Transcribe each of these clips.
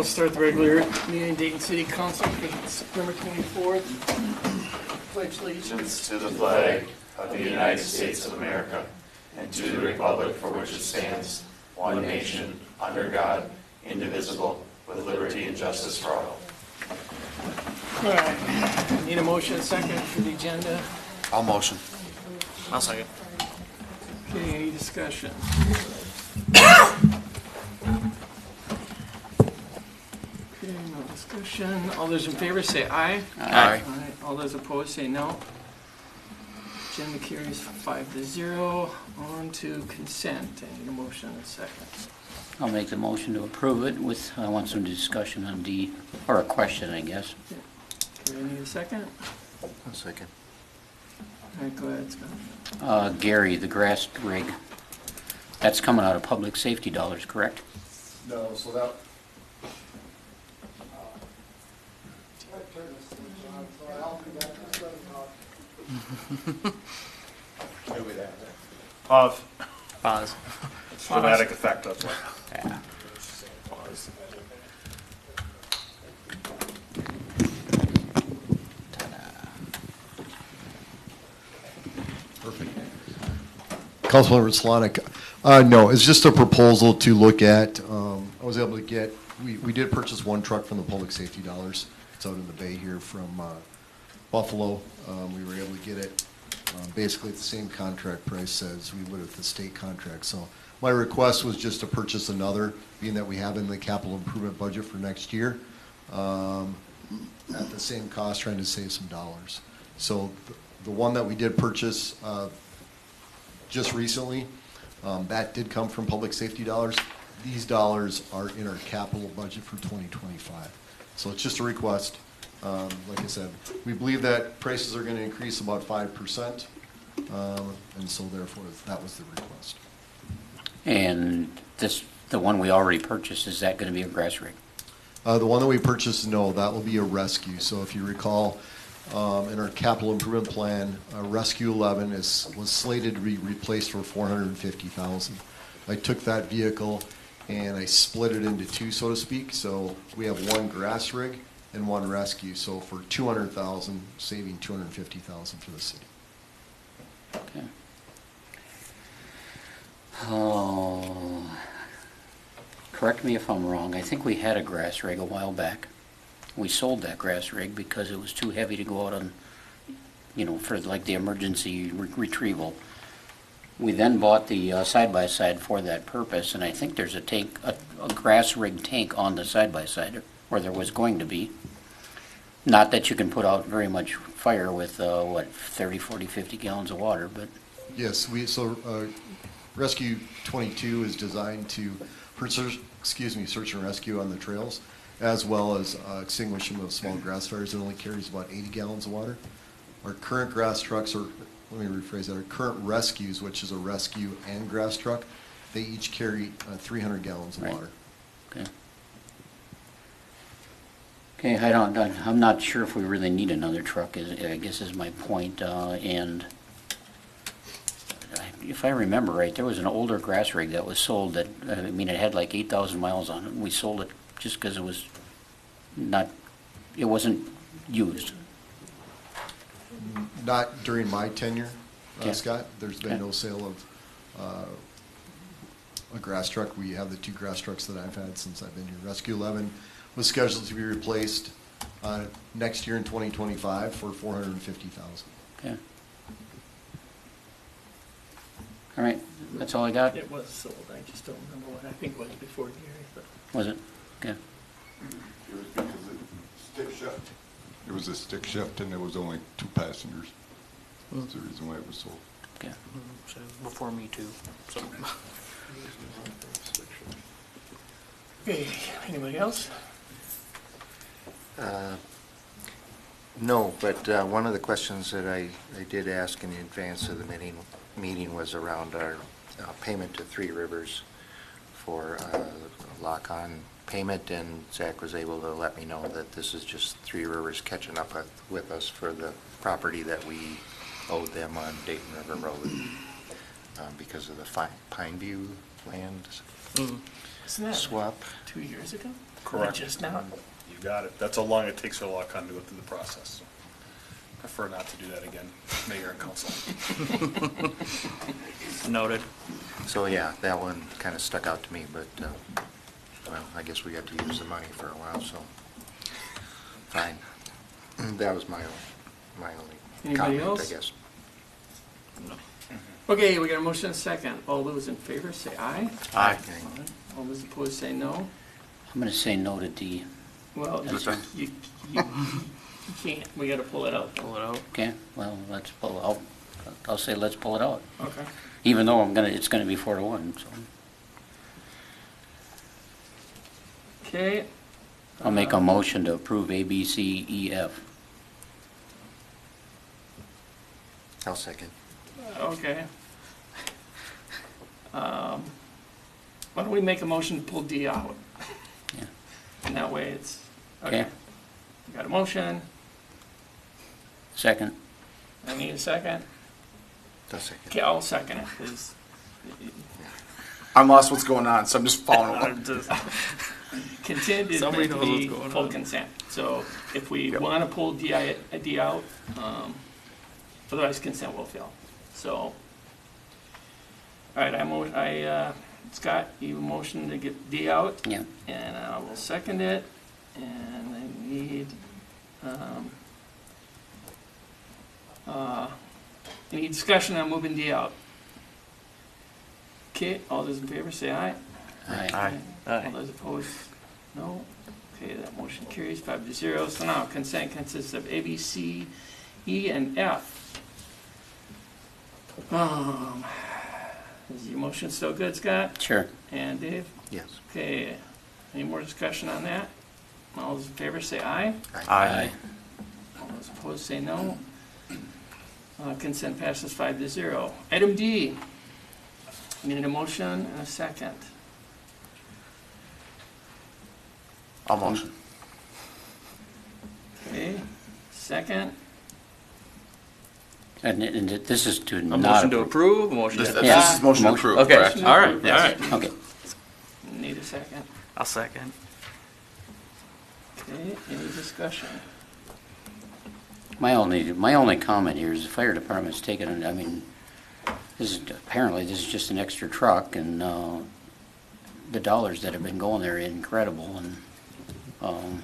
we'll start the regular meeting, Dayton City Council for September 24th. Pledge allegiance to the flag of the United States of America and to the republic for which it stands, one nation, under God, indivisible, with liberty and justice for all. All right. Need a motion second for the agenda. I'll motion. I'll second. Okay, any discussion? Okay, no discussion. All those in favor say aye. Aye. Aye. All those opposed say no. Agenda carries 5-0. On to consent. I need a motion and a second. I'll make the motion to approve it with, I want some discussion on D, or a question, I guess. Okay, I need a second. I'll second. All right, go ahead, Scott. Gary, the grass rig, that's coming out of public safety dollars, correct? No, so that. Pause. Pause. Automatic effect, that's why. Yeah. Pause. Councilmember Solonic, no, it's just a proposal to look at. I was able to get, we did purchase one truck from the public safety dollars. It's out in the bay here from Buffalo. We were able to get it basically at the same contract price as we would at the state contract. So my request was just to purchase another, being that we have in the capital improvement budget for next year, at the same cost, trying to save some dollars. So the one that we did purchase just recently, that did come from public safety dollars. These dollars are in our capital budget for 2025. So it's just a request. Like I said, we believe that prices are going to increase about 5%, and so therefore that was the request. And this, the one we already purchased, is that going to be a grass rig? The one that we purchased, no, that will be a rescue. So if you recall, in our capital improvement plan, Rescue 11 was slated to be replaced for $450,000. I took that vehicle and I split it into two, so to speak. So we have one grass rig and one rescue. So for $200,000, saving $250,000 for the city. Okay. Oh, correct me if I'm wrong. I think we had a grass rig a while back. We sold that grass rig because it was too heavy to go out on, you know, for like the emergency retrieval. We then bought the side-by-side for that purpose, and I think there's a tank, a grass rig tank on the side-by-side, or there was going to be. Not that you can put out very much fire with, 30, 40, 50 gallons of water, but... Yes, Rescue 22 is designed for search and rescue on the trails, as well as extinguishment of small grass fires. It only carries about 80 gallons of water. Our current grass trucks, or let me rephrase that, our current rescues, which is a rescue and grass truck, they each carry 300 gallons of water. Okay. Okay, I'm not sure if we really need another truck, I guess is my point, and if I remember right, there was an older grass rig that was sold that, I mean, it had like 8,000 miles on it. We sold it just because it was it wasn't used. Not during my tenure, Okay. Scott. There's been Okay. no sale of a grass truck. We have the two grass trucks that I've had since I've been here. Rescue 11 was scheduled to be replaced next year in 2025 for $450,000. Okay. All right, that's all I got. It was sold. I just don't remember what. I think it was before Gary. But. Was it? Okay. It was because of stick shift. It was a stick shift and there was only 2 passengers. That's the reason why it was sold. Okay. So before me too. So. Okay, anybody else? No, but one of the questions that I did ask in advance of the meeting was around our payment to Three Rivers for a lock-on payment, and Zach was able to let me know that this is just Three Rivers catching up with us for the property that we owed them on Dayton River Road because of the Pine View land Isn't that swap. 2 years ago? Correct. Just now. You got it. That's how long it takes for a lot of con to go through the process. So prefer not to do that again, mayor and council. Noted. So, yeah, that one kind of stuck out to me, but, well, I guess we got to use the money for a while, so, fine. That was my only Anybody comment, I else? guess. Okay, we got a motion and a second. All those in favor say aye. Aye. All those opposed say no. I'm going to say no to D. Well, That's fine. you can't, we gotta pull it out. Pull it out. Okay, well, let's pull, I'll say let's pull it out. Okay. Even though it's going to be 4-1, so. Okay. I'll make a motion to approve A, B, C, E, F. I'll second. Okay. Why don't we make a motion to pull D out? Yeah. And that way it's, Okay. okay. We got a motion. Second. I need a second. I'll second. Okay, I'll second it, because I'm lost what's going on, so I'm just following along. consent is Somebody meant to knows be what's going full on. consent. So if we Yep. want to pull D out, otherwise consent will fail. So, all right, Scott, you motion to get D out, Yeah. and I will second it, and I need, any discussion on moving D out? Okay, all those in favor say aye. Aye. All those opposed, no. Okay, that motion carries 5-0. So now consent consists of A, B, C, E, and F. Is your motion still good, Scott? Sure. And Dave? Yes. Okay, any more discussion on that? All those in favor say aye. Aye. All those opposed say no. Consent passes 5-0. Item D, we need a motion and a second. I'll motion. Okay, second. And this is to A not motion to approve, a motion Yeah. to... Yeah. This is motion to Motion. approve, Okay, correct? all right, all Yes. right. Okay. Need a second. I'll second. Okay, any discussion? My only comment here is the fire department's taken, I mean, this is just an extra truck, and the dollars that have been going there are incredible, and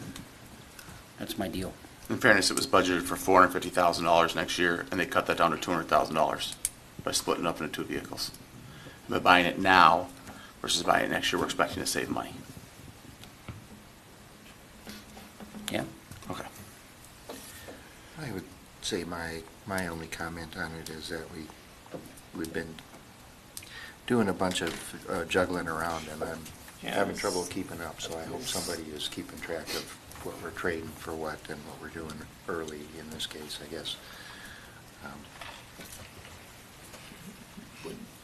that's my deal. In fairness, it was budgeted for $450,000 next year, and they cut that down to $200,000 by splitting it up into two vehicles. By buying it now versus buying it next year, we're expecting to save money. Yeah. Okay. I would say my only comment on it is that we've been doing a bunch of juggling around, and I'm having Yes. trouble keeping up, so I hope somebody is keeping track of what we're trading for what and what we're doing early in this case, I guess.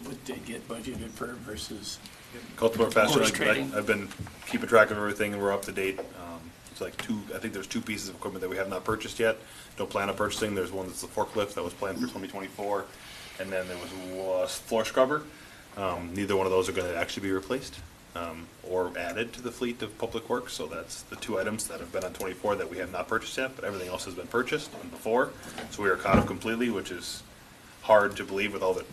What they get budgeted for versus, Cultivar faster, Horse trading. I've been keeping track of everything, and we're up to date. It's like I think there's two pieces of equipment that we have not purchased yet, don't plan on purchasing. There's one that's the forklift that was planned for 2024, and then there was floor scrubber. Neither one of those are going to actually be replaced or added to the fleet of public works, so that's the two items that have been on 24 that we have not purchased yet, but everything else has been purchased and before, so we are caught up completely, which is hard to believe with all that.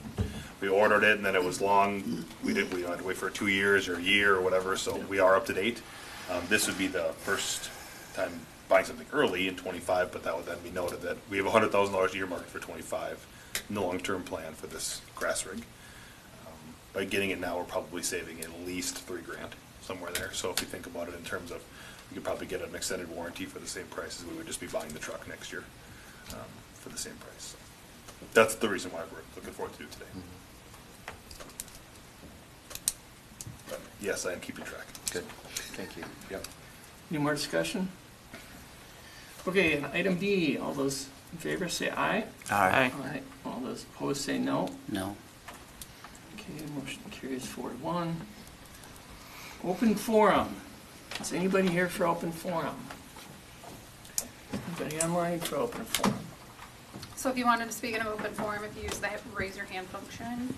We ordered it, and then it was long. We had to wait for 2 years or a year or whatever, so we are up to date. This would be the first time buying something early in 25, but that would then be noted that we have $100,000 earmarked for 25 in the long-term plan for this grass rig. By getting it now, we're probably saving at least $3,000, somewhere there. So if you think about it in terms of, we could probably get an extended warranty for the same price as we would just be buying the truck next year for the same price. So that's the reason why we're looking forward to do it today. But yes, I am keeping track. Good, thank you. Yep. any more discussion? Okay, and item D, all those in favor say aye. Aye. Aye. All those opposed say no. No. Okay, motion carries 4-1. Open forum. Is anybody here for open forum? Anybody online for open forum? So if you wanted to speak in an open forum, if you use that raise your hand function.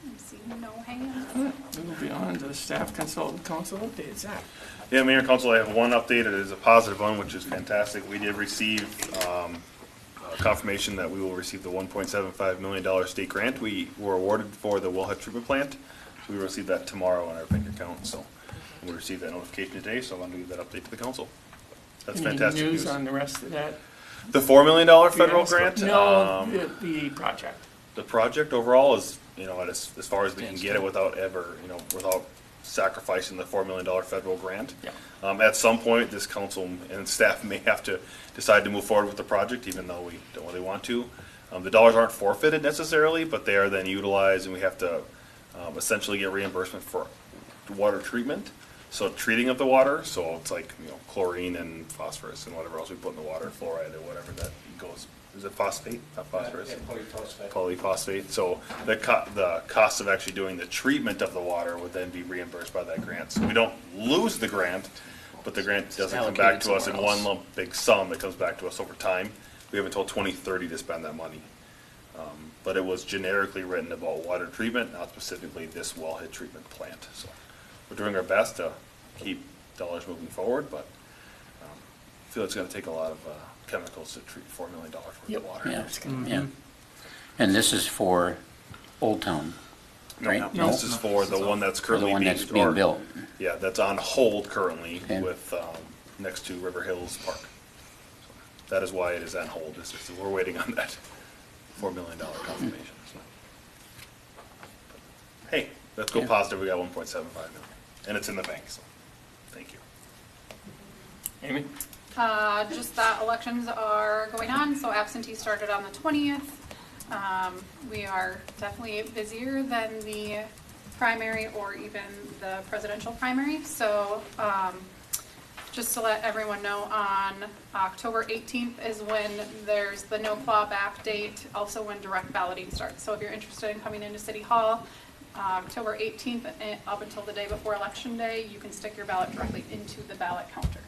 Let's see no hands. Moving on to the staff consultant council update. Zach? Yeah, Mayor and Council, I have one update. It is a positive one, which is fantastic. We did receive confirmation that we will receive the $1.75 million state grant. We were awarded for the wellhead treatment plant. So we will receive that tomorrow on our bank account. So we'll receive that notification today, so I want to give that update to the council. That's fantastic Any news. news on the rest of that? The $4 million federal grant? No, the project. The project overall is, as far as we can get it without without sacrificing the $4 million federal grant. Yeah. At some point, this council and staff may have to decide to move forward with the project, even though we don't really want to. The dollars aren't forfeited necessarily, but they are then utilized, and we have to essentially get reimbursement for water treatment. So treating of the water, so it's like, chlorine and phosphorus and whatever else we put in the water, fluoride or whatever that goes. Is it phosphate, not phosphorus? Polyphosphate. So the cost of actually doing the treatment of the water would then be reimbursed by that grant. So we don't lose the grant, but the grant doesn't come back to us in one lump big sum. It comes back to us over time. We have until 2030 to spend that money. But it was generically written about water treatment, not specifically this wellhead treatment plant. So we're doing our best to keep dollars moving forward, but I feel it's going to take a lot of chemicals to treat $4 million worth of water. Yeah. And this is for Old Town, right? No, this is for the one that's For the currently one that's being built. Yeah, that's on hold currently Okay. with, next to River Hills Park. That is why it is on hold, is just that we're waiting on that $4 million confirmation. So. Hey, let's go Yeah. positive, we got 1.75 million, and it's in the bank, so, thank you. Amy? Just that elections are going on, so absentee started on the 20th. We are definitely busier than the primary or even the presidential primary. So just to let everyone know, on October 18th is when there's the no clawback date, also when direct balloting starts. So if you're interested in coming into City Hall, October 18th up until the day before Election Day, you can stick your ballot directly into the ballot counter.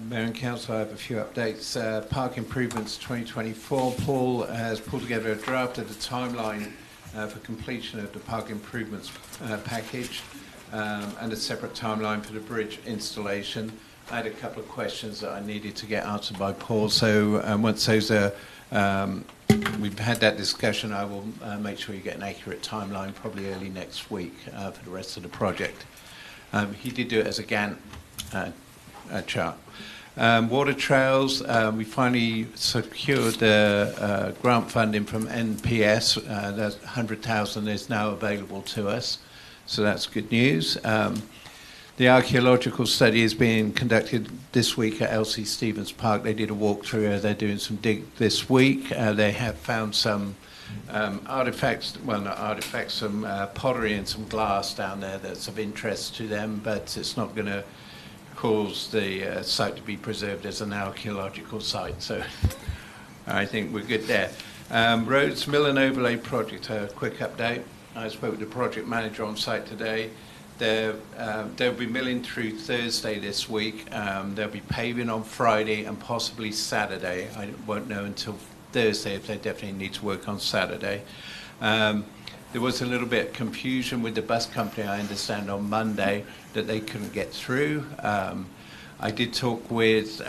Mayor and Council, I have a few updates. Park Improvements 2024, Paul has pulled together a draft of the timeline for completion of the Park Improvements package and a separate timeline for the bridge installation. I had a couple of questions that I needed to get answered by Paul, so once those are, we've had that discussion, I will make sure you get an accurate timeline probably early next week for the rest of the project. He did do it as a Gantt chart. Water trails, we finally secured the grant funding from NPS. That 100,000 is now available to us, so that's good news. The archaeological study is being conducted this week at LC Stevens Park. They did a walkthrough. They're doing some dig this week. They have found some artifacts, well, not artifacts, some pottery and some glass down there that's of interest to them, but it's not going to cause the site to be preserved as an archaeological site. So I think we're good there. Roads Mill and Overlay Project, a quick update. I spoke with the project manager on site today. They'll be milling through Thursday this week. They'll be paving on Friday and possibly Saturday. I won't know until Thursday if they definitely need to work on Saturday. There was a little bit of confusion with the bus company, I understand, on Monday that they couldn't get through. I did talk with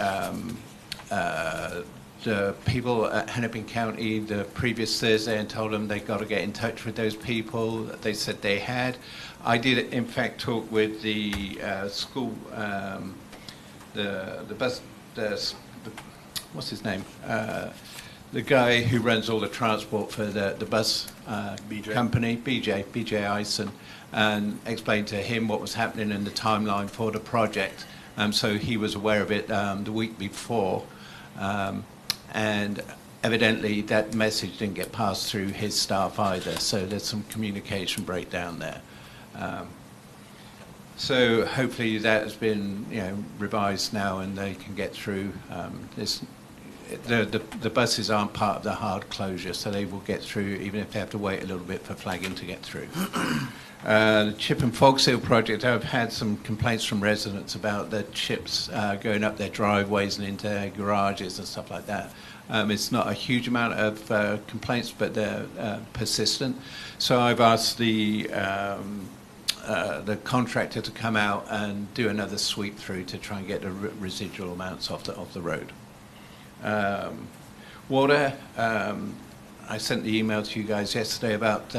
the people at Hennepin County the previous Thursday and told them they got to get in touch with those people. They said they had. I did, in fact, talk with the school, the bus, what's his name? The guy who runs all the transport for the bus company, BJ Ison, and explained to him what was happening in the timeline for the project. So he was aware of it the week before. And evidently that message didn't get passed through his staff either. So there's some communication breakdown there. So hopefully that has been revised now and they can get through. The buses aren't part of the hard closure, so they will get through even if they have to wait a little bit for flagging to get through. The chip and fog seal project, I've had some complaints from residents about the chips going up their driveways and into their garages and stuff like that. It's not a huge amount of complaints, but they're persistent. So I've asked the contractor to come out and do another sweep through to try and get the residual amounts off the road. Water, I sent the email to you guys yesterday about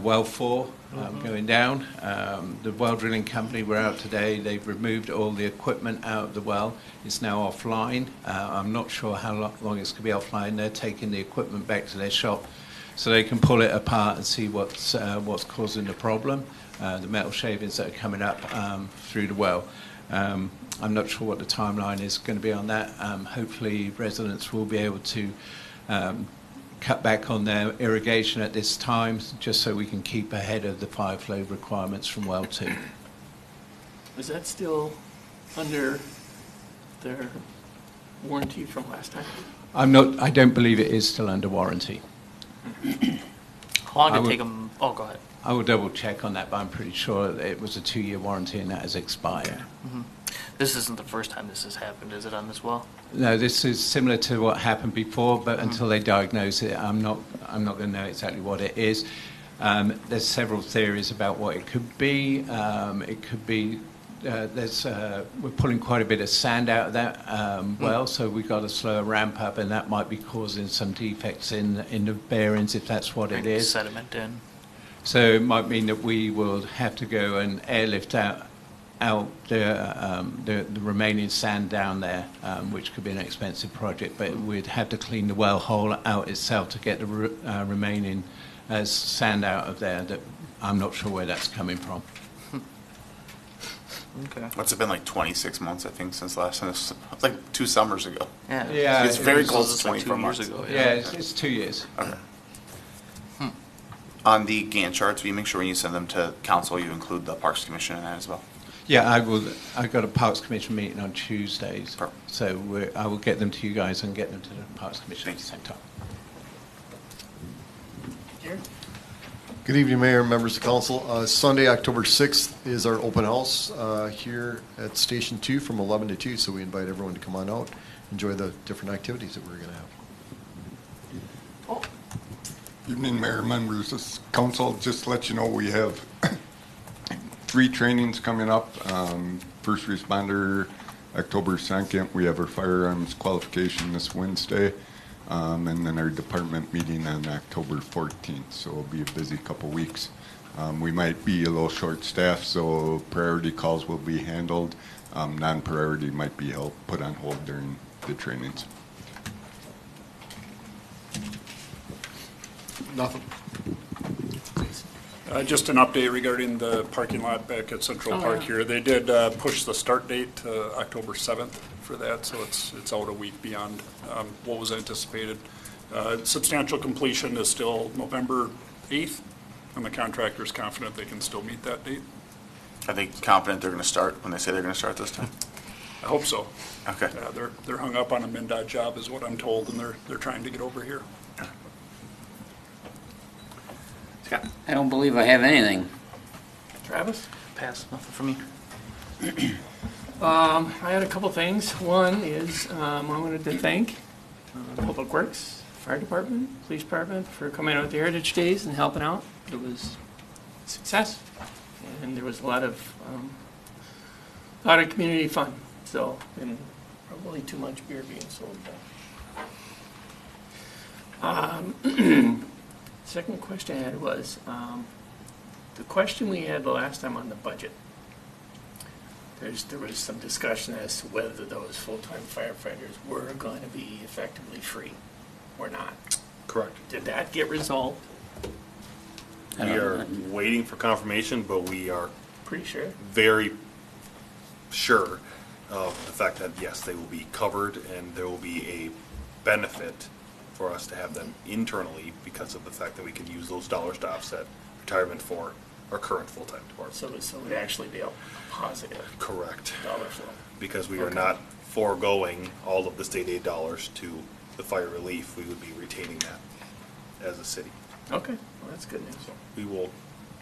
well 4 going down. The well drilling company were out today. They've removed all the equipment out of the well. It's now offline. I'm not sure how long it's going to be offline. They're taking the equipment back to their shop so they can pull it apart and see what's causing the problem, the metal shavings that are coming up through the well. I'm not sure what the timeline is going to be on that. Hopefully residents will be able to cut back on their irrigation at this time, just so we can keep ahead of the fire flow requirements from well 2. Is that still under their warranty from last time? I don't believe it is still under warranty. How long did it take them? Oh, go ahead. I will double check on that, but I'm pretty sure that it was a 2-year warranty and that has expired. Mm-hmm. This isn't the first time this has happened, is it, on this well? No, this is similar to what happened before, but until they diagnose it, I'm not going to know exactly what it is. There's several theories about what it could be. It could be we're pulling quite a bit of sand out of that well, so we've got a slower ramp up, and that might be causing some defects in the bearings, if that's what it is. Sediment in. So it might mean that we will have to go and airlift out the remaining sand down there, which could be an expensive project, but we'd have to clean the well hole out itself to get the remaining sand out of there. That I'm not sure where that's coming from. Okay. What's it been, like 26 months, I think, since last time? It's like 2 summers ago. Yeah. It's very close to like 24 2 months. years ago. Yeah, it's 2 years. Okay. On the Gantt charts, will you make sure when you send them to council, you include the Parks Commission in that as well? Yeah, I will. I've got a Parks Commission meeting on Tuesdays, Perfect. so I will get them to you guys and get them to the Parks Commission at the same time. Good evening, Mayor and members of council. Sunday, October 6th is our open house here at Station 2 from 11 to 2, so we invite everyone to come on out, enjoy the different activities that we're going to have. Evening, Mayor and members of council. Just to let you know, we have 3 trainings coming up. First responder, October 2nd. We have our firearms qualification this Wednesday. And then our department meeting on October 14th. So it'll be a busy couple weeks. We might be a little short-staffed, so priority calls will be handled. Non-priority might be put on hold during the trainings. Nothing. Just an update regarding the parking lot back at Central Park here. They did push the start date to October 7th for that, so it's out a week beyond what was anticipated. Substantial completion is still November 8th, and the contractor is confident they can still meet that date. Are they confident they're going to start when they say they're going to start this time? I hope so. Okay. They're hung up on a MnDOT job is what I'm told, and they're trying to get over here. Scott? I don't believe I have anything. Travis? Pass. Nothing for me. I had a couple things. One is I wanted to thank Public Works, Fire Department, Police Department for coming out with the Heritage Days and helping out. It was a success, and there was a lot of community fun. So, and probably too much beer being sold. Second question I had was the question we had the last time on the budget. There was some discussion as to whether those full-time firefighters were going to be effectively free or not. Correct. Did that get resolved? We are waiting for confirmation, but we are Pretty sure. very sure of the fact that, yes, they will be covered and there will be a benefit for us to have them internally because of the fact that we can use those dollars to offset retirement for our current full-time department. So it would actually be a positive Correct. dollar flow. Because we are Okay. not foregoing all of the state aid dollars to the fire relief, we would be retaining that as a city. Okay, well, that's good news. We will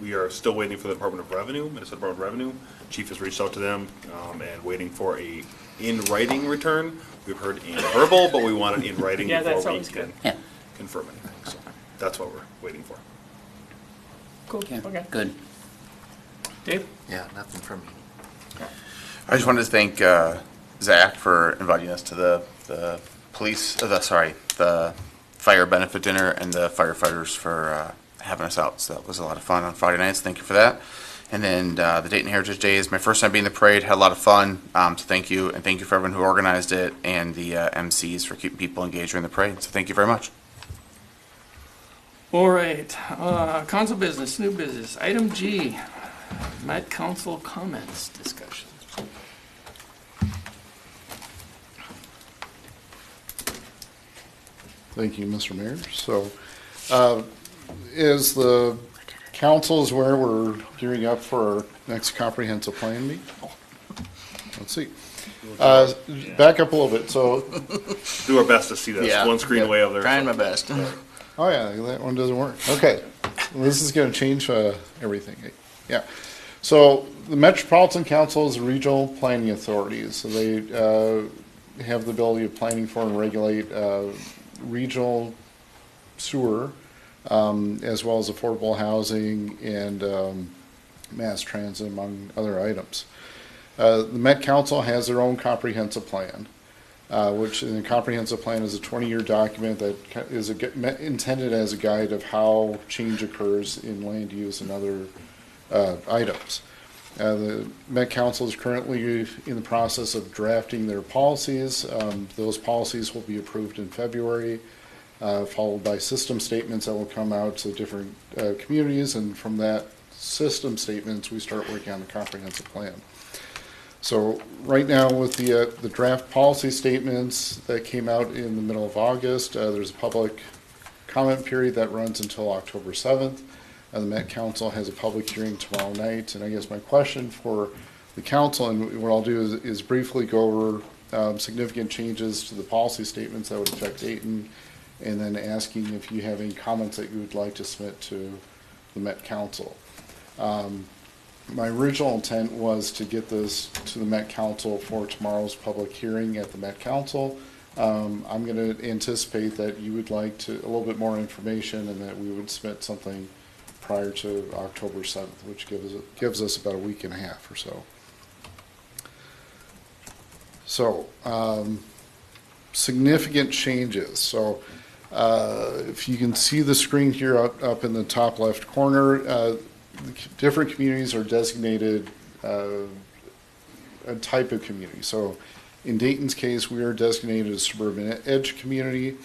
we are still waiting for the Department of Revenue, Minnesota Department of Revenue. Chief has reached out to them, and waiting for a in-writing return. We've heard in verbal, but we want it in writing Yeah, that's before we always good. can confirm anything. So that's what we're waiting for. Cool, Yeah, okay. good. Dave? Yeah, nothing from me. I just wanted to thank Zach for inviting us to the police, the fire benefit dinner, and the firefighters for having us out. So that was a lot of fun on Friday nights. Thank you for that. And then the Dayton Heritage Day is my first time being in the parade. Had a lot of fun. So thank you, and thank you for everyone who organized it, and the MCs for keeping people engaged during the parade. So thank you very much. All right, council business, new business. Item G, Met Council comments discussion. Thank you, Mr. Mayor. So, as the council is aware, we're gearing up for our next comprehensive plan meeting. Let's see. Back up a little bit. So, Do our best to see that. Yeah. One screen away over there. Trying my best. oh yeah, that one doesn't work. Okay, well, this is going to change everything. Yeah. So the Metropolitan Council is a regional planning authority. So they have the ability of planning for and regulate regional sewer, as well as affordable housing and mass transit, among other items. The Met Council has their own comprehensive plan, which in a comprehensive plan is a 20-year document that is intended as a guide of how change occurs in land use and other items. The Met Council is currently in the process of drafting their policies. Those policies will be approved in February, followed by system statements that will come out to different communities, and from that system statements, we start working on the comprehensive plan. So right now with the draft policy statements that came out in the middle of August, there's a public comment period that runs until October 7th. The Met Council has a public hearing tomorrow night, and I guess my question for the council, and what I'll do is briefly go over significant changes to the policy statements that would affect Dayton, and then asking if you have any comments that you would like to submit to the Met Council. My original intent was to get this to the Met Council for tomorrow's public hearing at the Met Council. I'm going to anticipate that you would like a little bit more information, and that we would submit something prior to October 7th, which gives us about a week and a half or so. So, significant changes. So, if you can see the screen here up in the top left corner, different communities are designated a type of community. So, in Dayton's case, we are designated a suburban edge community,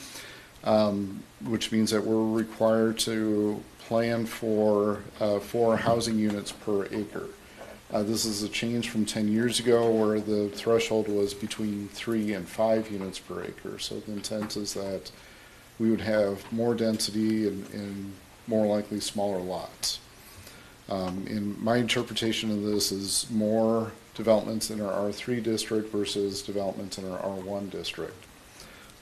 which means that we're required to plan for 4 housing units per acre. This is a change from 10 years ago where the threshold was between 3 and 5 units per acre. So the intent is that we would have more density and more likely smaller lots. In my interpretation of this is more developments in our R3 district versus developments in our R1 district.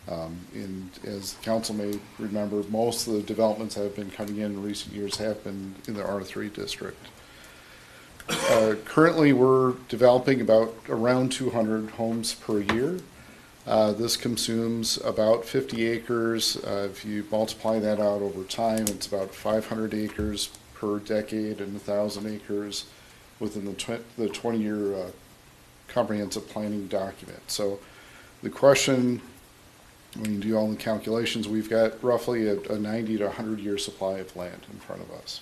And as the council may remember, most of the developments that have been coming in recent years have been in the R3 district. Currently, we're developing around 200 homes per year. This consumes about 50 acres. If you multiply that out over time, it's about 500 acres per decade and 1,000 acres within the 20-year comprehensive planning document. So the question, when you do all the calculations, we've got roughly a 90 to 100-year supply of land in front of us.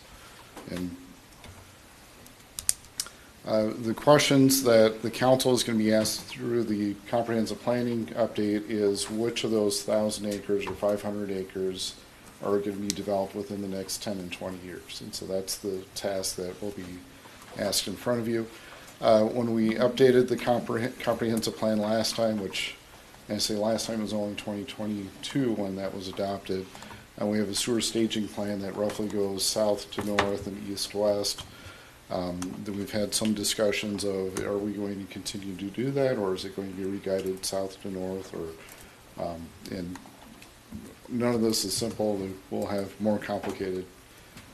And the questions that the council is going to be asked through the comprehensive planning update is which of those 1,000 acres or 500 acres are going to be developed within the next 10 and 20 years. And so that's the task that will be asked in front of you. When we updated the comprehensive plan last time, which I say last time was only 2022 when that was adopted, and we have a sewer staging plan that roughly goes south to north and east-west. Then we've had some discussions of, are we going to continue to do that, or is it going to be re-guided south to north, or, and none of this is simple. We'll have more complicated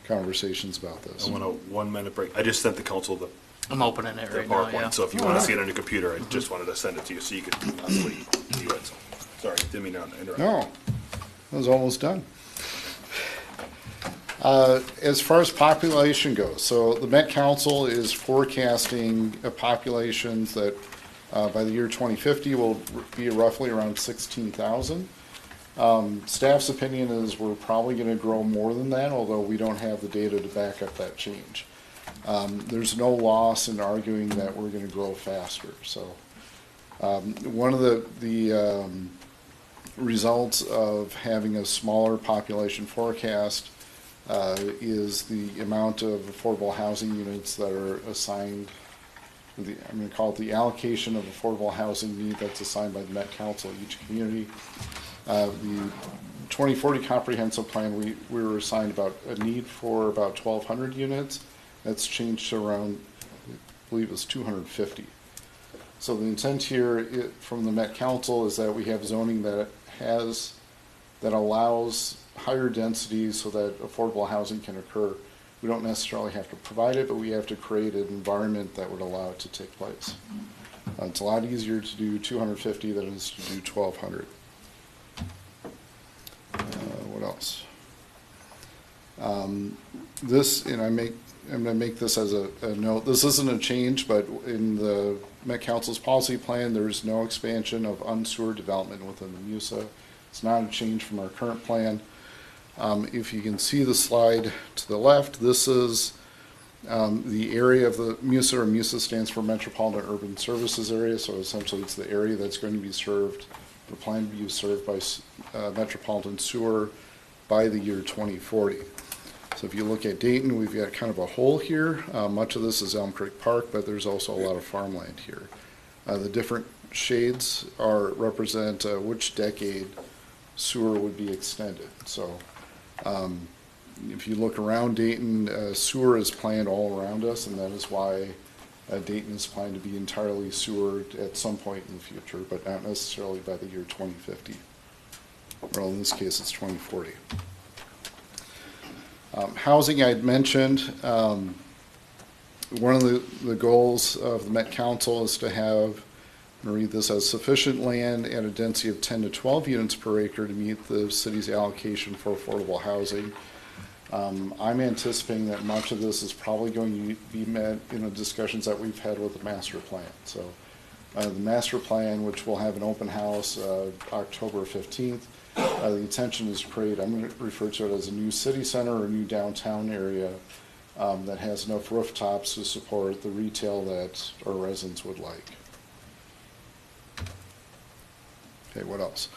conversations about this. I want a 1 minute break. I just sent the council the I'm opening it right now, PowerPoint, yeah. so if you want to see it on your computer, I just wanted to send it to you so you could possibly view it. So, sorry, didn't mean to interrupt. No, that was almost done. As far as population goes, so the Met Council is forecasting populations that by the year 2050 will be roughly around 16,000. Staff's opinion is we're probably going to grow more than that, although we don't have the data to back up that change. There's no loss in arguing that we're going to grow faster. So one of the results of having a smaller population forecast is the amount of affordable housing units that are assigned. I'm going to call it the allocation of affordable housing need that's assigned by the Met Council in each community. The 2040 comprehensive plan, we were assigned about a need for about 1,200 units. That's changed to around, I believe it's 250. So the intent here from the Met Council is that we have zoning that allows higher densities so that affordable housing can occur. We don't necessarily have to provide it, but we have to create an environment that would allow it to take place. It's a lot easier to do 250 than it is to do 1,200. What else? This, and I'm going to make this as a note. This isn't a change, but in the Met Council's policy plan, there is no expansion of unsewered development within the MUSA. It's not a change from our current plan. If you can see the slide to the left, this is the area of the MUSA, or MUSA stands for Metropolitan Urban Services Area, so essentially it's the area that's going to be served, or planned to be served by Metropolitan Sewer by the year 2040. So if you look at Dayton, we've got kind of a hole here. Much of this is Elm Creek Park, but there's also a lot of farmland here. The different shades represent which decade sewer would be extended. So if you look around Dayton, sewer is planned all around us, and that is why Dayton is planned to be entirely sewered at some point in the future, but not necessarily by the year 2050. Well, in this case, it's 2040. Housing I'd mentioned, one of the goals of the Met Council is to have, I'm going to read this, as sufficient land at a density of 10 to 12 units per acre to meet the city's allocation for affordable housing. I'm anticipating that much of this is probably going to be met in the discussions that we've had with the master plan. So the master plan, which will have an open house October 15th, the intention is to create, I'm going to refer to it as a new city center or a new downtown area that has enough rooftops to support the retail that our residents would like. Okay, what else?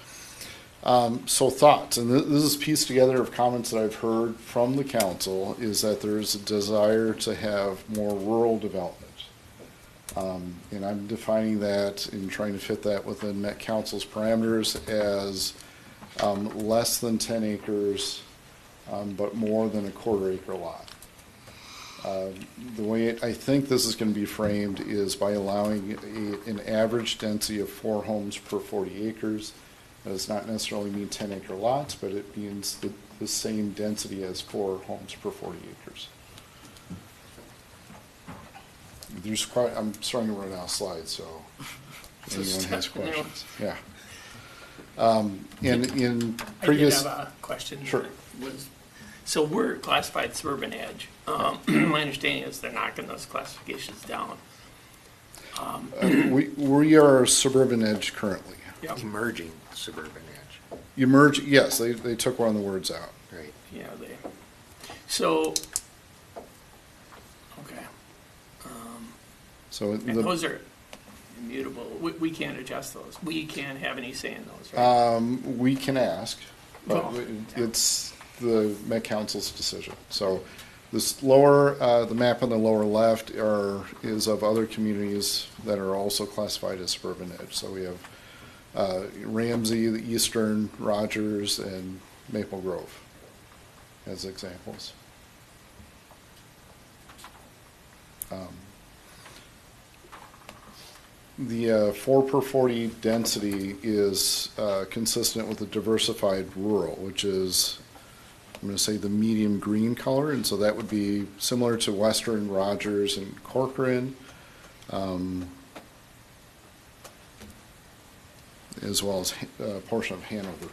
So thoughts, and this is pieced together of comments that I've heard from the council, is that there's a desire to have more rural development. And I'm defining that and trying to fit that within Met Council's parameters as less than 10 acres, but more than a quarter-acre lot. The way I think this is going to be framed is by allowing an average density of 4 homes per 40 acres. That does not necessarily mean 10-acre lots, but it means the same density as 4 homes per 40 acres. There's quite, I'm starting to run out of slides, so if anyone has questions. Yeah. In previous. I did have a question. Sure. So we're classified suburban edge. My understanding is they're knocking those classifications down. We are suburban edge currently. Yep. Emerging suburban edge. Emerge, yes, they took one of the words out. Right. Yeah, so, okay. So And the, those are immutable. We can't adjust those. We can't have any say in those, right? we can ask, but Oh. it's the Met Council's decision. So this lower, the map on the lower left is of other communities that are also classified as suburban edge. So we have Ramsey, the Eastern, Rogers, and Maple Grove as examples. The 4 per 40 density is consistent with the diversified rural, which is I'm going to say the medium green color, and so that would be similar to Western, Rogers, and Corcoran, as well as a portion of Hanover.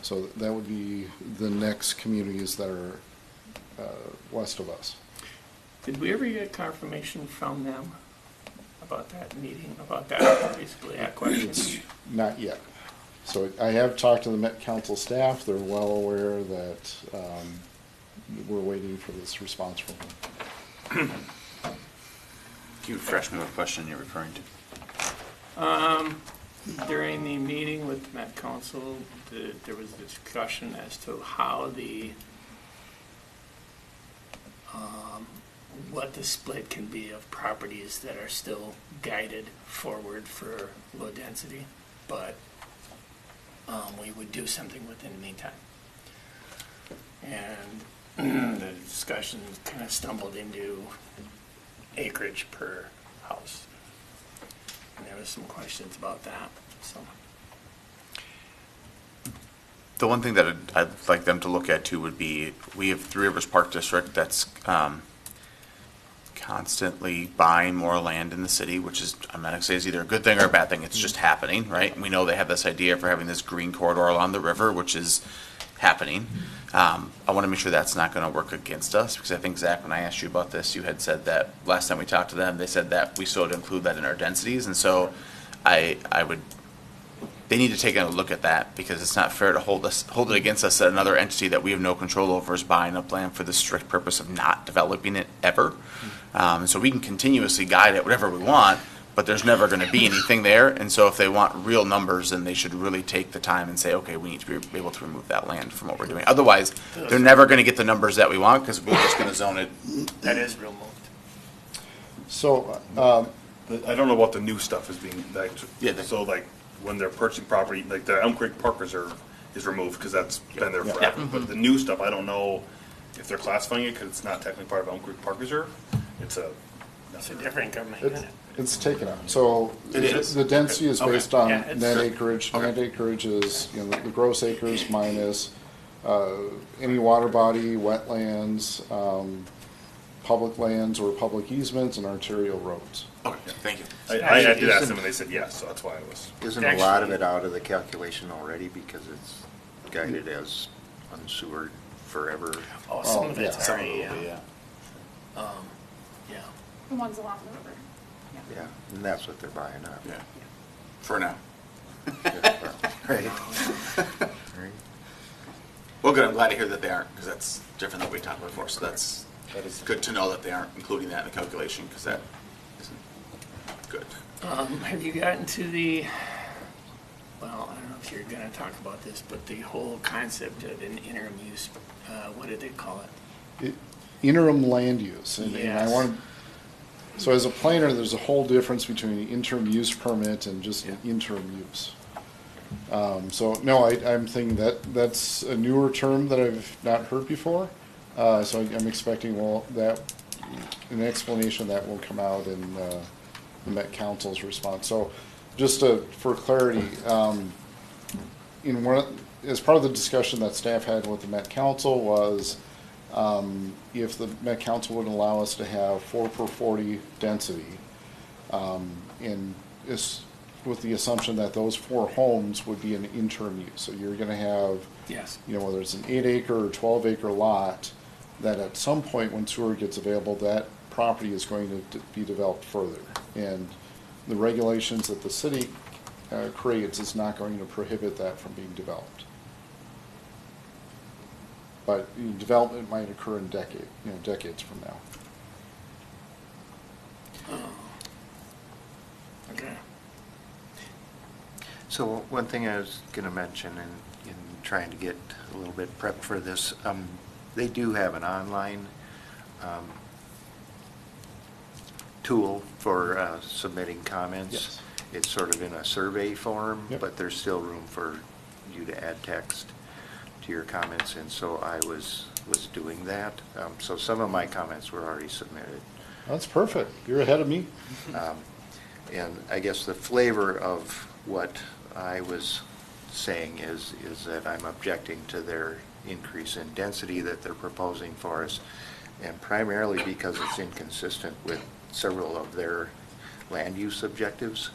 So that would be the next communities that are west of us. Did we ever get confirmation from them about that meeting, about that, basically, that question? Not yet. So I have talked to the Met Council staff. They're well aware that we're waiting for this response from them. Can you refresh me what question you're referring to? During the meeting with the Met Council, there was discussion as to how what the split can be of properties that are still guided forward for low density, but we would do something within the meantime. And the discussion kind of stumbled into acreage per house. And there was some questions about that, so. The one thing that I'd like them to look at too would be, we have Three Rivers Park District that's constantly buying more land in the city, which is, I'm not gonna say is either a good thing or a bad thing, it's just happening, right? We know they have this idea for having this green corridor along the river, which is happening. I wanna make sure that's not gonna work against us, because I think, Zach, when I asked you about this, you had said that last time we talked to them, they said that we still had to include that in our densities, and so I would, they need to take a look at that, because it's not fair to hold it against us that another entity that we have no control over is buying up land for the strict purpose of not developing it ever. So we can continuously guide it whatever we want, but there's never going to be anything there. And so if they want real numbers, then they should really take the time and say, okay, we need to be able to remove that land from what we're doing. Otherwise, they're never going to get the numbers that we want, because we're just going to zone it. That is real moved. So, I don't know what the new stuff is being, like, Yeah, so like, when they're purchasing property, like the Elm Creek Park Reserve is removed, because that's been there forever. But the new stuff, I don't know if they're classifying it, because it's not technically part of Elm Creek Park Reserve. It's a different government unit. it's taken out. So It is? the density is Okay. based on Yeah, it's- net acreage. Okay. Net acreage is, the gross acres minus any water body, wetlands, public lands or public easements, and arterial roads. Okay, thank you. I did ask them and they said yes, so that's why I was. Isn't a lot of it out of the calculation already because it's guided as unsewered forever? Oh, some of it's yeah. Some of already, it will be, yeah. Yeah. The ones along the river. Yeah, and that's what they're buying up. Yeah, for now. Right. Well, good, I'm glad to hear that they aren't, because that's different than we talked about before, so that is good to know that they aren't including that in the calculation, because that isn't good. Have you gotten to the, well, I don't know if you're gonna talk about this, but the whole concept of an interim use, what did they call it? Interim land use, and I Yes. want so as a planner, there's a whole difference between an interim use permit and just an interim use. So no, I'm thinking that's a newer term that I've not heard before. So I'm expecting an explanation that will come out in the Met Council's response. So just for clarity, as part of the discussion that staff had with the Met Council was if the Met Council would allow us to have 4/40 density, and with the assumption that those 4 homes would be an interim use. So you're going to have, Yes. whether it's an 8-acre or 12-acre lot, that at some point when sewer gets available, that property is going to be developed further. And the regulations that the city creates is not going to prohibit that from being developed. But development might occur in decades from now. Okay. So one thing I was going to mention in trying to get a little bit prepped for this, they do have an online tool for submitting comments. Yes. It's sort of in a survey form, Yep. but there's still room for you to add text to your comments, and so I was doing that. So some of my comments were already submitted. That's perfect. You're ahead of me. And I guess the flavor of what I was saying is that I'm objecting to their increase in density that they're proposing for us, and primarily because it's inconsistent with several of their land use objectives.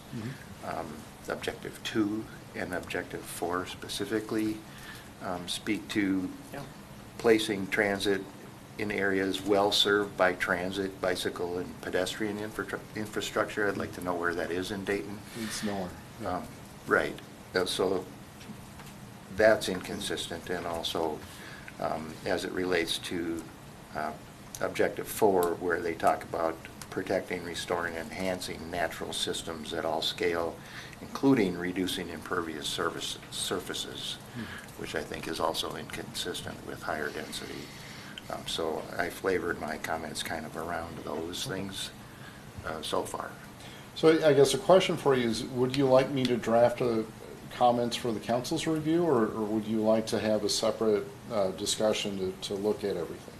Objective 2 and Objective 4 specifically speak to placing transit in areas well-served by transit, bicycle, and pedestrian infrastructure. I'd like to know where that is in Dayton. It's nowhere. Right. So that's inconsistent, and also as it relates to Objective 4, where they talk about protecting, restoring, and enhancing natural systems at all scale, including reducing impervious surfaces, which I think is also inconsistent with higher density. So I flavored my comments kind of around those things so far. So I guess a question for you is, would you like me to draft comments for the council's review, or would you like to have a separate discussion to look at everything?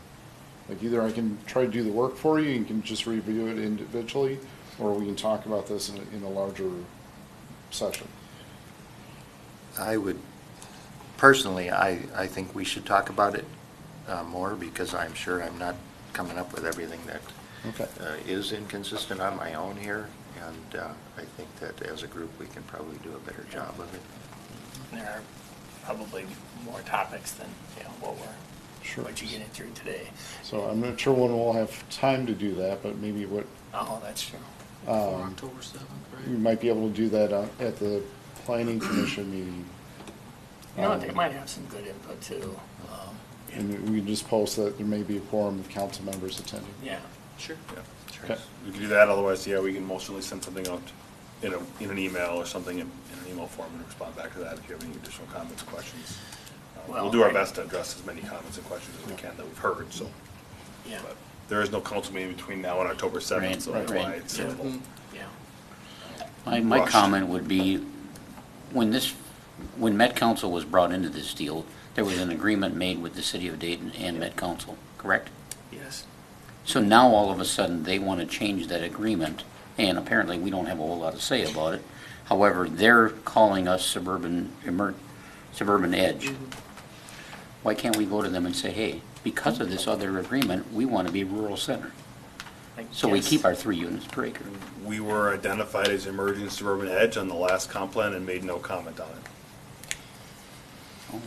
Like, either I can try to do the work for you, and you can just review it individually, or we can talk about this in a larger session. I would, personally, I think we should talk about it more, because I'm sure I'm not coming up with everything that is inconsistent on my own here, and I think that as a group we can probably do a better job of it. There are probably more topics than what you get through today. So I'm not sure when we'll have time to do that, but maybe what. Oh, that's true. October 7th, right? We might be able to do that at the planning commission meeting. You know, they might have some good input too. And we can just post that there may be a quorum of council members attending. Yeah, sure. Okay. We can do that, otherwise, we can motionally send something out in an email or something in an email form and respond back to that if you have any additional comments, questions. We'll do our best to address as many comments and questions as we can that we've heard, so. Yeah. But there is no council meeting between now and October 7th, Right, so that's right. why it's simple. Yeah. My Rushed. comment would be, when Met Council was brought into this deal, there was an agreement made with the city of Dayton and Met Council, correct? Yes. So now all of a sudden, they want to change that agreement, and apparently we don't have a whole lot to say about it. However, they're calling us suburban edge. Why can't we go to them and say, hey, because of this other agreement, we want to be rural center? So we keep our 3 units per acre. We were identified as emerging suburban edge on the last comp plan and made no comment on it. Oh.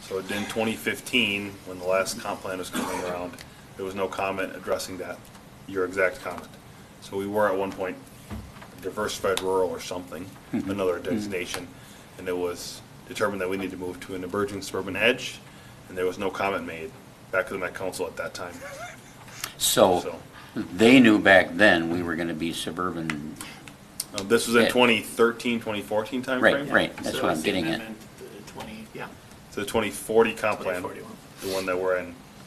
So in 2015, when the last comp plan was coming around, there was no comment addressing that, your exact comment. So we were at one point diversified rural or something, another designation, and it was determined that we need to move to an emerging suburban edge, and there was no comment made back to the Met Council at that time. So they knew back then we were going to be suburban. This was in 2013, 2014 timeframe? Right, that's what I'm getting at. So the 2040 comp plan, 2041. the one that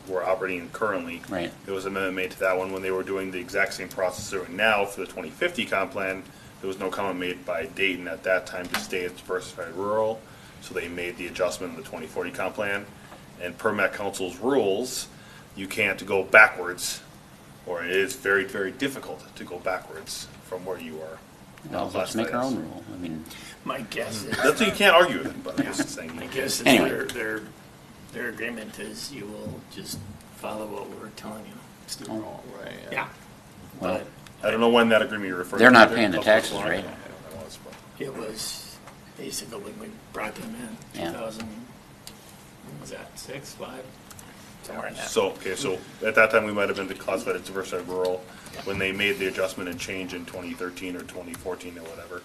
we're operating in currently. Right. There was an amendment made to that one when they were doing the exact same process they're doing now for the 2050 comp plan. There was no comment made by Dayton at that time to stay as diversified rural, so they made the adjustment in the 2040 comp plan. And per Met Council's rules, you can't go backwards, or it is very, very difficult to go backwards from where you are. Well, let's make our own rule. I mean, My guess is. That's what you can't argue with it, but I'm just saying. My guess is Anyway. their agreement is you will just follow what we're telling you. Still Oh. right. Yeah. well, I don't know when that agreement you're referring to. they're not paying the taxes, Public right? law. Yeah, that was, but- It was basically when we brought them in, Yeah. 2000, when was that, 6, 5? Somewhere in that. So at that time, we might have been classified as diversified rural. When they made the adjustment and change in 2013 or 2014 or whatever,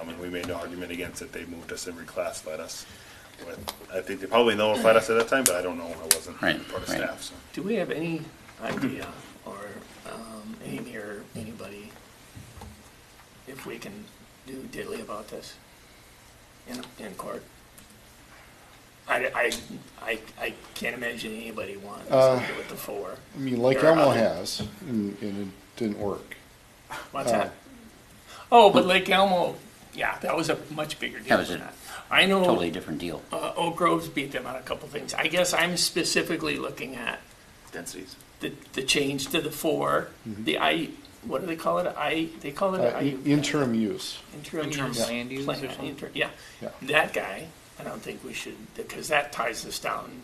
and we made no argument against it, they moved us and reclassified us. I think they probably notified us at that time, but I don't know. I wasn't part of staff, so. Do we have any idea, or Amy or anybody, if we can do diddly about this in court? I can't imagine anybody wants to do with the 4. I mean, Lake Elmo has, and it didn't work. What's that? Oh, but Lake Elmo, yeah, that was a much bigger deal That was than a that. I know. totally different deal. Oak Grove's beat them on a couple things. I guess I'm specifically looking at Densities. the change to the 4, the what do they call it? They call it Interim use. interim Interim use land use or plan. something? Yeah. Yeah. That guy, I don't think we should, because that ties us down,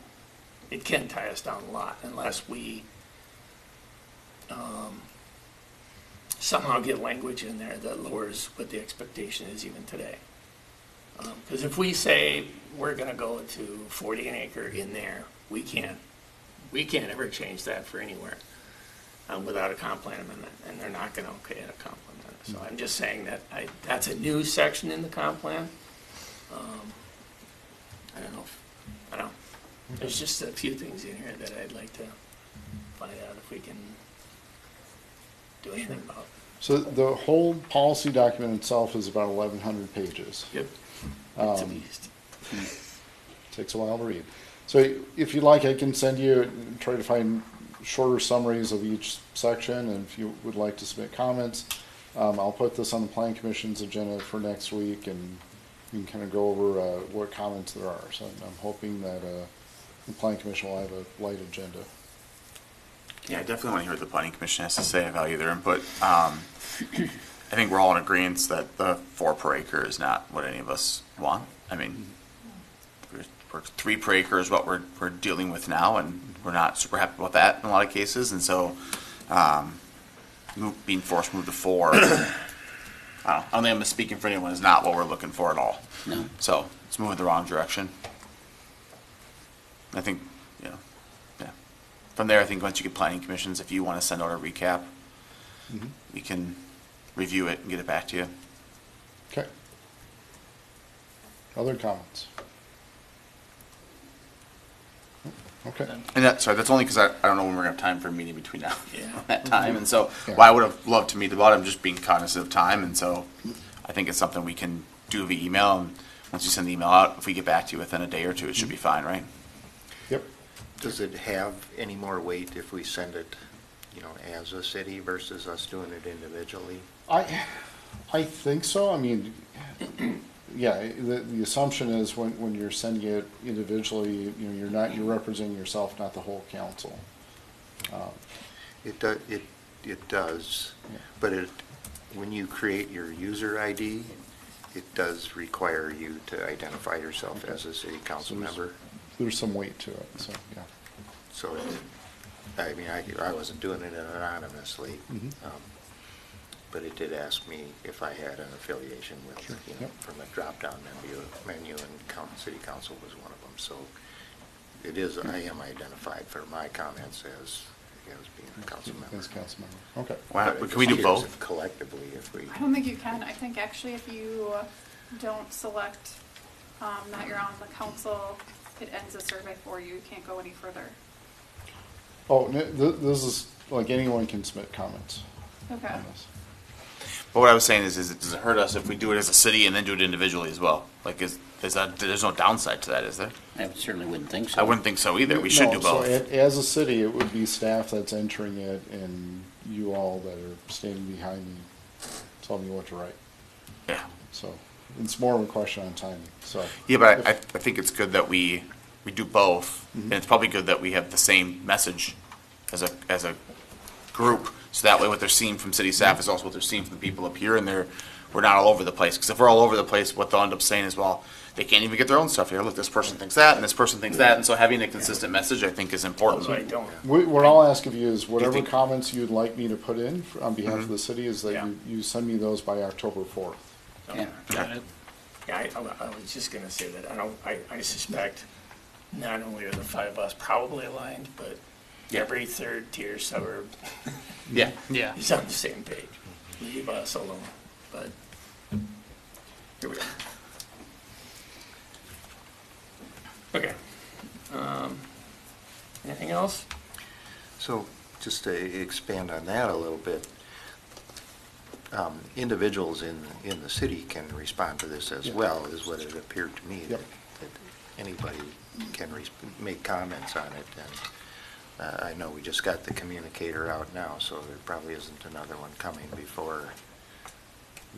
it can tie us down a lot unless we somehow get language in there that lowers what the expectation is even today. Because if we say we're going to go to 40 an acre in there, we can't ever change that for anywhere without a comp plan amendment, and they're not going to okay it a comp plan amendment. So I'm just saying that that's a new section in the comp plan. I don't know. There's just a few things in here that I'd like to find out if we can do anything about. So the whole policy document itself is about 1,100 pages. Yep. It's a beast. Takes a while to read. So if you'd like, I can send you, try to find shorter summaries of each section, and if you would like to submit comments, I'll put this on the Plan Commission's agenda for next week, and you can kind of go over what comments there are. So I'm hoping that the Plan Commission will have a light agenda. Yeah, I definitely want to hear what the planning commission has to say. I value their input. I think we're all in agreement that the 4 per acre is not what any of us want. I mean, we're 3 per acre is what we're dealing with now, and we're not super happy about that in a lot of cases. And so, being forced to move to 4, I don't think I'm speaking for anyone, is not what we're looking for at all. No. So it's moving the wrong direction. I think, yeah. From there, I think once you get planning commissions, if you want to send out a recap, we can review it and get it back to you. Okay. Other comments? Okay. And that's only because I don't know when we're going to have time for a meeting between now Yeah. and that time. And so, Yeah. well, I would have loved to meet about it. I'm just being cognizant of time. And so I think it's something we can do via email. And once you send the email out, if we get back to you within a day or two, it should be fine, right? Yep. Does it have any more weight if we send it, as a city versus us doing it individually? I think so. I mean, yeah, the assumption is when you're sending it individually, you're representing yourself, not the whole council. It does, Yeah. but when you create your user ID, it does require you to identify yourself as a city council member. There's some weight to it, so, yeah. So, I mean, I wasn't doing it anonymously, but it did ask me if I had an affiliation with, Yep. from a drop-down menu, and city council was one of them. So I am identified for my comments as being a council member. As council member, okay. Wow, But can we do just both? collectively, if we? I don't think you can. I think actually if you don't select that you're on the council, it ends the survey for you. You can't go any further. Oh, this is, like, anyone can submit comments Okay. on this. But what I was saying is does it hurt us if we do it as a city and then do it individually as well? Like, is that, there's no downside to that, is there? I certainly wouldn't think so. I wouldn't think so either. We should No, do both. So as a city, it would be staff that's entering it, and you all that are standing behind me telling me what to write. Yeah. So it's more of a question on timing, so. Yeah, but I think it's good that we do both, and it's probably good that we have the same message as a group, so that way what they're seeing from city staff is also what they're seeing from the people up here, and we're not all over the place. Because if we're all over the place, what they'll end up saying is, well, they can't even get their own stuff here. Look, this person thinks that, and this person thinks that, and so having a consistent message, I think, is important. So I don't. What I'll ask of you is whatever think- comments you'd like me to put in on behalf of the city is that Yeah. you send me those by October 4th. Yeah. Got it. Yeah, I was just gonna say that, I suspect not only are the 5 of us probably aligned, but every third tier suburb Yeah. Yeah. is on the same page. Leave us alone, but here we are. Okay. Anything else? So just to expand on that a little bit, individuals in the city can respond to this as well, is what it appeared to me. Yep. That anybody can make comments on it. And I know we just got the communicator out now, so there probably isn't another one coming before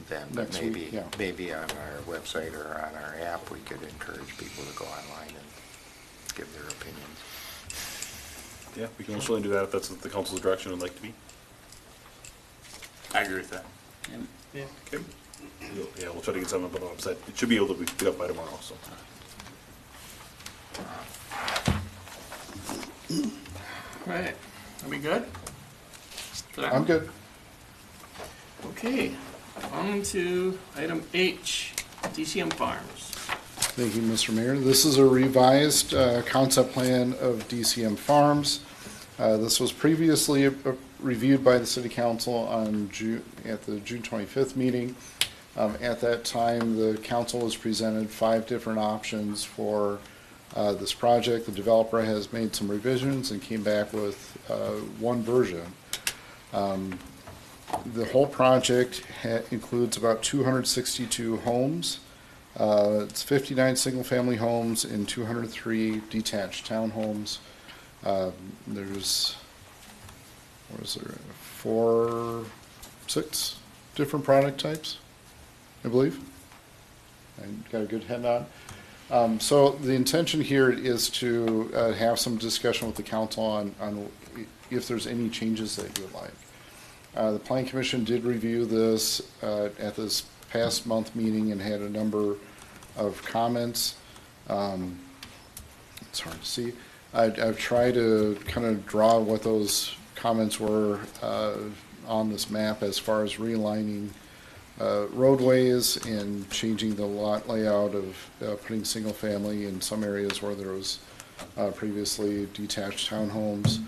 then. But Next week, yeah. maybe on our website or on our app, we could encourage people to go online and give their opinions. Yeah, we can also do that if that's the council's direction would like to be. I agree with that. Yeah. Okay. Yeah, we'll try to get something up on the website. It should be able to be up by tomorrow, so. All right, are we good? For that I'm one? good. Okay, on to item H, DCM Farms. Thank you, Mr. Mayor. This is a revised concept plan of DCM Farms. This was previously reviewed by the City Council on at the June 25th meeting. At that time, the council was presented 5 different options for this project. The developer has made some revisions and came back with one version. The whole project includes about 262 homes. It's 59 single-family homes and 203 detached townhomes. There's, what is there, 6 different product types, I believe. I got a good head on. So the intention here is to have some discussion with the council on if there's any changes that you would like. The Plan Commission did review this at this past month meeting and had a number of comments. It's hard to see. I've tried to kind of draw what those comments were on this map as far as realigning roadways and changing the lot layout of putting single family in some areas where there was previously detached townhomes,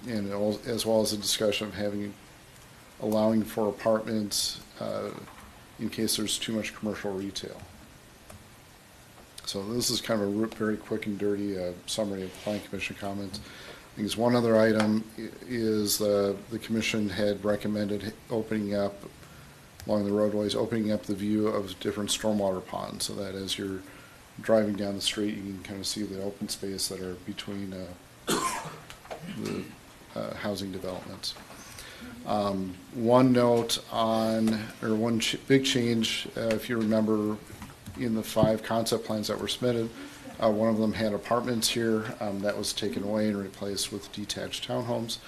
and as well as a discussion of allowing for apartments in case there's too much commercial retail. So this is kind of a very quick and dirty summary of Plan Commission comments. I think one other item is the commission had recommended opening up along the roadways, opening up the view of different stormwater ponds, so that as you're driving down the street, you can kind of see the open space that are between the housing developments. One note on, or one big change, if you remember, in the 5 concept plans that were submitted, one of them had apartments here. That was taken away and replaced with detached townhomes.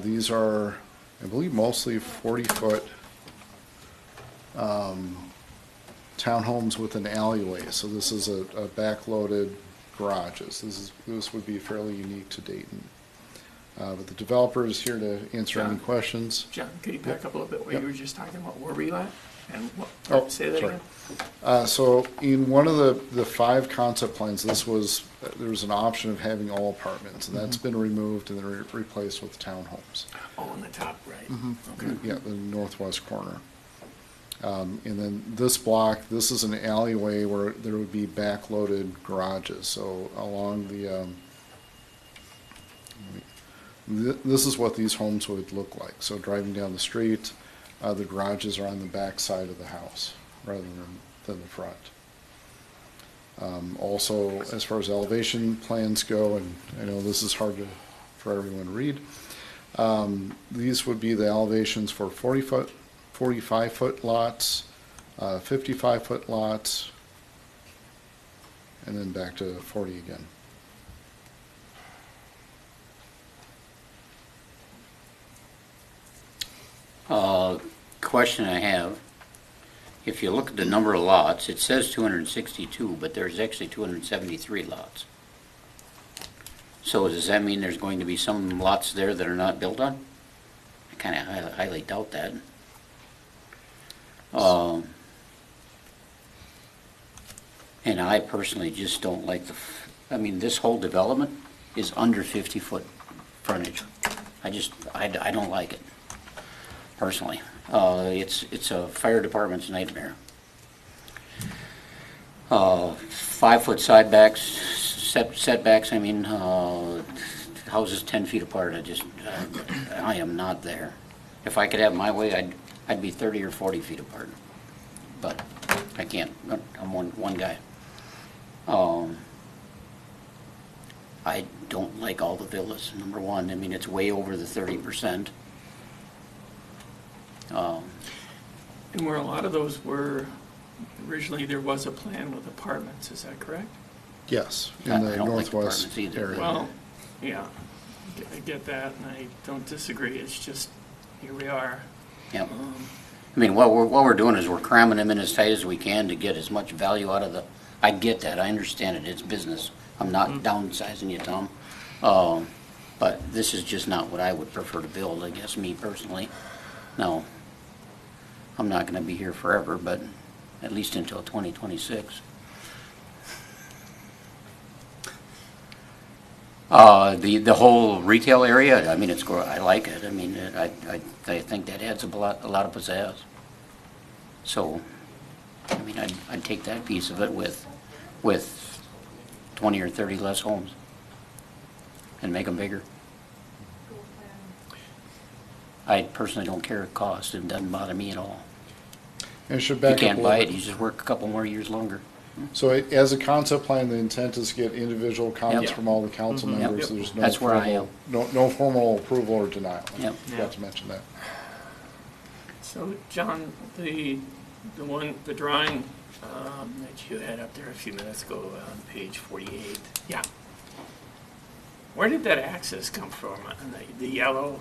These are, I believe, mostly 40-foot townhomes with an alleyway. So this is a backloaded garages. This would be fairly unique to Dayton. But the developer is here to answer any questions. John, could you back up a little bit what you were just talking about? Where were you at? And Oh, say that sorry. again? So in one of the 5 concept plans, there was an option of having all apartments, and that's been removed and then replaced with townhomes. Oh, on the top right. Okay. Yeah, the northwest corner. And then this block, this is an alleyway where there would be backloaded garages. So along the, this is what these homes would look like. So driving down the street, the garages are on the back side of the house rather than the front. Also, as far as elevation plans go, and I know this is hard for everyone to read, these would be the elevations for 40-foot, 45-foot lots, 55-foot lots, and then back to 40 again. Question I have, if you look at the number of lots, it says 262, but there's actually 273 lots. So does that mean there's going to be some lots there that are not built on? I kind of highly doubt that. And I personally just don't like I mean, this whole development is under 50-foot frontage. I don't like it, personally. It's a fire department's nightmare. 5-foot setbacks, I mean, houses 10 feet apart, I am not there. If I could have my way, I'd be 30 or 40 feet apart, but I can't. I'm one guy. I don't like all the villas, number one. I mean, it's way over the 30%. And where a lot of those were, originally there was a plan with apartments, is that correct? Yes, in I the don't like northwest apartments either. area. Well, yeah, I get that, and I don't disagree, it's just, here we are. Yep. I mean, what we're doing is we're cramming them in as tight as we can to get as much value out of I get that, I understand it, it's business. I'm not downsizing you, Tom. But this is just not what I would prefer to build, I guess, me personally. No, I'm not gonna be here forever, but at least until 2026. The whole retail area, I mean, I like it. I mean, I think that adds a lot of pizzazz. So, I mean, I'd take that piece of it with 20 or 30 less homes and make them bigger. I personally don't care the cost. It doesn't bother me at all. And it should You back up can't a buy little it, you just work a couple more years longer. So as a concept plan, the intent is to get individual comments Yep. from all the council Mhm. members. Yep. There's no That's where I formal, no formal approval or denial. Yep. Forgot to mention that. So, John, the drawing that you had up there a few minutes ago on page 48, yeah. Where did that access come from? On the yellow,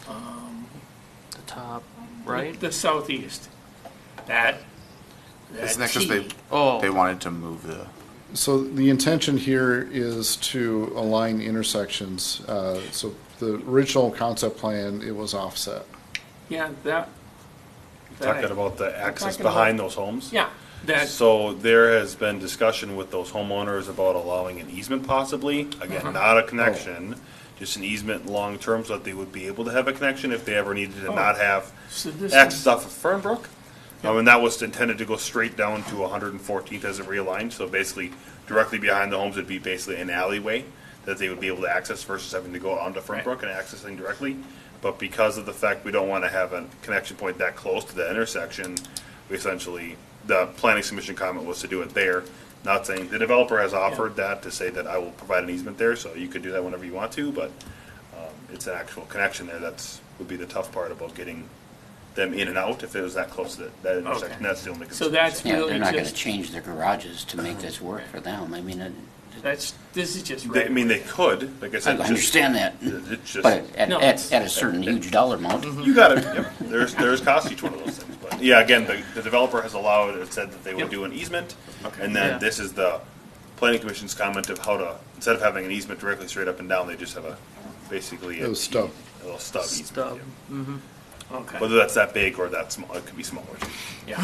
The top, right? the southeast, that Isn't that because T. they wanted to move the, So the intention here is to align intersections. So the original concept plan, it was offset. Yeah, that. Talking about the access talking behind about- those homes? Yeah, that, So there has been discussion with those homeowners about allowing an easement possibly. Again, not a connection, just an easement long-term so that they would be able to have a connection if they ever needed to not have so this access is, off of Fernbrook. And that was intended to go straight down to 114th as it realigned. So basically, directly behind the homes would be basically an alleyway that they would be able to access versus having to go onto Fernbrook and accessing directly. But because of the fact we don't want to have a connection point that close to the intersection, we essentially, the planning submission comment was to do it there. Not saying, the developer has offered that to say that I will provide an easement there, so you could do that whenever you want to, but it's an actual connection there. Would be the tough part about getting them in and out if it was that close to that intersection. Okay. That's the only concern. so that's Yeah, really they're not gonna just, change their garages to make this work for them. I mean, this is just. I mean, they could, like I I said. understand that, It's just. but No, at a certain huge dollar amount. You got it. Yep. There's cost to each one of those things, but yeah, again, the developer has allowed. It said that they would Yep. do an easement, Okay. and then Yeah. this is the planning commission's comment of how to, instead of having an easement directly straight up and down, they just have basically It was stub. a little stub easement. Stub. Yeah. Okay, Whether that's that big or that small, it could be smaller. yeah,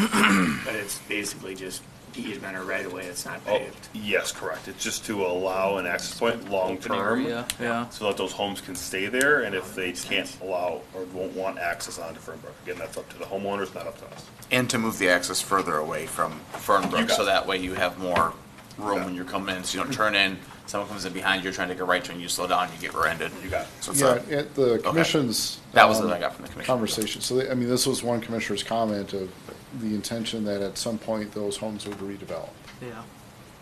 but it's basically just easement or right away, it's not Oh, paved. yes, correct. It's just to allow an access point long Open term. area, yeah. So that those homes can stay there, and if they can't allow or won't want access onto Fernbrook, again, that's up to the homeowners, not up to us. and to move the access further away from You Fernbrook, got so it. that way you have more room Yeah. when you're coming in, so you don't turn in, someone comes in behind you, trying to take a right turn, you slow down, you get rear-ended. You got it. So it's Yeah, a, at the commission's. That was what I got from the commission. Conversation. So, I mean, this was one commissioner's comment of the intention that at some point those homes would redevelop. Yeah.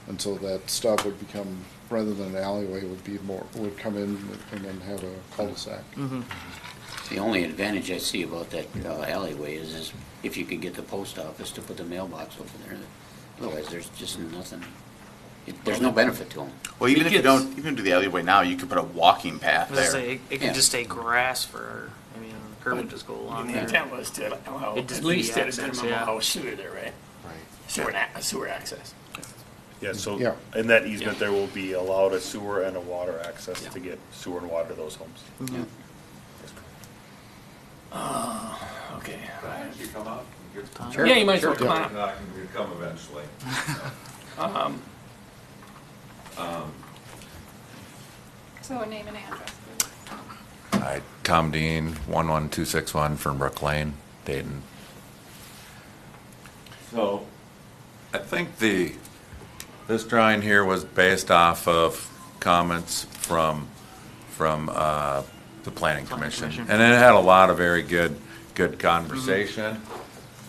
And so that stub would become, rather than an alleyway, would come in and then have a cul-de-sac. The only advantage I see about that alleyway is if you could get the post office to put the mailbox over there. Otherwise, there's just nothing. There's no benefit to them. well, even It if you gets- don't, even do the alleyway now, you could put a walking path I was gonna there. say, it Yeah. could just stay grass for, I mean, the curb would just go along The there. intent was to allow, It'd just at be least at a access, minimum, yeah. allow sewer there, right? Right. Sewer access. Yeah, so Yeah. in that easement, there will be allowed a sewer and a water access to get sewer and water to those homes. Yeah. Okay. You come up, and Sure. Yeah, you might as well Sure. come get, on up. you come eventually. So name and address, please. Hi, Tom Dean, 11261 Fernbrook Lane, Dayton. So, I think this drawing here was based off of comments from the Planning Commission. Commission. And it had a lot of very good conversation.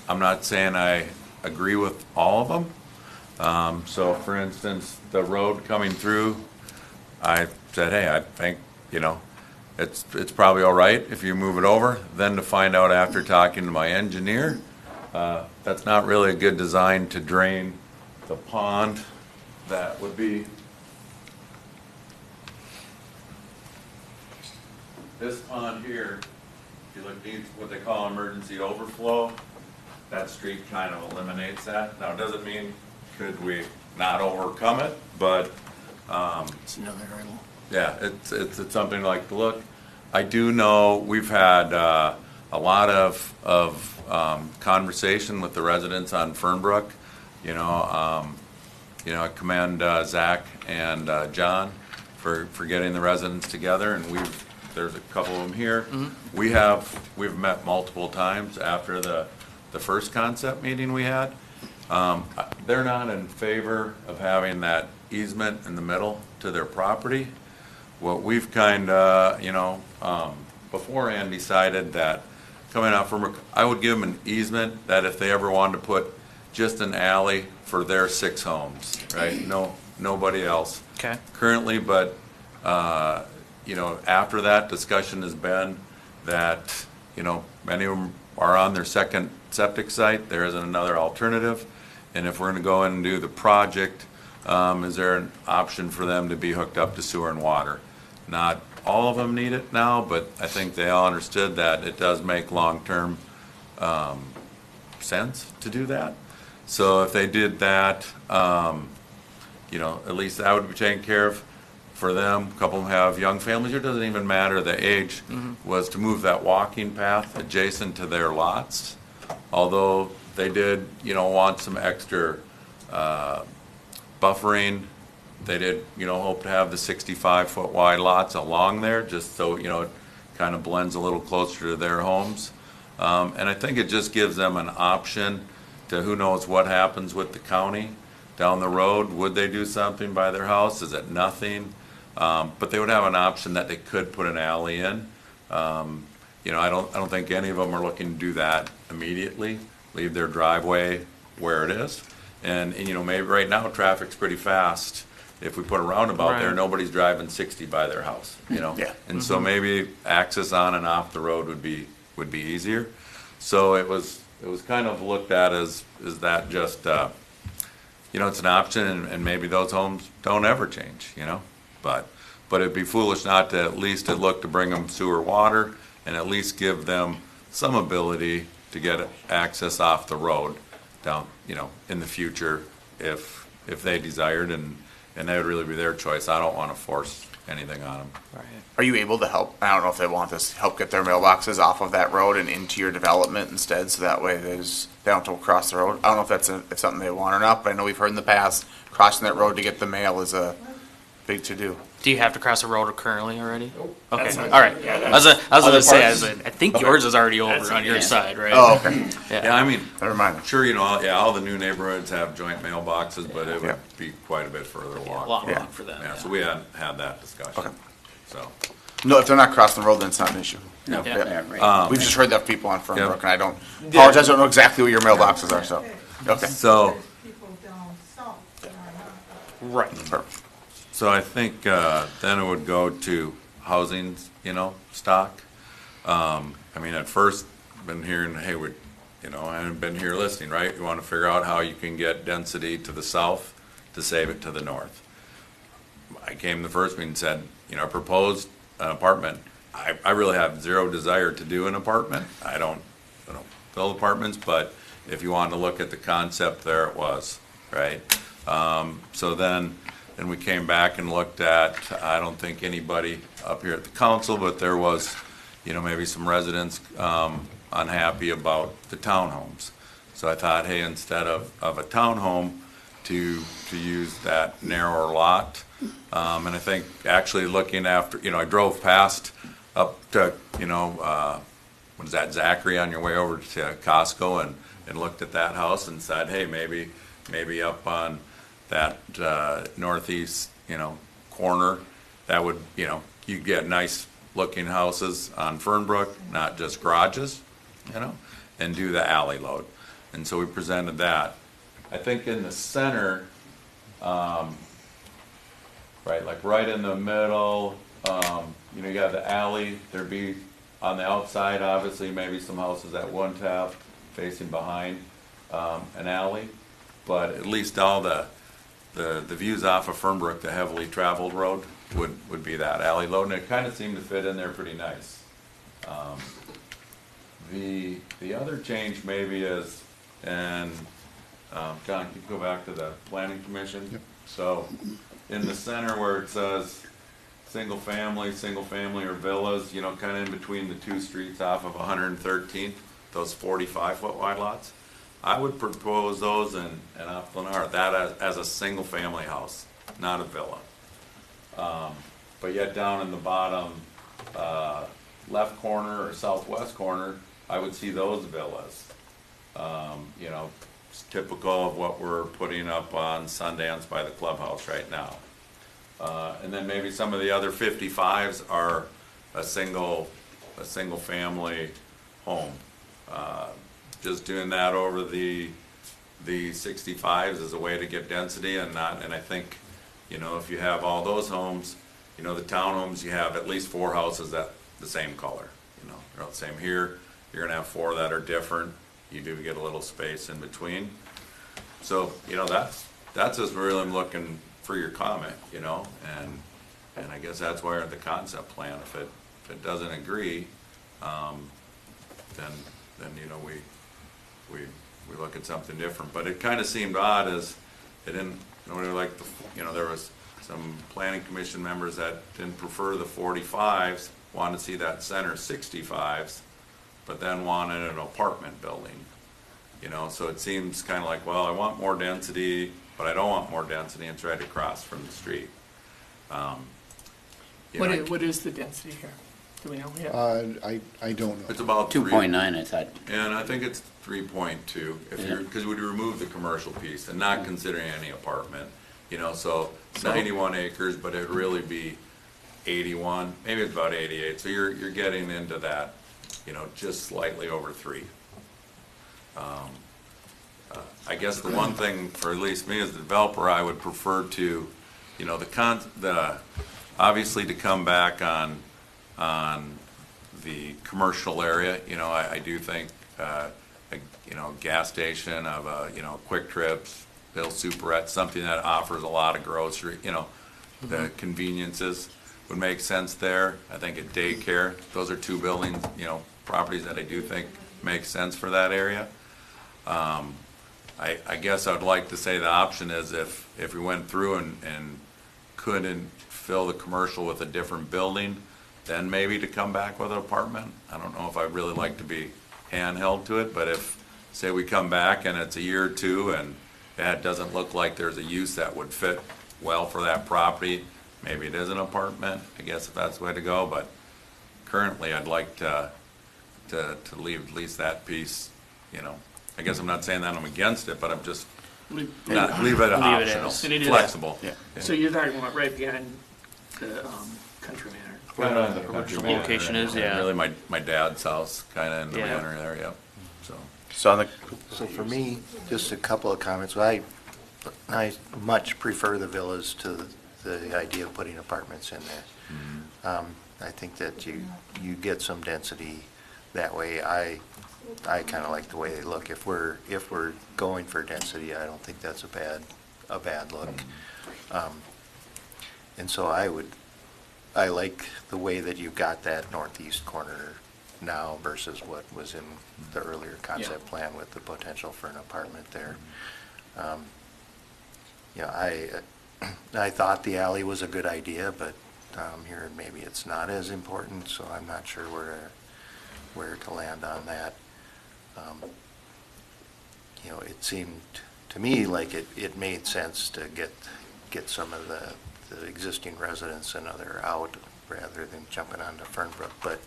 I'm not saying I agree with all of them. So for instance, the road coming through, I said, hey, I think, it's probably all right if you move it over. Then to find out after talking to my engineer, that's not really a good design to drain the pond. That would be this pond here. If you look, needs what they call emergency overflow. That street kind of eliminates that. Now, it doesn't mean could we not overcome it, but It's another hurdle. Yeah, it's something like to look. I do know we've had a lot of conversation with the residents on Fernbrook. I commend Zach and John for getting the residents together, and there's a couple of them here. Mm-hmm. We've met multiple times after the first concept meeting we had. They're not in favor of having that easement in the middle to their property. What we've kind of, beforehand decided that coming out from, I would give them an easement that if they ever wanted to put just an alley for their 6 homes, right? Nobody else. Okay. Currently, but, after that discussion has been that, many of them are on their second septic site. There isn't another alternative. And if we're going to go in and do the project, is there an option for them to be hooked up to sewer and water? Not all of them need it now, but I think they all understood that it does make long-term sense to do that. So if they did that, at least that would be taken care of for them. A couple of them have young families. It doesn't even matter the age. Was to move that walking path adjacent to their lots. Although they did, want some extra buffering. They did, hope to have the 65-foot wide lots along there, just so, it kind of blends a little closer to their homes. And I think it just gives them an option to who knows what happens with the county down the road. Would they do something by their house? Is it nothing? But they would have an option that they could put an alley in. I don't think any of them are looking to do that immediately. Leave their driveway where it is. And maybe right now traffic's pretty fast. If we put a roundabout there, nobody's driving 60 by their house, Yeah. And so maybe access on and off the road would be easier. So it was kind of looked at as that just it's an option, and maybe those homes don't ever change, but it'd be foolish not to at least to look to bring them sewer water and at least give them some ability to get access off the road down, in the future if they desired, and that would really be their choice. I don't want to force anything on them. Right. Are you able to help, I don't know if they want this, help get their mailboxes off of that road and into your development instead, so that way they don't have to cross the road? I don't know if that's if something they want or not, but I know we've heard in the past, crossing that road to get the mail is a big to-do. Do you have to cross the road currently already? Okay, That's all not- right. yeah, I was gonna say, parts? I think yours is already That's- over on your yeah. side, right? Oh, okay. Yeah, I mean, Never mind. sure, all the new neighborhoods have joint mailboxes, but it would Yeah. be quite a bit further walk. Long Yeah. walk for them. Yeah, so we hadn't had that discussion. Okay. So, No, if they're not crossing the road, then it's not an issue. No, Yeah. yeah, right. We've just heard that people on Fernbrook, Yeah. and I don't apologize, I don't know exactly what your mailboxes are, so. Okay. so, People down south that are not. Right. Perfect. so I think then it would go to housing, stock. At first, been hearing, hey, I haven't been here listening, right? You want to figure out how you can get density to the south to save it to the north. I came the first meeting and said, proposed an apartment. I really have zero desire to do an apartment. I don't build apartments, but if you wanted to look at the concept, there it was, right? So then we came back and looked at, I don't think anybody up here at the council, but there was, maybe some residents unhappy about the townhomes. So I thought, hey, instead of a townhome, to use that narrower lot. And I think actually looking after, I drove past up to, what is that, Zachary, on your way over to Costco, and looked at that house and said, hey, maybe up on that northeast, corner, that would, you get nice looking houses on Fernbrook, not just garages, and do the alley load. And so we presented that. I think in the center, right in the middle, you got the alley. There'd be on the outside, obviously, maybe some houses that wouldn't have facing behind an alley, but at least all the views off of Fernbrook, the heavily traveled road, would be that alley load, and it kind of seemed to fit in there pretty nice. The other change maybe is, and John, can you go back to the planning commission? Yep. So in the center where it says single family or villas, you know, kind of in between the two streets off of 113th, those 45-foot wide lots. I would propose those in off Lennar, that as a single family house, not a villa. But yet down in the bottom left corner or southwest corner, I would see those villas. You know, it's typical of what we're putting up on Sundance by the clubhouse right now. And then maybe some of the other 55s are a single family home. Just doing that over the 65s is a way to get density and I think, you know, if you have all those homes, you know, the townhomes, you have at least 4 houses that the same color, you know, they're all the same here. You're gonna have 4 that are different. You do get a little space in between. So, you know, that's just really I'm looking for your comment, you know, and I guess that's where the concept plan, if it doesn't agree, then you know, we look at something different. But it kind of seemed odd as it didn't, you know, like you know, there was some planning commission members that didn't prefer the 45s, wanted to see that center 65s, but then wanted an apartment building, you know. So it seems kind of like, well, I want more density, but I don't want more density. It's right across from the street. What is the density here? Do we know yet? I don't know. It's about 2.9, I thought. And I think it's 3.2 if you're, because we remove the commercial piece and not considering any apartment, you know, so 91 acres, but it'd really be 81, maybe it's about 88. So you're getting into that, you know, just slightly over 3. I guess the one thing for at least me as the developer, I would prefer to, you know, obviously to come back on the commercial area, you know, I do think, you know, gas station of you know, Quick Trips, Bill Superette, something that offers a lot of grocery, you know, the conveniences would make sense there. I think at daycare, those are 2 buildings, you know, properties that I do think make sense for that area. I guess I'd like to say the option is if we went through and couldn't fill the commercial with a different building, then maybe to come back with an apartment. I don't know if I'd really like to be handheld to it, but if, say we come back and it's a year or 2 and it doesn't look like there's a use that would fit well for that property, maybe it is an apartment, I guess, if that's the way to go. But currently I'd like to leave at least that piece, you know. I guess I'm not saying that I'm against it, but I'm just leave it optional, flexible. Yeah. So you're talking about right behind the Country Manor. Kind of the commercial location is, yeah. Really my dad's house, kind of in the Yeah. manor there, yeah. So for me, just a couple of comments. I much prefer the villas to the idea of putting apartments in there. I think that you get some density that way. I kind of like the way they look. If we're going for density, I don't think that's a bad look. And so I like the way that you got that northeast corner now versus what was in the earlier concept plan with the potential for an apartment there. I thought the alley was a good idea, but here maybe it's not as important, so I'm not sure where to land on that. You know, it seemed to me like it made sense to get some of the existing residents and other out rather than jumping onto Fernbrook. But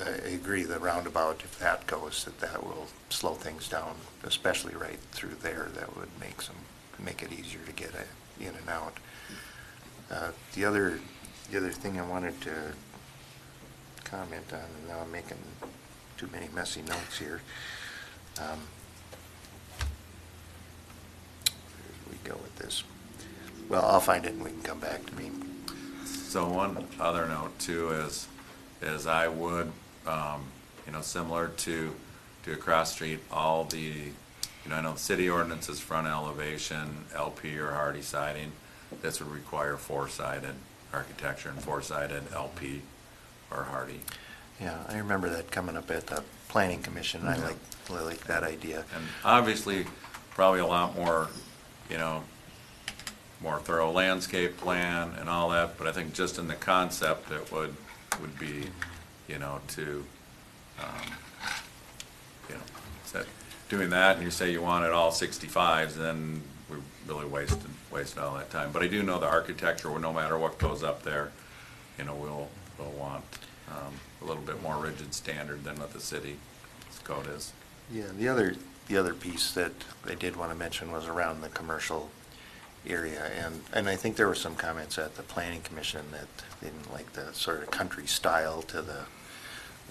I agree, the roundabout, if that goes, that will slow things down, especially right through there. That would make it easier to get in and out. The other thing I wanted to comment on, and now I'm making too many messy notes here. Where do we go with this? Well, I'll find it and we can come back to me. So one other note too is I would, you know, similar to across the street, all the, you know, I know the city ordinance is front elevation, LP or hardy siding. This would require 4-sided architecture and 4-sided LP or hardy. Yeah, I remember that coming up at the planning commission. I like that idea. And obviously, probably a lot more, you know, more thorough landscape plan and all that, but I think just in the concept, it would be, you know, to, you know, set, doing that, and you say you wanted all 65s, then we really wasted all that time. But I do know the architecture, no matter what goes up there, you know, we'll want a little bit more rigid standard than what the city's code is. Yeah, the other piece that I did want to mention was around the commercial area, and I think there were some comments at the planning commission that they didn't like the sort of country style to the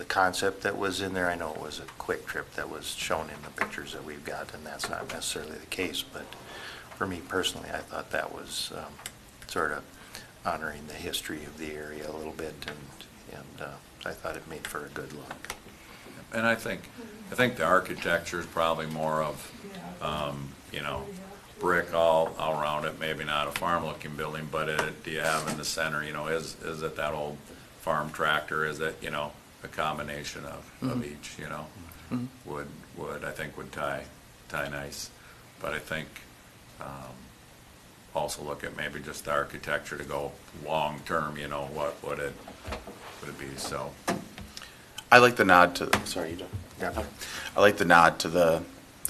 concept that was in there. I know it was a quick trip that was shown in the pictures that we've got, and that's not necessarily the case, but for me personally, I thought that was sort of honoring the history of the area a little bit, and I thought it made for a good look. And I think the architecture is probably more of, you know, brick all around it, maybe not a farm-looking building, but do you have in the center, you know, is it that old farm tractor? Is it, you know, a combination of each, you know? I think would tie nice. But I think also look at maybe just the architecture to go long-term, you know, what would it be, so. I like the nod to, sorry, you don't. Yeah. I like the nod to the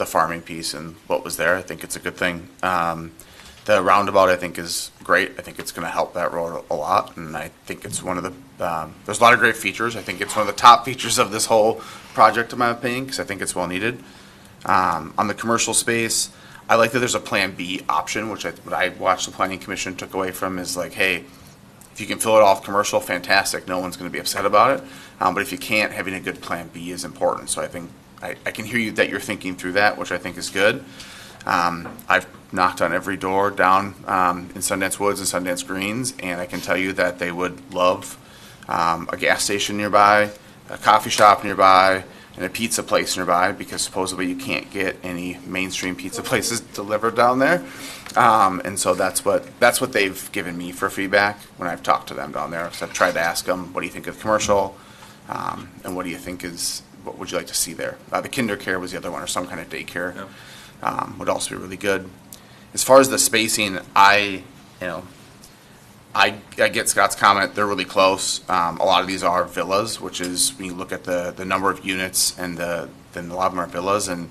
farming piece and what was there. I think it's a good thing. The roundabout, I think, is great. I think it's going to help that road a lot, and I think it's one of the, there's a lot of great features. I think it's one of the top features of this whole project, in my opinion, because I think it's well needed. On the commercial space, I like that there's a Plan B option, which what I watched the Planning Commission took away from is like, hey, if you can fill it off commercial, fantastic. No one's going to be upset about it. But if you can't, having a good Plan B is important. So I think I can hear you that you're thinking through that, which I think is good. I've knocked on every door down in Sundance Woods and Sundance Greens, and I can tell you that they would love a gas station nearby, a coffee shop nearby, and a pizza place nearby, because supposedly you can't get any mainstream pizza places delivered down there. And so that's what they've given me for feedback when I've talked to them down there. So I've tried to ask them, what do you think of commercial? And what do you think what would you like to see there? The kinder care was the other one, or some kind of daycare. Yeah. Would also be really good. As far as the spacing, I get Scott's comment. They're really close. A lot of these are villas, which is when you look at the number of units, and then a lot of them are villas. And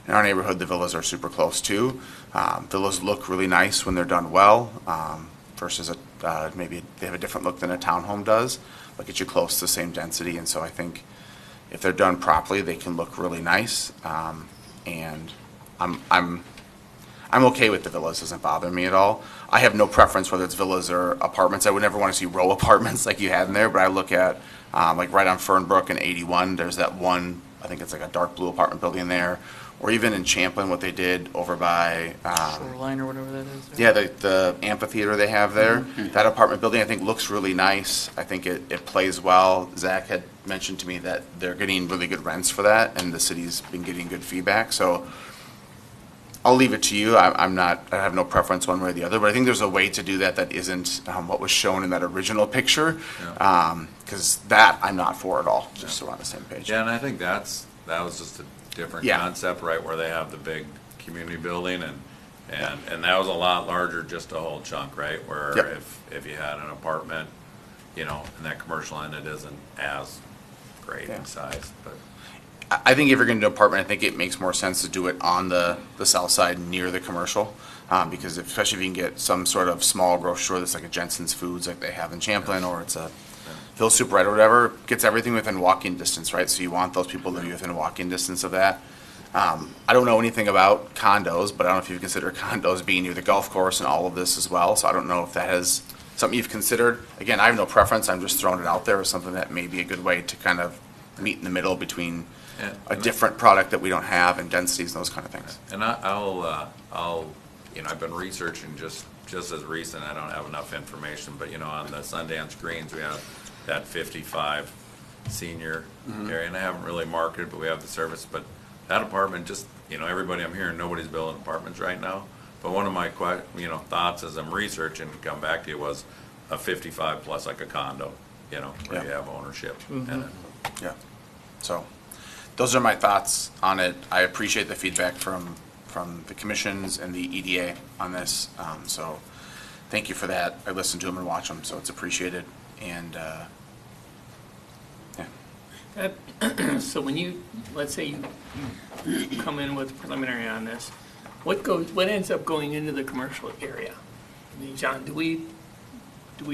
in our neighborhood, the villas are super close too. Villas look really nice when they're done well, versus maybe they have a different look than a townhome does. But get you close to the same density, and so I think if they're done properly, they can look really nice. And I'm okay with the villas. Doesn't bother me at all. I have no preference whether it's villas or apartments. I would never want to see row apartments like you had in there, but I look at like right on Fernbrook and 81, there's that one, I think it's like a dark blue apartment building there, or even in Champlin, what they did over by Shoreline or whatever that is. yeah, the amphitheater they have there. That apartment building, I think, looks really nice. I think it plays well. Zach had mentioned to me that they're getting really good rents for that, and the city's been getting good feedback. So I'll leave it to you. I have no preference one way or the other, but I think there's a way to do that isn't what was shown in that original picture, because that I'm not for at all, just so we're on the same page. Yeah, and I think that was just a different concept, right, where they have the big community building, and that was a lot larger, just a whole chunk, right, where if you had an apartment, you know, and that commercial end, it isn't as great in size, but. I think if you're going to do apartment, I think it makes more sense to do it on the south side near the commercial, because especially if you can get some sort of small grocery store that's like a Jensen's Foods like they have in Champlin, or it's a Hill Super Red or whatever, gets everything within walking distance, right? So you want those people to be within walking distance of that. I don't know anything about condos, but I don't know if you consider condos being near the golf course and all of this as well. So I don't know if that is something you've considered. Again, I have no preference. I'm just throwing it out there as something that may be a good way to kind of meet in the middle between a different product that we don't have, and densities and those kind of things. And I'll you know, I've been researching just as recent. I don't have enough information, but you know, on the Sundance Greens, we have that 55 senior area, and I haven't really marketed, but we have the service. But that apartment, just, you know, everybody I'm hearing, nobody's building apartments right now. But one of my thoughts as I'm researching to come back to you was a 55 plus like a condo, you know, where you have ownership in it. Yeah. So those are my thoughts on it. I appreciate the feedback from the commissions and the EDA on this. So thank you for that. I listen to them and watch them, so it's appreciated. And, yeah. So when you, let's say you come in with preliminary on this, what ends up going into the commercial area? I mean, John, do we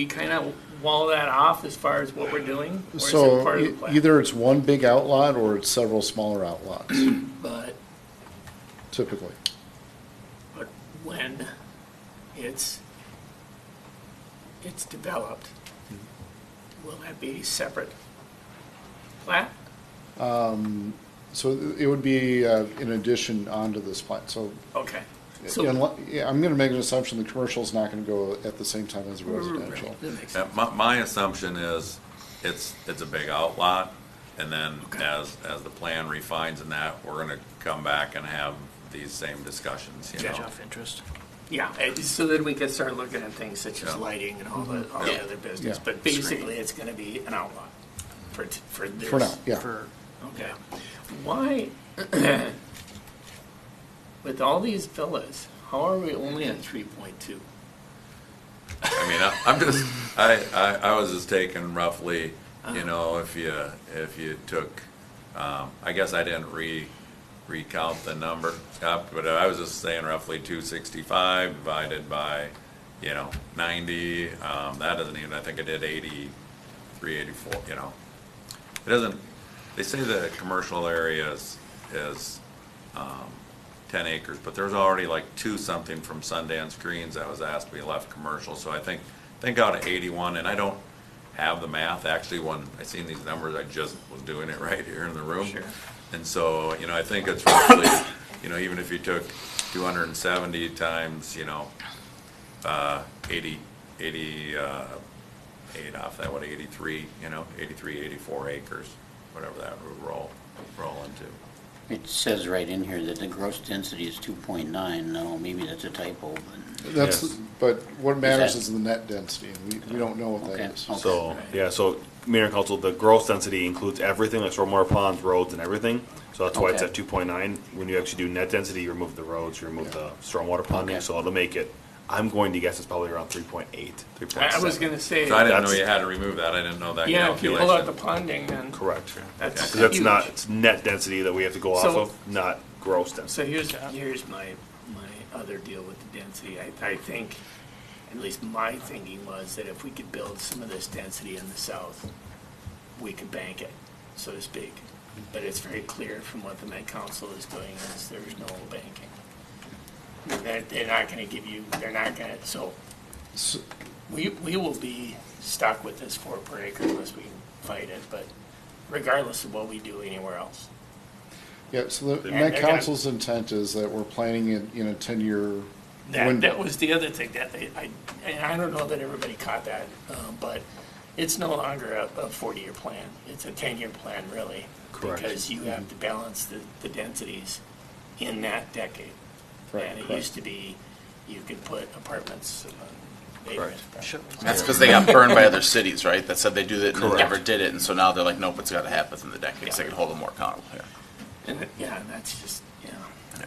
kind of wall that off as far as what we're doing? Or is it So part of the plan? either it's one big outlot or it's several smaller outlots, But typically. when it's developed, will that be separate plat? So it would be in addition onto this plat. So, Okay. yeah, I'm going to make an assumption the commercial is not going to go at the same time as residential. Right, that makes Yeah, sense. my assumption is it's a big outlot, and then as the plan refines in that, we're gonna come back and have these same discussions, you Judge know? off interest. Yeah, so then we can start looking at things such as Yeah. lighting and all the Yeah. other business. Yeah. But basically, it's gonna be an outlaw for this. For now, yeah. Okay. Why, with all these villas, how are we only at 3.2? I mean, I'm just, I was just taking roughly, you know, if you took, I guess I didn't recount the number, Scott, but I was just saying roughly 265 divided by, 90, that doesn't even, I think I did 83, 84, you know. It doesn't, they say the commercial area is 10 acres, but there's already like 2 something from Sundance Greens that was asked to be left commercial, so I think out of 81, and I don't have the math, actually, when I seen these numbers, I just was doing it right here in the room. Sure. And so, I think it's roughly, even if you took 270 times, 88 off that, what, 83, 83, 84 acres, whatever that would roll into. It says right in here that the gross density is 2.9. No, maybe that's a typo, but That's, Yes. but what matters that- is the net density, and we don't know what Okay. that is. Okay. So, yeah, so Mayor and Council, the gross density includes everything, like stormwater ponds, roads, and everything. So that's why it's Okay. at 2.9. When you actually do net density, you remove the roads, you remove the stormwater ponding, Okay. so it'll make it, I'm going to guess it's probably around 3.8, 3.7. I was gonna say. So I didn't know That's- you had to remove that, I didn't know that Yeah, if you pull out the calculation. ponding, then. Correct. That's Because that's huge. not, it's net density that we have to go off So- of, not gross So density. here's my other deal with the density. I think, at least my thinking was that if we could build some of this density in the south, we could bank it, so to speak. But it's very clear from what the Met Council is doing is there's no banking. They're not gonna give you, they're not gonna, so we will be stuck with this 4 per acre unless we fight it, but regardless of what we do anywhere else. Yeah, so the And Met they're gonna- Council's intent is that we're planning it in a 10-year That window. was the other thing that and I don't know that everybody caught that, but it's no longer a 40-year plan. It's a 10-year plan, really. Correct. Because you have to balance the densities in that decade. Right, And it correct. used to be, you could put apartments on acres. That's because they got burned by other cities, right? That said they do that and they Correct. never did it, and so now they're like, nope, it's got to happen within the decade, so they can hold them more accountable here. And that's just,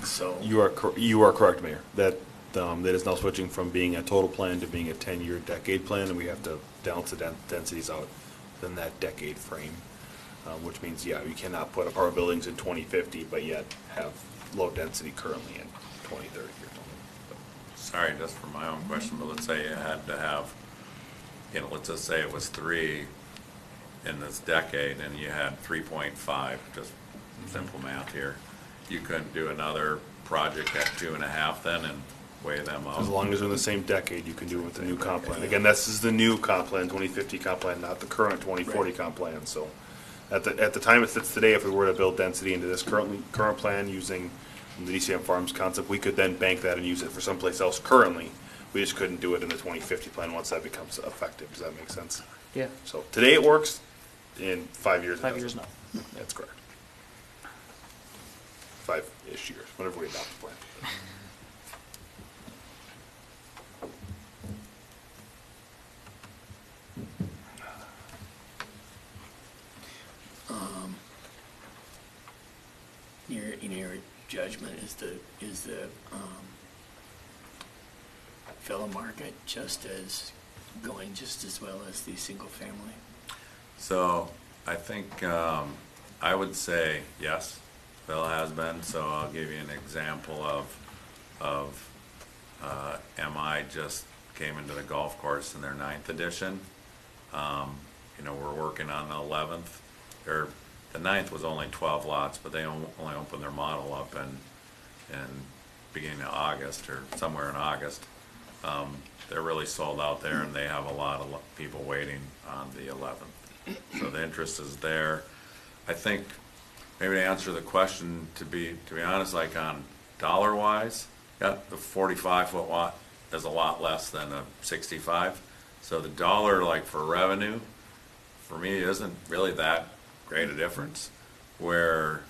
so. You are correct, Mayor, that is now switching from being a total plan to being a 10-year decade plan, and we have to balance the densities out within that decade frame, which means, you cannot put apartment buildings in 2050, but yet have low density currently in 2030 or something. Sorry, just for my own question, but let's say you had to have, let's just say it was 3 in this decade, and you had 3.5, just simple math here. You couldn't do another project at 2.5 then and weigh them out? As long as they're in the same decade, you can do it with the new comp plan. Again, this is the new comp plan, 2050 comp plan, not the current 2040 comp plan. So at the time it sits today, if we were to build density into this current plan using the DCM Farms concept, we could then bank that and use it for someplace else currently. We just couldn't do it in the 2050 plan once that becomes effective. Does that make sense? Yeah. So today it works, in 5 years it 5 doesn't. years now. That's correct. 5-ish years, whenever we adopt the plan. Your judgment is the villa market going just as well as the single family? So I think I would say yes, Phil has been. So I'll give you an example of MI just came into the golf course in their 9th edition. We're working on the 11th. The 9th was only 12 lots, but they only opened their model up in beginning of August or somewhere in August. They're really sold out there, and they have a lot of people waiting on the 11th. So the interest is there. I think maybe to answer the question, to be honest, like on dollar wise, yeah, the 45-foot lot is a lot less than a 65. So the dollar, like for revenue, for me isn't really that great a difference. Where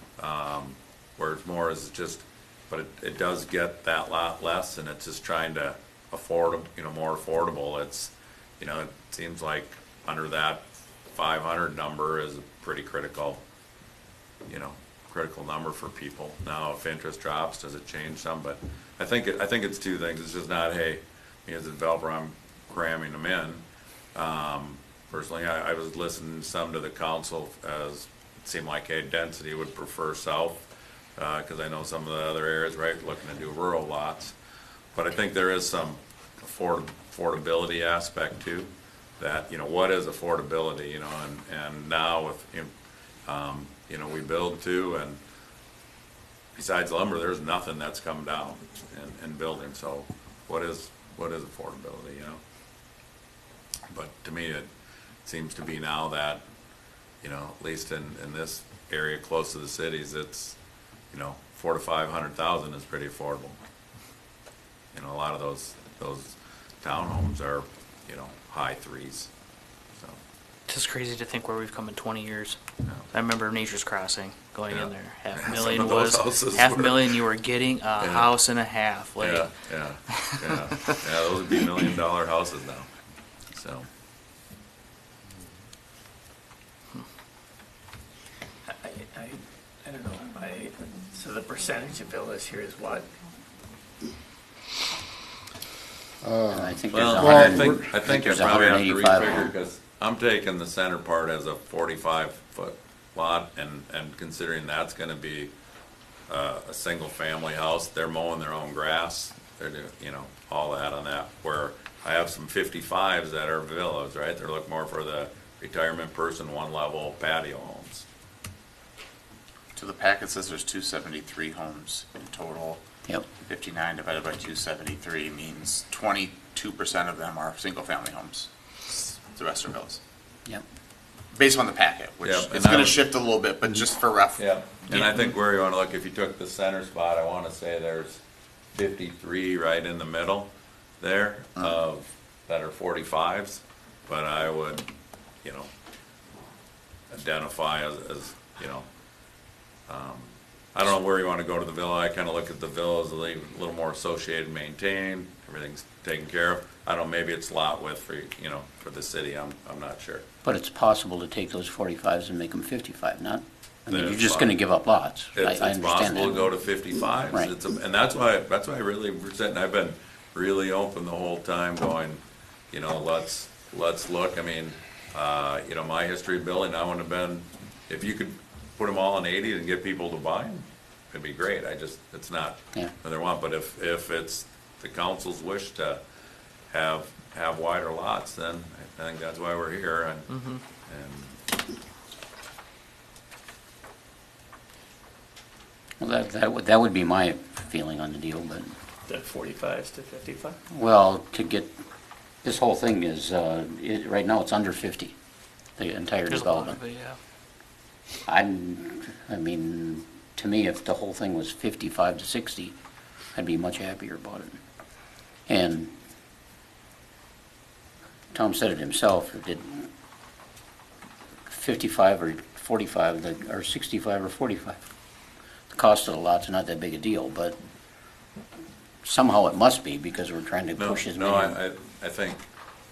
it's more is just, but it does get that lot less, and it's just trying to afford, more affordable. It's, it seems like under that 500 number is a pretty critical number for people. Now, if interest drops, does it change some? But I think it's two things. It's just not, hey, me as a developer, I'm cramming them in. Personally, I was listening some to the council as it seemed like, hey, density would prefer south, because I know some of the other areas, right, looking to do rural lots. But I think there is some affordability aspect too, that, what is affordability, and now with, we build too, and besides lumber, there's nothing that's come down in building. So what is affordability, But to me, it seems to be now that, at least in this area close to the cities, it's, 400,000 to 500,000 is pretty affordable. A lot of those townhomes are, high threes. So It's just crazy to think where we've come in 20 years. yeah. I remember Nature's Crossing going in there. Some $500,000 of those was houses $500,000. You were getting a house and a half. Like, Yeah, those would be $1 million houses now. So I don't know. So the percentage of villas here is what? I think there's well, 100. I think I there's probably have to 185 refigure, because I'm taking the center part as a 45-foot lot, and considering that's going to be a single family house, they're mowing their own grass, they're doing, all that on that. Where I have some 55s that are villas, right? They're looking more for the retirement person, one level patio homes. So the packet says there's 273 homes in total. Yep. 59 divided by 273 means 22% of them are single-family homes. The rest are villas. Yep. Based on the packet, which Yep, and it's going I to would- shift a little bit, but just for rough. Yeah, and I think where you want to look, if you took the center spot, I want to say there's 53 right in the middle there of that are 45s, but I would, identify as I don't know where you want to go to the villa. I kind of look at the villa as a little more associated, maintained, everything's taken care of. I don't know, maybe it's lot width for the city. I'm not sure. But it's possible to take those 45s and make them 55, not? I mean, That's you're just fine. going to give up lots. I It's understand possible to that. go to 55s. Right. And that's why I really sitting. I've been really open the whole time, going, let's look. I mean, my history of building, I wouldn't have been, if you could put them all in 80s and get people to buy them, it'd be great. It's not what they want. But if it's the council's wish to have wider lots, then I think that's why we're here. And Well, that would be my feeling on the deal, but, The 45s to 55? well, to get, this whole thing is, right now it's under 50, the entire there's a lot development. of it, yeah. I mean, to me, if the whole thing was 55 to 60, I'd be much happier about it. And Tom said it himself, it did 55 or 45, or 65 or 45. The cost of the lot's not that big a deal, but somehow it must be, because we're trying to push as many. I think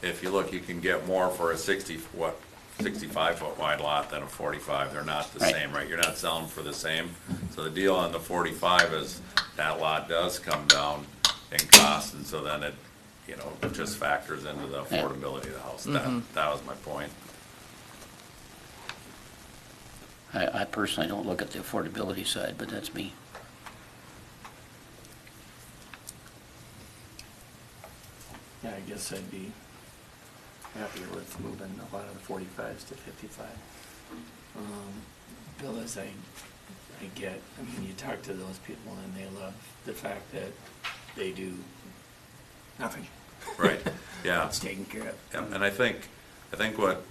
if you look, you can get more for a 65-foot wide lot than a 45. They're not the Right. same, right? You're not selling for the same. So the deal on the 45 is that lot does come down in cost, and so then it, you know, just factors into the affordability of the house. That was my point. I personally don't look at the affordability side, but that's me. Yeah, I guess I'd be happier with moving a lot of the 45s to 55. Villas, I get, I mean, you talk to those people and they love the fact that they do nothing. Right, yeah. It's taken care of. Yeah, and I think what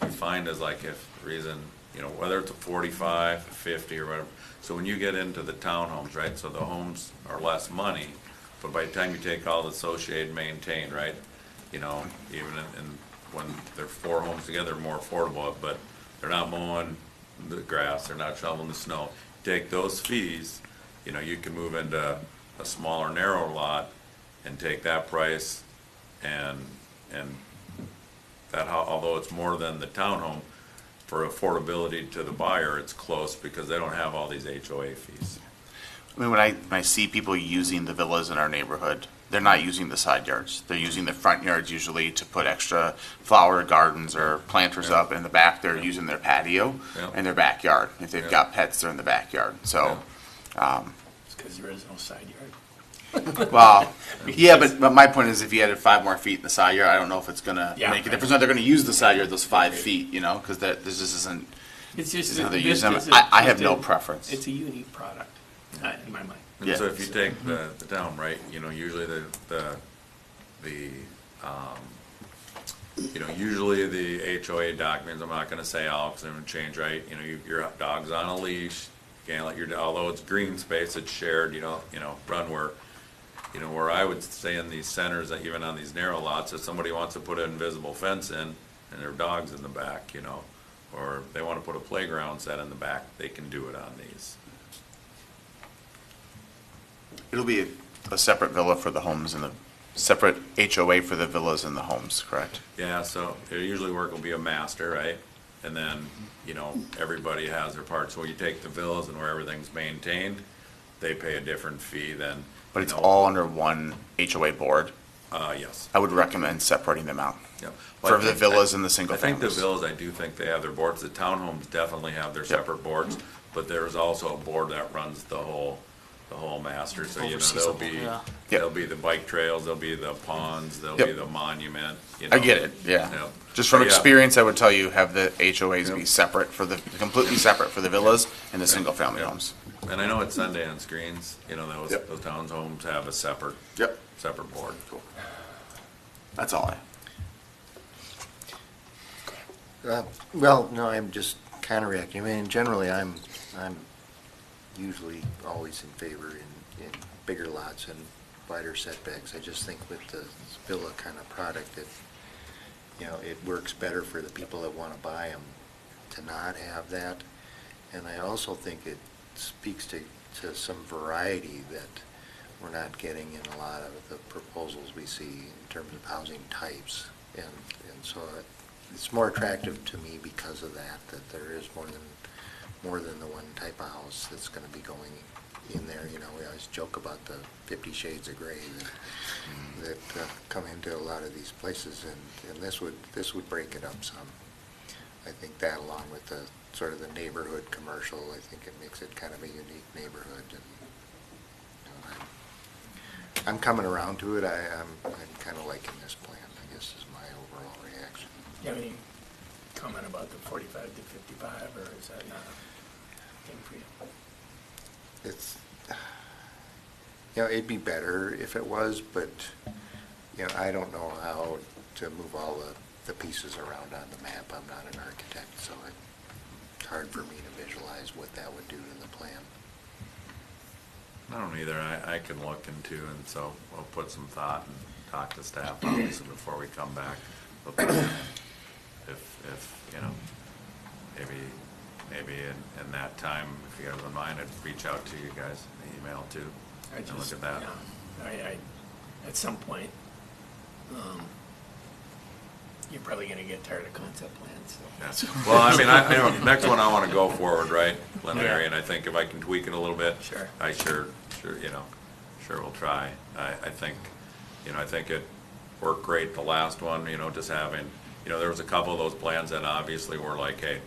you find is like if the reason, you know, whether it's a 45, 50 or whatever, so when you get into the townhomes, right, so the homes are less money, but by the time you take all the associated maintained, right, you know, even in when they're 4 homes together, they're more affordable, but they're not mowing the grass, they're not shoveling the snow. Take those fees, you know, you can move into a smaller, narrow lot and take that price and that, although it's more than the townhome, for affordability to the buyer, it's close because they don't have all these HOA fees. I mean, when I see people using the villas in our neighborhood, they're not using the side yards. They're using the front yards usually to put extra flower gardens or planters up. In the back, they're using their patio and their backyard. If they've got pets, they're in the backyard. So, It's because there is no side yard. well, yeah, but my point is if you added 5 more feet in the side yard, I don't know if it's going to make a difference. They're going to use the side yard, those 5 feet, you know, because this just isn't. It's just how they use them. I have no preference. It's a unique product, in my mind. And so if you take the town, right, you know, usually usually the HOA documents, I'm not gonna say all, because they're gonna change, right? You know, your dog's on a leash, you can't let your, although it's green space, it's shared, you know, run where I would say in these centers, even on these narrow lots, if somebody wants to put an invisible fence in and their dog's in the back, you know, or they wanna put a playground set in the back, they can do it on these. It'll be a separate villa for the homes and the separate HOA for the villas and the homes, correct? Yeah, so it usually work will be a master, right? And then, you know, everybody has their part. So when you take the villas and where everything's maintained, they pay a different fee than. But it's all under one HOA board? Yes. I would recommend separating them out. Yeah. For the villas and the single families. I think the villas, I do think they have their boards. The townhomes definitely have their separate boards, but there's also a board that runs the whole master, so you know, there'll be the bike trails, there'll be the ponds, there'll be the monument, you know. I get it, yeah. Just from experience, I would tell you, have the HOAs be separate completely separate for the villas and the single family homes. And I know at Sundance Greens, you know, those townhomes have a separate board. Cool. That's all Well, no, I'm just counter-reacting. I mean, generally, I'm usually always in favor in bigger lots and wider setbacks. I just think with the villa kind of product, that, you know, it works better for the people that want to buy them to not have that. And I also think it speaks to some variety that we're not getting in a lot of the proposals we see in terms of housing types. And so it's more attractive to me because of that there is more than the one type of house that's going to be going in there. You know, we always joke about the 50 shades of gray that come into a lot of these places, and this would break it up some. I think that, along with the sort of the neighborhood commercial, I think it makes it kind of a unique neighborhood. And you know, I'm coming around to it. I'm kind of liking this plan, I guess, is my overall reaction. You have any comment about the 45 to 55, or is that not a thing for you? It's, you know, it'd be better if it was, but, you know, I don't know how to move all the pieces around on the map. I'm not an architect, so it's hard for me to visualize what that would do to the plan. I don't either. I can look into, and so we'll put some thought and talk to staff obviously before we come back. If you know, maybe in that time, if you guys don't mind, I'd reach out to you guys in the email too. And look at that. I at some point, you're probably going to get tired of concept plans. So. Yeah. Well, I mean, I know next one I want to go forward, right, preliminary, and I think if I can tweak it a little bit, sure. I sure, you know, sure we'll try. I think, you know, I think worked great the last one, you know, just having, you know, there was a couple of those plans that obviously were like, hey,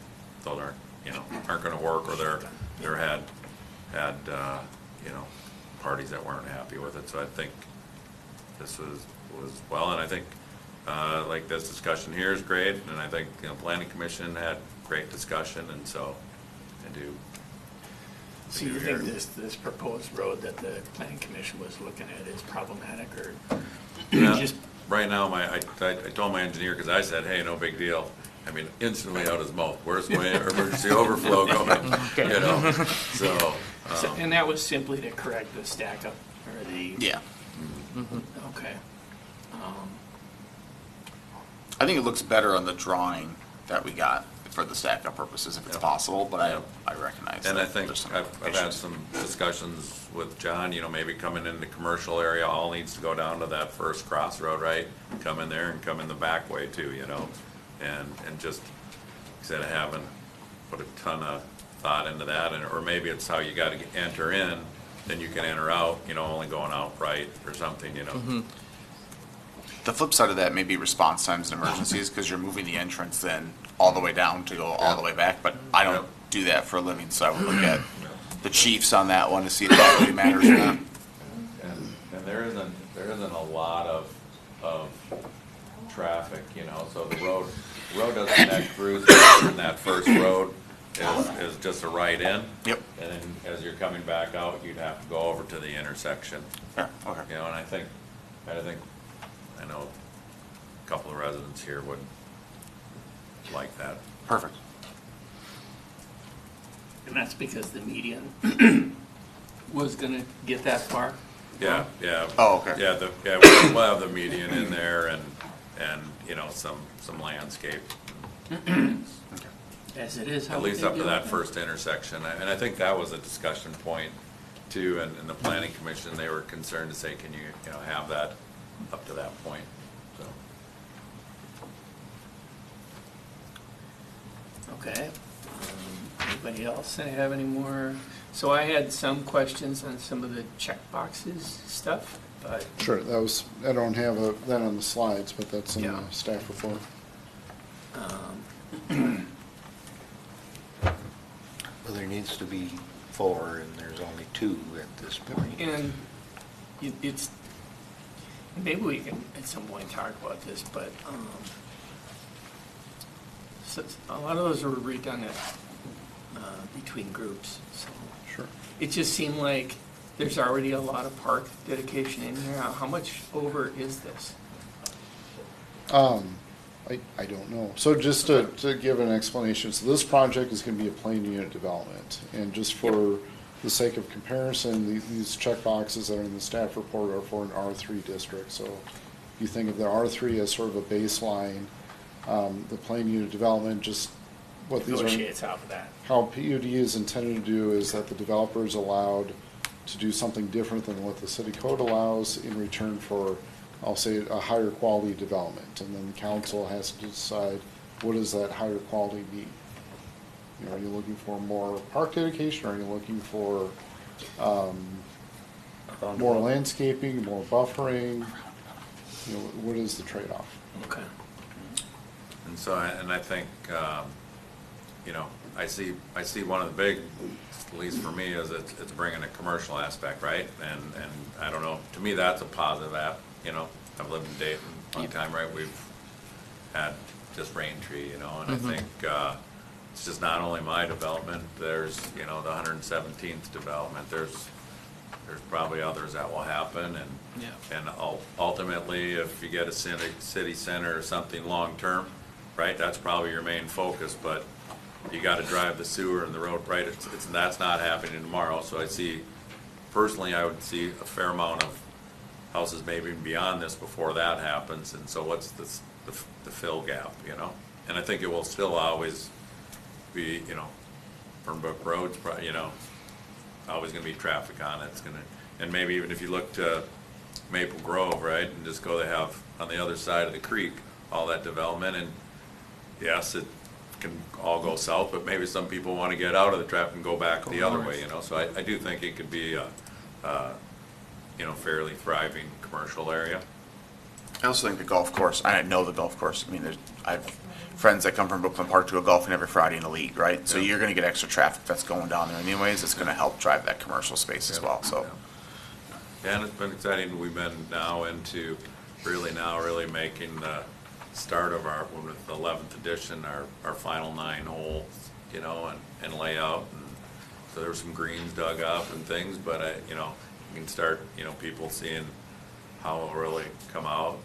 those aren't, you know, aren't gonna work, or they're had, you know, parties that weren't happy with it. So I think this was well, and I think, like this discussion here is great, and I think, you know, Planning Commission had great discussion, and so I do. So you think this proposed road that the planning commission was looking at is problematic, or Yeah, just? right now, I told my engineer, because I said, hey, no big deal. I mean, instantly out his mouth, where's my emergency overflow going? Okay. You know, so. And that was simply to correct the stack up, or the? Yeah. Okay. I think it looks better on the drawing that we got for the stack up purposes, if it's possible, but I recognize And that I think there's some I've had issues. some discussions with John, you know, maybe coming in the commercial area, all needs to go down to that first crossroad, right? Come in there and come in the back way too, you know, and just instead of having put a ton of thought into that, and or maybe it's how you got to enter in, then you can enter out, you know, only going out right or something, you know. The flip side of that may be response times in emergencies, because you're moving the entrance then all the way down to go all the way back, but I don't do that for a living, so I would look at the chiefs on that one to see if that really matters or not. And there isn't a lot of traffic, you know, so the road doesn't connect through, and that first road is just a right in. Yep. And then as you're coming back out, you'd have to go over to the intersection. Yeah, okay. You know, and I know a couple of residents here would like that. Perfect. And that's because the median was gonna get that far? Yeah. Oh, okay. Yeah, we'll have the median in there and, you know, some landscape. As it is, how At would least they up to do that it? first intersection. And I think that was a discussion point too, and the planning commission, they were concerned to say, can you know, have that up to that point, so. Okay. Anybody else have any more? So I had some questions on some of the checkboxes stuff, but. Sure, I don't have that on the slides, but that's in Yeah. the staff report. Well, there needs to be 4, and there's only 2 at this point. And it's, maybe we can at some point talk about this, but so a lot of those are redundant between groups. So Sure. it just seemed like there's already a lot of park dedication in here. How much over is this? I don't know. So just to give an explanation, so this project is going to be a plain unit development. And just for the sake of comparison, these check boxes that are in the staff report are for an R3 district. So you think of the R3 as sort of a baseline, the plain unit development, just what these are. Negotiates out of that. How PUD is intended to do is that the developer is allowed to do something different than what the city code allows in return for, I'll say, a higher quality development. And then the council has to decide, what does that higher quality mean? You know, are you looking for more park dedication, or are you looking for more landscaping, more buffering? You know, what is the trade-off? Okay. And so, and I think, you know, I see one of the big, at least for me, is it's bringing a commercial aspect, right? And I don't know, to me, that's a positive you know. I've lived in Dayton a long time, right? We've had just Raintree, you know, and I think it's just not only my development, there's, you know, the 117th development, there's probably others that will happen, and ultimately, if you get a city center or something long-term, right, that's probably your main focus, but you gotta drive the sewer and the road, right, that's not happening tomorrow, so personally, I would see a fair amount of houses maybe beyond this before that happens, and so what's the fill gap, you know? And I think it will still always be, you know, Fernbrook Road's probably, you know, always gonna be traffic on it, it's gonna, and maybe even if you look to Maple Grove, right, and just go, they have on the other side of the creek, all that development, and yes, it can all go south, but maybe some people wanna get out of the traffic and go back the other way, you know, so I do think it could be a you know, fairly thriving commercial area. I also think the golf course, I know the golf course, I mean, I have friends that come from Brooklyn Park to go golfing every Friday in the league, right? So you're gonna get extra traffic that's going down there anyways, it's gonna help drive that commercial space as well, so. Yeah, and it's been exciting. We've been now really making the start of our, with the 11th edition, our final 9 holes, you know, and layout. And so there's some greens dug up and things, but you know, you can start, you know, people seeing how it'll really come out,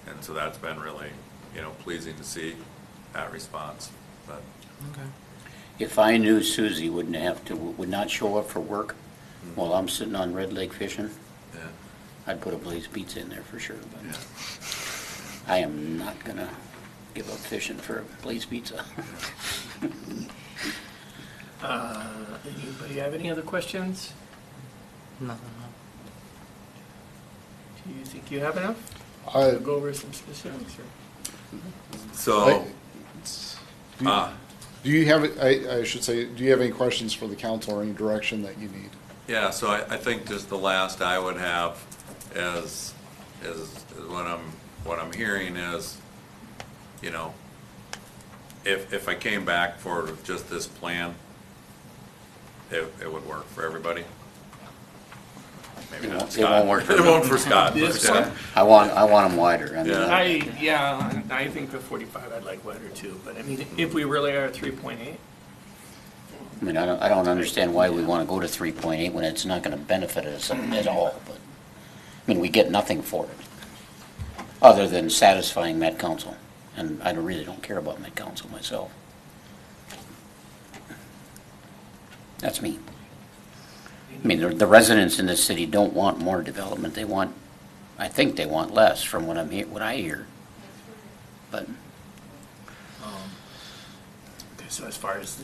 and so that's been really, you know, pleasing to see that response. But If I knew Susie would not show up for work while I'm sitting on Red Lake fishing, yeah, I'd put a Blaze Pizza in there for sure, but yeah. I am not gonna give up fishing for a Blaze Pizza. Anybody have any other questions? Nothing. Do you think you have enough? I- To go over some specifics, or? So, Do you have, I should say, do you have any questions for the council or any direction that you need? yeah, so I think just the last I would have is what I'm hearing is, you know, if I came back for just this plan, it would work for everybody. Maybe not It Scott. won't work for It me. won't for Scott. This but, one? I want them wider. I mean, Yeah. I think the 45 I'd like wider too, but I mean, if we really are at 3.8, I mean, I don't understand why we want to go to 3.8 when it's not going to benefit us at all, but, I mean, we get nothing for it, other than satisfying Met Council, and I really don't care about Met Council myself. That's me. I mean, the residents in this city don't want more development, I think they want less from what I hear, but okay, so as far as.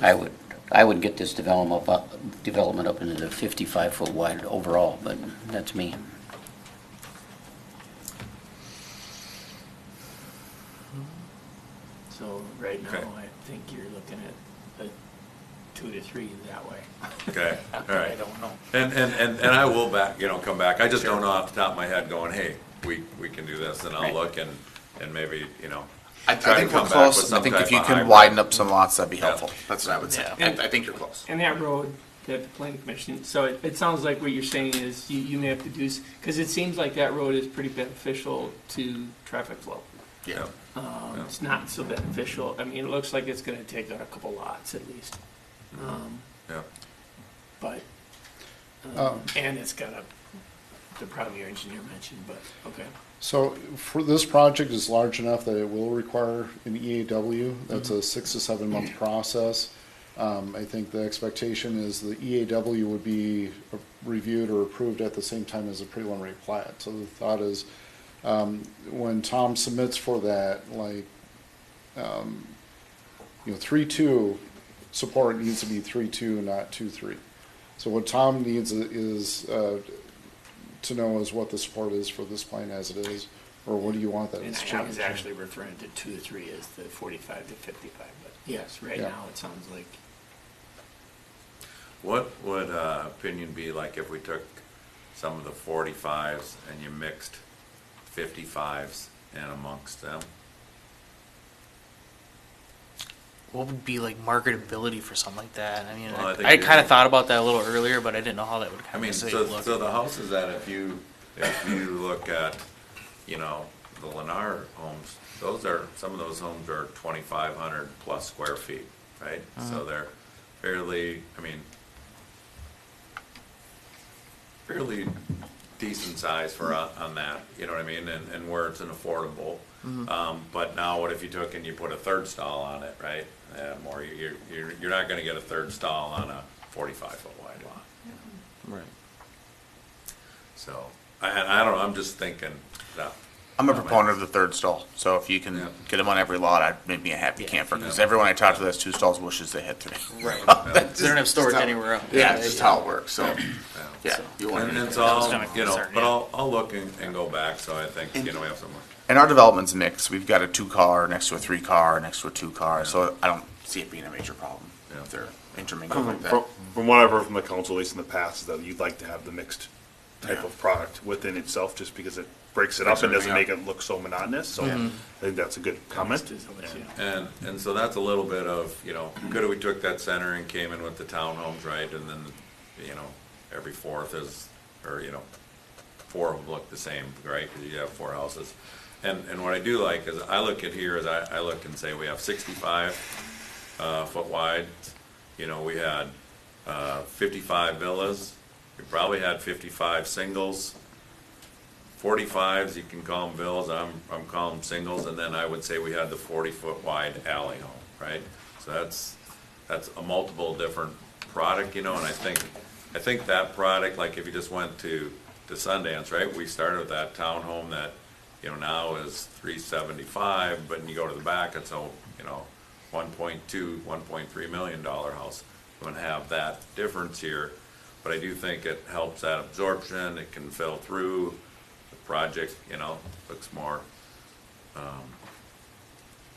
I would get this development up into the 55-foot wide overall, but that's me. So right now, Okay. I think you're looking at a 2 to 3 that way. Okay, all I right. don't know. And I will come back. I just don't know off the top of my head going, hey, we can do this, and I'll Right. look and maybe, you know, I try to think we're come back with close, I some think type if you of can hybrid. widen up some lots, that'd be Yeah. helpful, that's what I would say, Yeah. I think you're close. And that road that the planning commission, so it sounds like what you're saying is you may have to do, because it seems like that road is pretty beneficial to traffic flow. Yeah. Yeah. It's not so beneficial, I mean, it looks like it's gonna take out a couple lots at least. Yeah. But, and it's got the problem your engineer mentioned, but, okay. So for this project is large enough that it will require an EAW. That's a 6 to 7 month process. I think the expectation is the EAW would be reviewed or approved at the same time as a preliminary plat. So the thought is, when Tom submits for that, like, 3-2 support needs to be 3-2, not 2-3. So what Tom needs is to know is what the support is for this plan as it is, or what do you want that And it's I was changed? actually referring to 2 to 3 as the 45 to 55, but yes, right Yeah. now it sounds like. What would opinion be like if we took some of the 45s and you mixed 55s in amongst them? What would be like marketability for something like that? I mean, Well, I think I you're- kind of thought about that a little earlier, but I didn't know how that would I kind mean, of so look. the houses that if you look at, you know, the Lennar homes, some of those homes are 2,500 plus square feet, right? So they're fairly decent size for on that, you know what I mean, and where it's an affordable. But now what if you took and you put a third stall on it, right? Or you're not gonna get a third stall on a 45-foot wide lot. Right. So, I don't know, I'm just thinking that. I'm a proponent of the third stall, so if you can Yeah. get them on every lot, I'd make me a happy camper, because Yeah. everyone I talk to that's 2 stalls wishes they had 3. Right. That's They don't have just storage how- anywhere else. Yeah, it's just how it works, so, yeah. So- you want And it. it's all, kinda you know, concern, but yeah. I'll look and go back, so I think, you know, we have some. And our development's mixed, we've got a 2-car next to a 3-car, next to a 2-car, so I don't see it being a major problem if they're intermingled like that. From what I've heard from the council, at least in the past, is that you'd like to have the mixed type of product within itself, just because it breaks it up and doesn't make it look so monotonous. So I think that's a good comment. And so that's a little bit of, good if we took that center and came in with the townhomes, right? And then, every fourth is, or, 4 of them look the same, right? Because you have 4 houses. And what I do like is I look at here is I look and say we have 65 foot wide. We had 55 villas. We probably had 55 singles. 45s, you can call them villas, I'm calling them singles, and then I would say we had the 40-foot wide alley home, right? So that's a multiple different product, and I think that product, like if you just went to Sundance, right? We started with that townhome that, now is $375, but when you go to the back, it's a, $1.2, $1.3 million house. You wouldn't have that difference here, but I do think it helps that absorption. It can fill through. Project, looks more,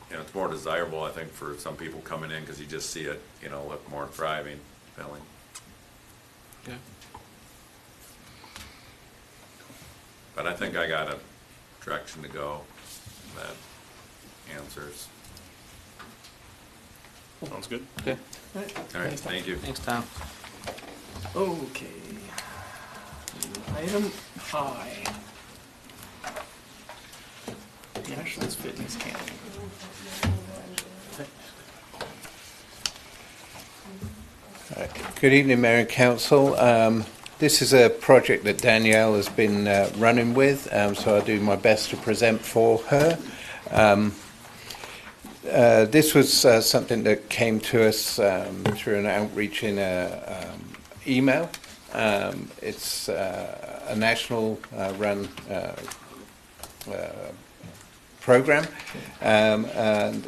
it's more desirable, I think, for some people coming in, because you just see it, look more thriving, filling. Yeah. But I think I got a direction to go that answers. Sounds good. Okay. All right, thank you. Thanks, Tom. Okay. Item I. The Ashland's Fitness Camp. Good evening, Mayor and Council. This is a project that Danielle has been running with, so I'll do my best to present for her. This was something that came to us through an outreach in email. It's a national run program, and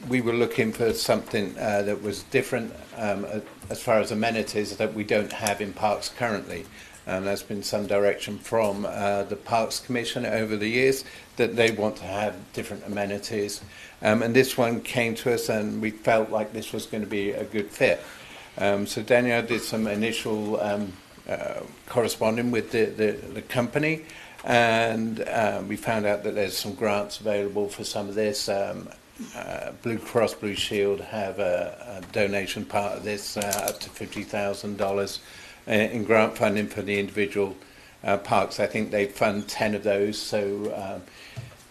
we were looking for something that was different as far as amenities that we don't have in parks currently. There's been some direction from the Parks Commission over the years that they want to have different amenities, and this one came to us and we felt like this was going to be a good fit. So Danielle did some initial corresponding with the company, and we found out that there's some grants available for some of this. Blue Cross Blue Shield have a donation part of this, up to $50,000 in grant funding for the individual parks. I think they fund 10 of those, so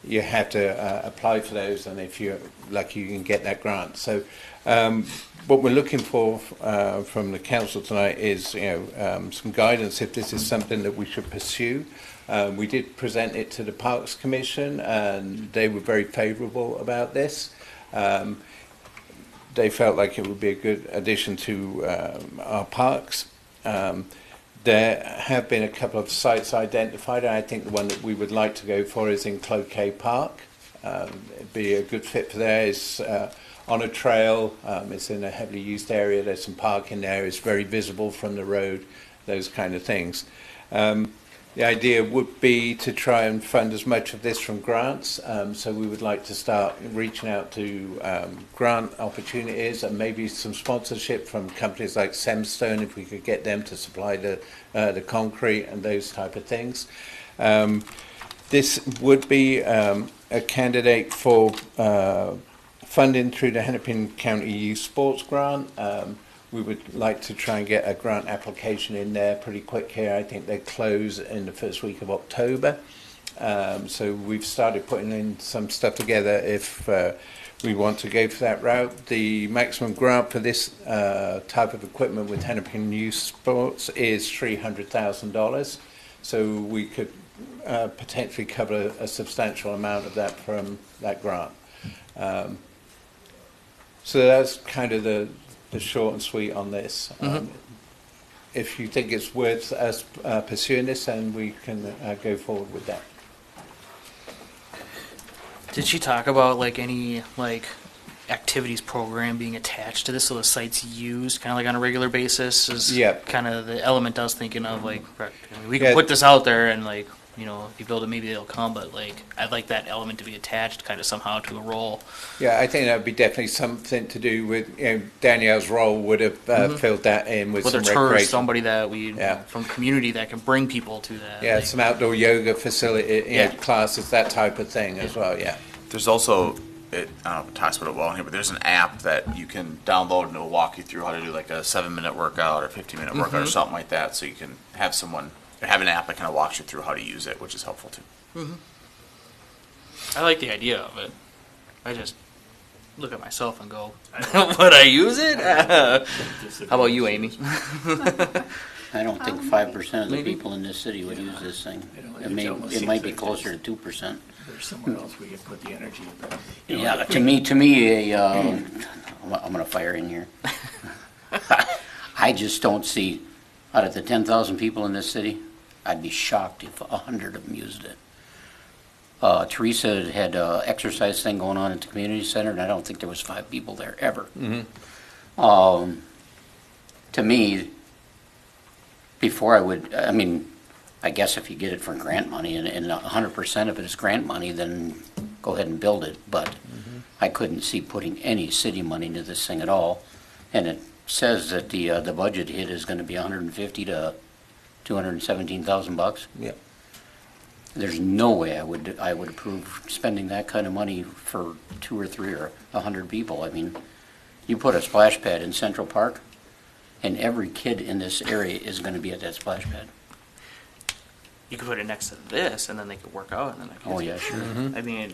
you have to apply for those, and if you're lucky you can get that grant. So what we're looking for from the council tonight is some guidance if this is something that we should pursue. We did present it to the Parks Commission, and they were very favourable about this. They felt like it would be a good addition to our parks. There have been a couple of sites identified, and I think the one that we would like to go for is in Cloquet Park. It'd be a good fit for there. It's on a trail, it's in a heavily used area, there's some parking there, it's very visible from the road, those kind of things. The idea would be to try and fund as much of this from grants, so we would like to start reaching out to grant opportunities and maybe some sponsorship from companies like Semstone, if we could get them to supply the concrete and those type of things. This would be a candidate for funding through the Hennepin County Youth Sports Grant. We would like to try and get a grant application in there pretty quick here. I think they close in the first week of October. So we've started putting in some stuff together if we want to go for that route. The maximum grant for this type of equipment with Hennepin Youth Sports is $300,000. So we could potentially cover a substantial amount of that from that grant. So that's kind of the short and sweet on this. If you think it's worth us pursuing this, then we can go forward with that. Did she talk about any activities program being attached to this, so the site's used kind of on a regular basis? Is Yeah. kind of the element I was thinking of. We can put this out there and you know, if you build it, maybe they'll come, but like, I'd like that element to be attached kind of somehow to a role. Yeah, I think that would be definitely something to do with, you know, Danielle's role would have filled that in with Whether some it's her or recreation. somebody that we, Yeah. from community that can bring people to that. Yeah, like- some outdoor yoga facility, you know, Yeah. classes, that type of thing as well, yeah. There's also, I don't know if it talks about it well in here, but there's an app that you can download and it'll walk you through how to do like a 7-minute workout or 15-minute workout or something like that. So you can have an app that kind of walks you through how to use it, which is helpful too. I like the idea of it. I just look at myself and go, would I use it? How about you, Amy? I don't think 5% of the maybe. people in this city would use this thing. It almost It might seems be like closer to 2%. There's somewhere else we could put the energy. But, you know, Yeah, if to me, I'm gonna fire in here. I just don't see, out of the 10,000 people in this city, I'd be shocked if 100 of them used it. Teresa had a exercise thing going on at the community center, and I don't think there was 5 people there ever. To me, before I guess if you get it for grant money and 100% of it is grant money, then go ahead and build it. But I couldn't see putting any city money into this thing at all. And it says that the budget hit is going to be 150 to 217,000 bucks. Yeah. There's no way I would approve spending that kind of money for 2 or 3 or 100 people. I mean, you put a splash pad in Central Park, and every kid in this area is going to be at that splash pad. You could put it next to this, and then they could work out, and then I could. Oh, yeah, sure. I mean,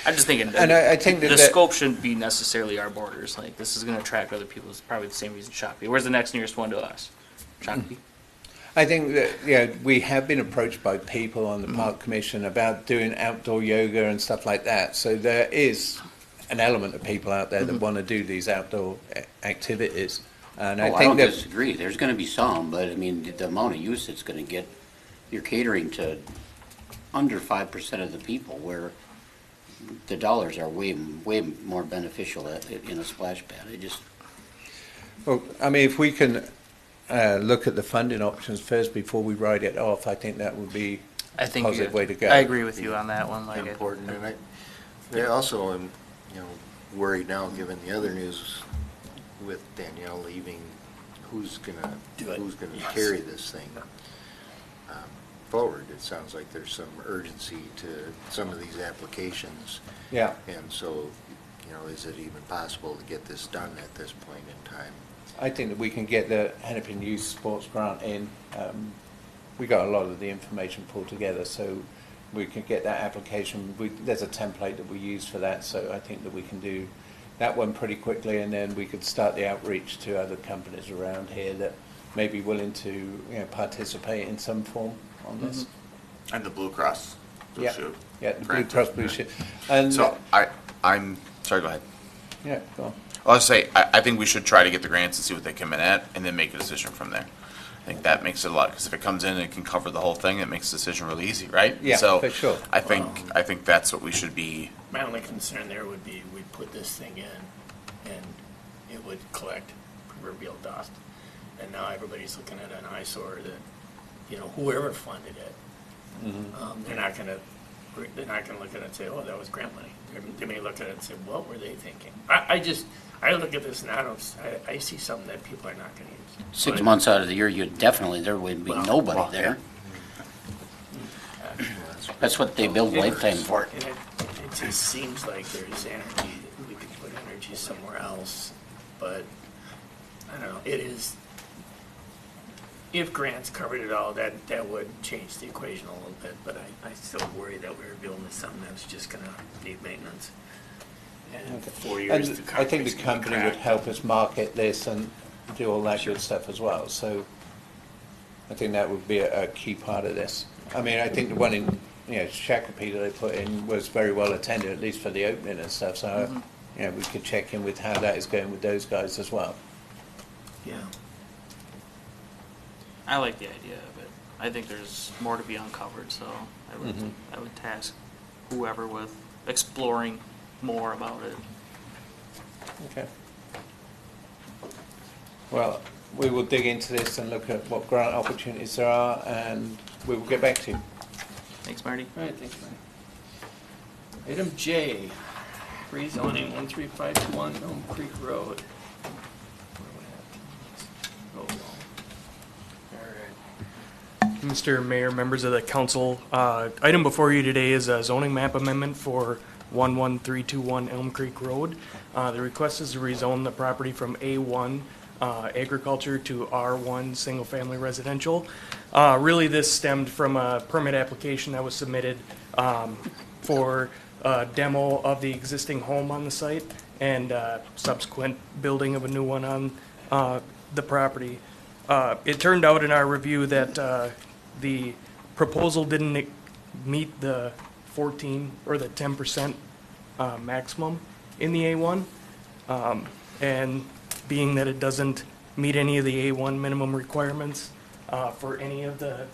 I'm just thinking. And I think that the that- scope shouldn't be necessarily our borders. Like, this is going to attract other people. It's probably the same reason Shakopee. Where's the next nearest one to us? Shakopee. I think that, yeah, we have been approached by people on the Park Commission about doing outdoor yoga and stuff like that. So there is an element of people out there that want to do these outdoor activities. And I I think don't that disagree. There's going to be some, but I mean, the amount of use it's going to get, you're catering to under 5% of the people, where the dollars are way more beneficial in a splash pad. well, I mean, if we can look at the funding options first before we write it off, I think that would be I a think positive way to go. I agree with you on that one. Like, Important, and I also am, worried now, given the other news with Danielle leaving, who's gonna carry this thing forward. It sounds like there's some urgency to some of these applications. Yeah. And so, is it even possible to get this done at this point in time? I think that we can get the Hennepin Youth Sports Grant in. We got a lot of the information pulled together, so we can get that application. There's a template that we use for that, so I think that we can do that one pretty quickly, and then we could start the outreach to other companies around here that may be willing to participate in some form on this. And the Blue Cross Blue Yeah. Shield. Yeah, the Blue grant. Cross Blue Shield. And So I'm sorry. Go ahead. yeah, go on. I'll just say I think we should try to get the grants and see what they come in at, and then make a decision from there. I think that makes it a lot, because if it comes in and it can cover the whole thing, it makes the decision really easy, right? Yeah, so for sure. I think that's what we should be. My only concern there would be we put this thing in and it would collect proverbial dust. And now everybody's looking at an eyesore that, whoever funded it, they're not going to look at it and say, oh, that was grant money. They may look at it and say, what were they thinking? I look at this and I see something that people are not going to use. 6 months out of the year, there would be nobody there. That's what they build lifetime for. And it just seems like there's energy, we could put energy somewhere else, but I don't know, it is, if grants covered it all, that would change the equation a little bit, but I still worry that we're building something that's just gonna need maintenance. And 4 years, And the I think the concrete's gonna be company would cracked. help us market this and do all that good stuff as well. So I think that would be a key part of this. I mean, I think the one in Shakopee that they put in was very well attended, at least for the opening and stuff. So we could check in with how that is going with those guys as well. Yeah. I like the idea of it. I think there's more to be uncovered, so I would task whoever with exploring more about it. Okay. Well, we will dig into this and look at what grant opportunities there are, and we will get back to you. Thanks, Marty. All right, thanks, Mike. Item J, rezoning 13521 Elm Creek Road. Oh, all right. Mr. Mayor, members of the council, item before you today is a zoning map amendment for 11321 Elm Creek Road. The request is to rezone the property from A1 agriculture to R1 single-family residential. Really, this stemmed from a permit application that was submitted for demo of the existing home on the site and subsequent building of a new one on the property. It turned out in our review that the proposal didn't meet the 14 or the 10% maximum in the A1. And being that it doesn't meet any of the A1 minimum requirements for any of the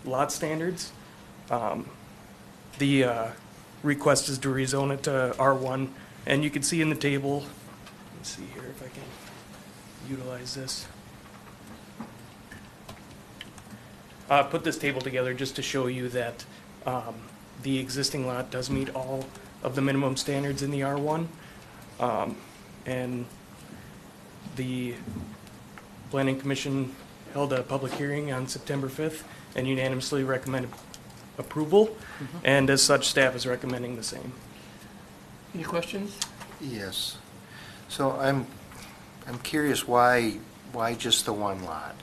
lot standards, the request is to rezone it to R1. And you can see in the table, let's see here if I can utilize this. Put this table together just to show you that the existing lot does meet all of the minimum standards in the R1. And the Planning Commission held a public hearing on September 5th and unanimously recommended approval. And as such, staff is recommending the same. Any questions? Yes. So I'm curious why just the one lot?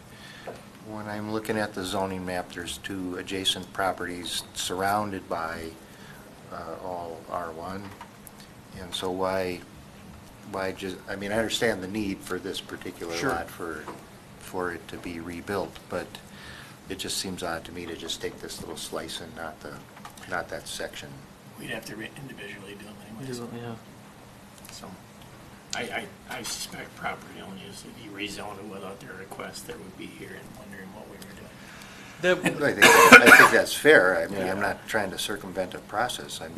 When I'm looking at the zoning map, there's two adjacent properties surrounded by all R1. And so why just, I mean, I understand the need for this particular Sure. lot for it to be rebuilt, but it just seems odd to me to just take this little slice and not that section. We'd have to individually do them anyways. Yeah. So, I suspect property owners, if you rezone it without their request, they would be here and wondering what we were doing. I think that's fair. I mean, I'm not trying to circumvent a process. I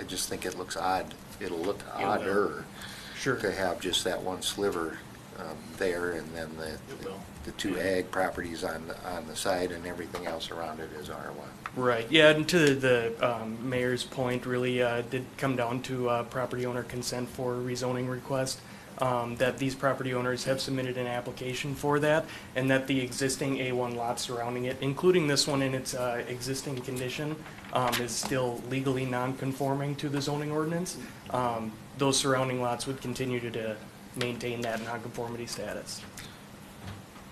just think it looks odd. It'll look odder to have just that one sliver there, and then the two ag properties on the side, and everything else around it is R1. Right, yeah, and to the mayor's point, really did come down to property owner consent for rezoning request, that these property owners have submitted an application for that, and that the existing A1 lots surrounding it, including this one in its existing condition, is still legally non-conforming to the zoning ordinance. Those surrounding lots would continue to maintain that non-conformity status.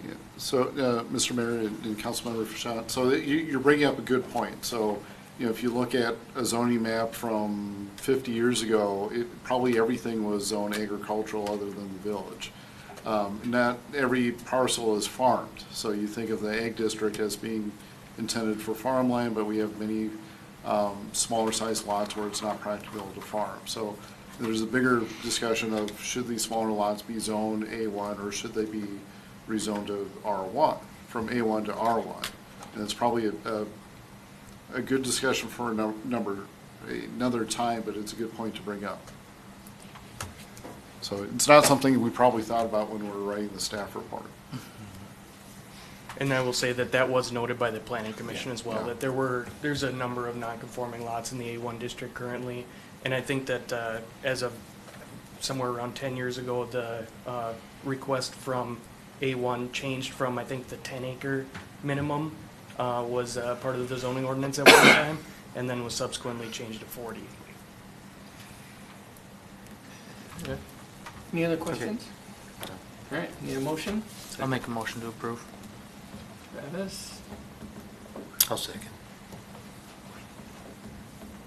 Yeah. So, Mr. Mayor and Councilmember Fischott, so you're bringing up a good point. So, if you look at a zoning map from 50 years ago, probably everything was zoned agricultural other than the village. Not every parcel is farmed. So you think of the ag district as being intended for farmland, but we have many smaller sized lots where it's not practical to farm. So there's a bigger discussion of should these smaller lots be zoned A1 or should they be rezoned to R1, from A1 to R1. And it's probably a good discussion for another time, but it's a good point to bring up. So it's not something we probably thought about when we were writing the staff report. And I will say that was noted by the planning commission as well, that there's a number of non-conforming lots in the A1 district currently. And I think that as of somewhere around 10 years ago, the request from A1 changed from, I think, the 10-acre minimum was part of the zoning ordinance at one time, and then was subsequently changed to 40. Okay. Any other questions? All right, need a motion? I'll make a motion to approve. Travis? I'll second.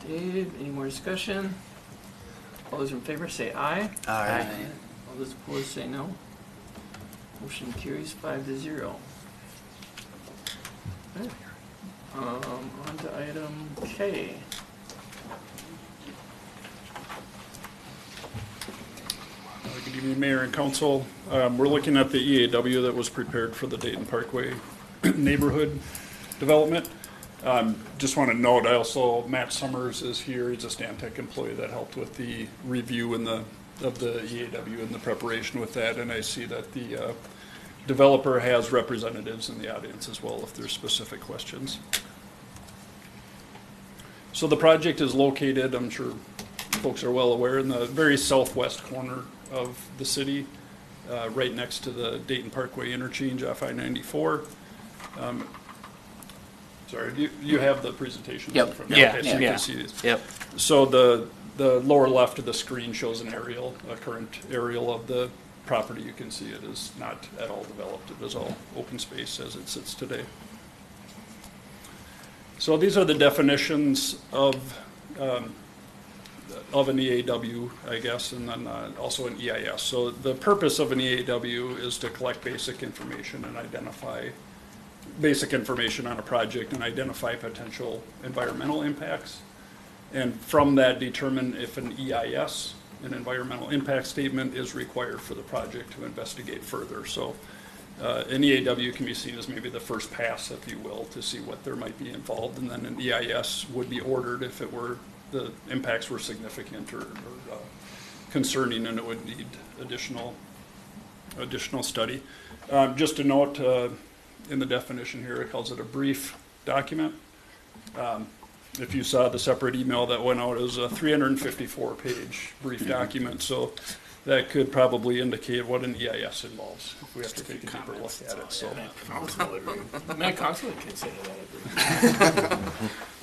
Dave, any more discussion? All those in favor say aye. Aye. All those opposed say no. Motion carries 5-0. Okay. On to item K. Good evening, Mayor and Council. We're looking at the EAW that was prepared for the Dayton Parkway neighborhood development. Just want to note, Matt Summers is here. He's a Stantec employee that helped with the review of the EAW and the preparation with that. And I see that the developer has representatives in the audience as well if there's specific questions. So the project is located, I'm sure folks are well aware, in the very southwest corner of the city, right next to the Dayton Parkway interchange off I-94. Sorry, you have the presentation? Yep. From Yeah, okay, so you yeah. can see these. Yep. So the lower left of the screen shows an aerial, a current aerial of the property. You can see it is not at all developed. It is all open space as it sits today. So these are the definitions of an EAW, I guess, and then also an EIS. So the purpose of an EAW is to collect basic information and identify basic information on a project and identify potential environmental impacts. And from that, determine if an EIS, an environmental impact statement, is required for the project to investigate further. So an EAW can be seen as maybe the first pass, if you will, to see what there might be involved. And then an EIS would be ordered if it were, the impacts were significant or concerning and it would need additional study. Just to note, in the definition here, it calls it a brief document. If you saw the separate email that went out, it was a 354-page brief document, so that could probably indicate what an EIS involves if we have to take a deeper look at it. So, Matt Council would consider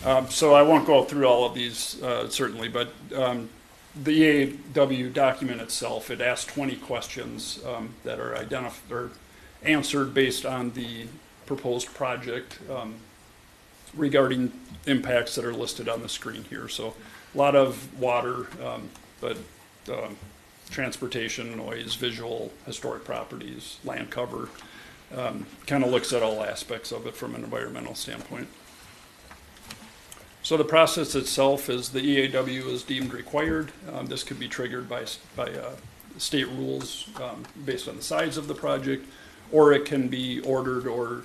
that. so I won't go through all of these certainly, but the EAW document itself, it asks 20 questions that are answered based on the proposed project regarding impacts that are listed on the screen here. So a lot of water, but transportation, noise, visual, historic properties, land cover, kind of looks at all aspects of it from an environmental standpoint. So the process itself is the EAW is deemed required. This could be triggered by state rules based on the size of the project, or it can be ordered or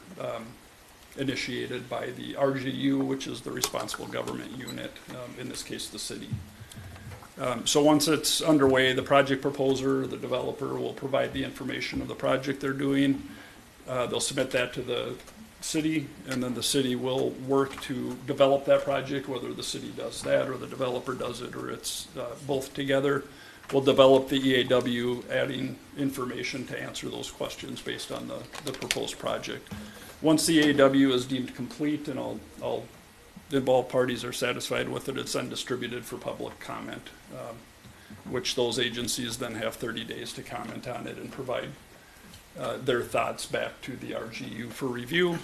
initiated by the RGU, which is the responsible government unit, in this case the city. So once it's underway, the project proposer, the developer, will provide the information of the project they're doing. They'll submit that to the city, and then the city will work to develop that project, whether the city does that or the developer does it, or it's both together. We'll develop the EAW, adding information to answer those questions based on the proposed project. Once the EAW is deemed complete and all involved parties are satisfied with it, it's then distributed for public comment, which those agencies then have 30 days to comment on it and provide their thoughts back to the RGU for review.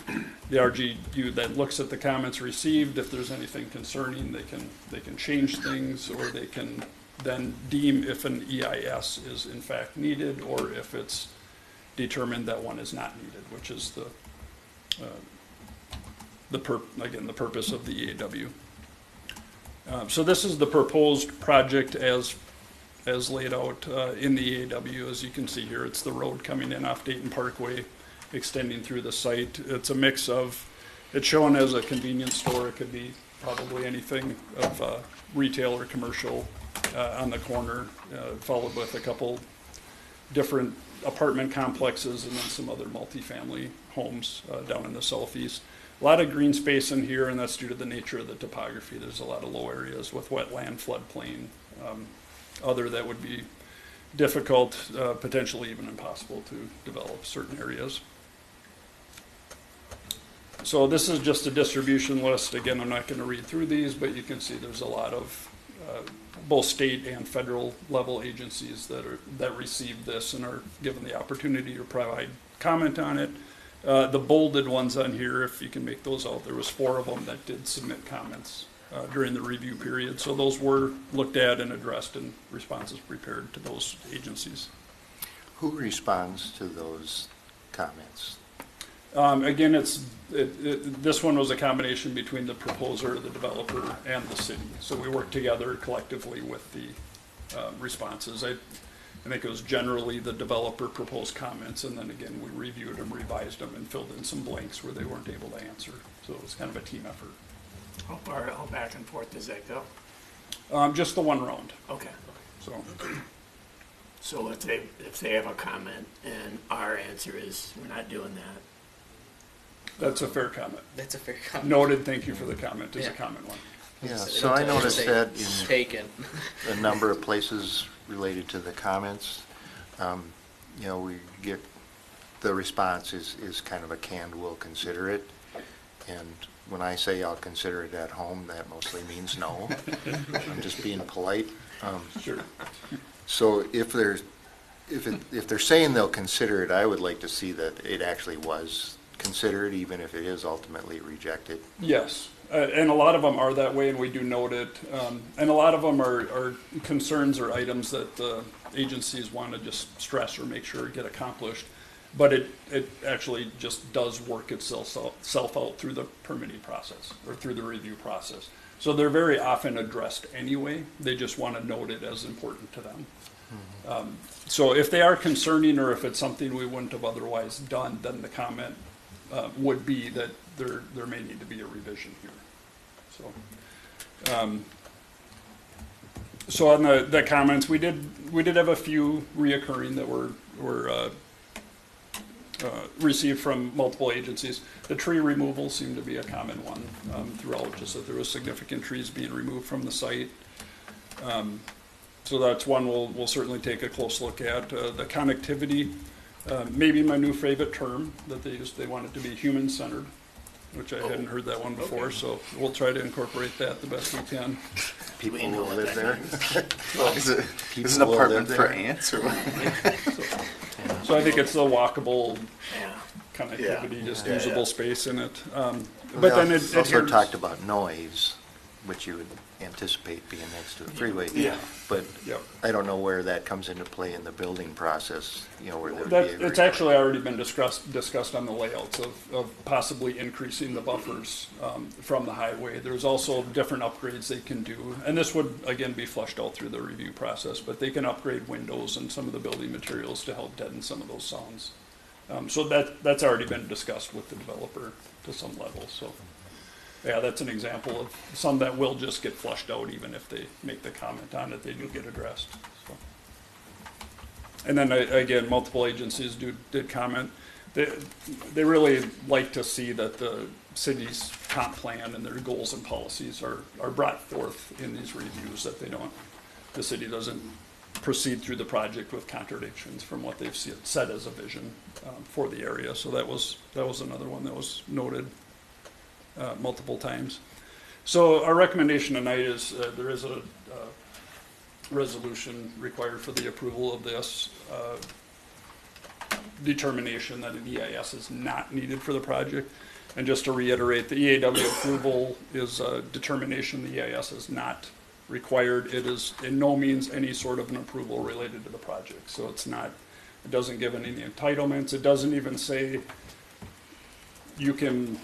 The RGU then looks at the comments received. If there's anything concerning, they can change things, or they can then deem if an EIS is in fact needed, or if it's determined that one is not needed, which is the purpose of the EAW. So this is the proposed project as laid out in the EAW. As you can see here, it's the road coming in off Dayton Parkway, extending through the site. It's a mix of, it's shown as a convenience store. It could be probably anything of retail or commercial on the corner, followed with a couple different apartment complexes and then some other multifamily homes down in the southeast. A lot of green space in here, and that's due to the nature of the topography. There's a lot of low areas with wetland, floodplain, other that would be difficult, potentially even impossible to develop certain areas. So this is just a distribution list. Again, I'm not going to read through these, but you can see there's a lot of both state and federal level agencies that receive this and are given the opportunity to provide comment on it. The bolded ones on here, if you can make those out, there was 4 of them that did submit comments during the review period. So those were looked at and addressed and responses prepared to those agencies. Who responds to those comments? Again, this one was a combination between the proposer, the developer, and the city. So we worked together collectively with the responses. I think it was generally the developer proposed comments, and then again, we reviewed them, revised them, and filled in some blanks where they weren't able to answer. So it was kind of a team effort. How back and forth does that go? Just the one round. Okay. So if they have a comment and our answer is we're not doing that. That's a fair comment. That's a fair comment. Noted, thank you for the comment, is a common one. Yeah, They so don't I tell you noticed say that in taken. a number of places related to the comments. We get, the response is kind of a canned, we'll consider it. And when I say I'll consider it at home, that mostly means no. I'm just being polite. Sure. So if they're saying they'll consider it, I would like to see that it actually was considered, even if it is ultimately rejected. Yes, and a lot of them are that way, and we do note it. And a lot of them are concerns or items that agencies want to just stress or make sure get accomplished. But it actually just does work itself out through the permitting process or through the review process. So they're very often addressed anyway. They just want to note it as important to them. So if they are concerning, or if it's something we wouldn't have otherwise done, then the comment would be that there may need to be a revision here. So on the comments, we did have a few reoccurring that were received from multiple agencies. The tree removal seemed to be a common one throughout, just that there was significant trees being removed from the site. So that's one we'll certainly take a close look at. The connectivity, maybe my new favorite term that they used, they want it to be human-centered, which I hadn't heard that one before, so we'll try to incorporate that the best we can. People will live there. Is it an apartment for ants or what? So I think it's the walkable connectivity, just usable space in it. But then it also adheres. talked about noise, which you would anticipate being next to a freeway. Yeah. But Yep. I don't know where that comes into play in the building process, where there would be That, a it's requirement. actually already been discussed on the layouts of possibly increasing the buffers from the highway. There's also different upgrades they can do, and this would, again, be flushed out through the review process, but they can upgrade windows and some of the building materials to help deaden some of those sounds. So that's already been discussed with the developer to some level, so. Yeah, that's an example of some that will just get flushed out even if they make the comment on it, they do get addressed, so. And then again, multiple agencies did comment. They really like to see that the city's comp plan and their goals and policies are brought forth in these reviews, that the city doesn't proceed through the project with contradictions from what they've said as a vision for the area. So that was another one that was noted multiple times. So our recommendation tonight is there is a resolution required for the approval of this determination that an EIS is not needed for the project. And just to reiterate, the EAW approval is a determination the EIS is not required. It is in no means any sort of an approval related to the project. So it doesn't give any entitlements. It doesn't even say you can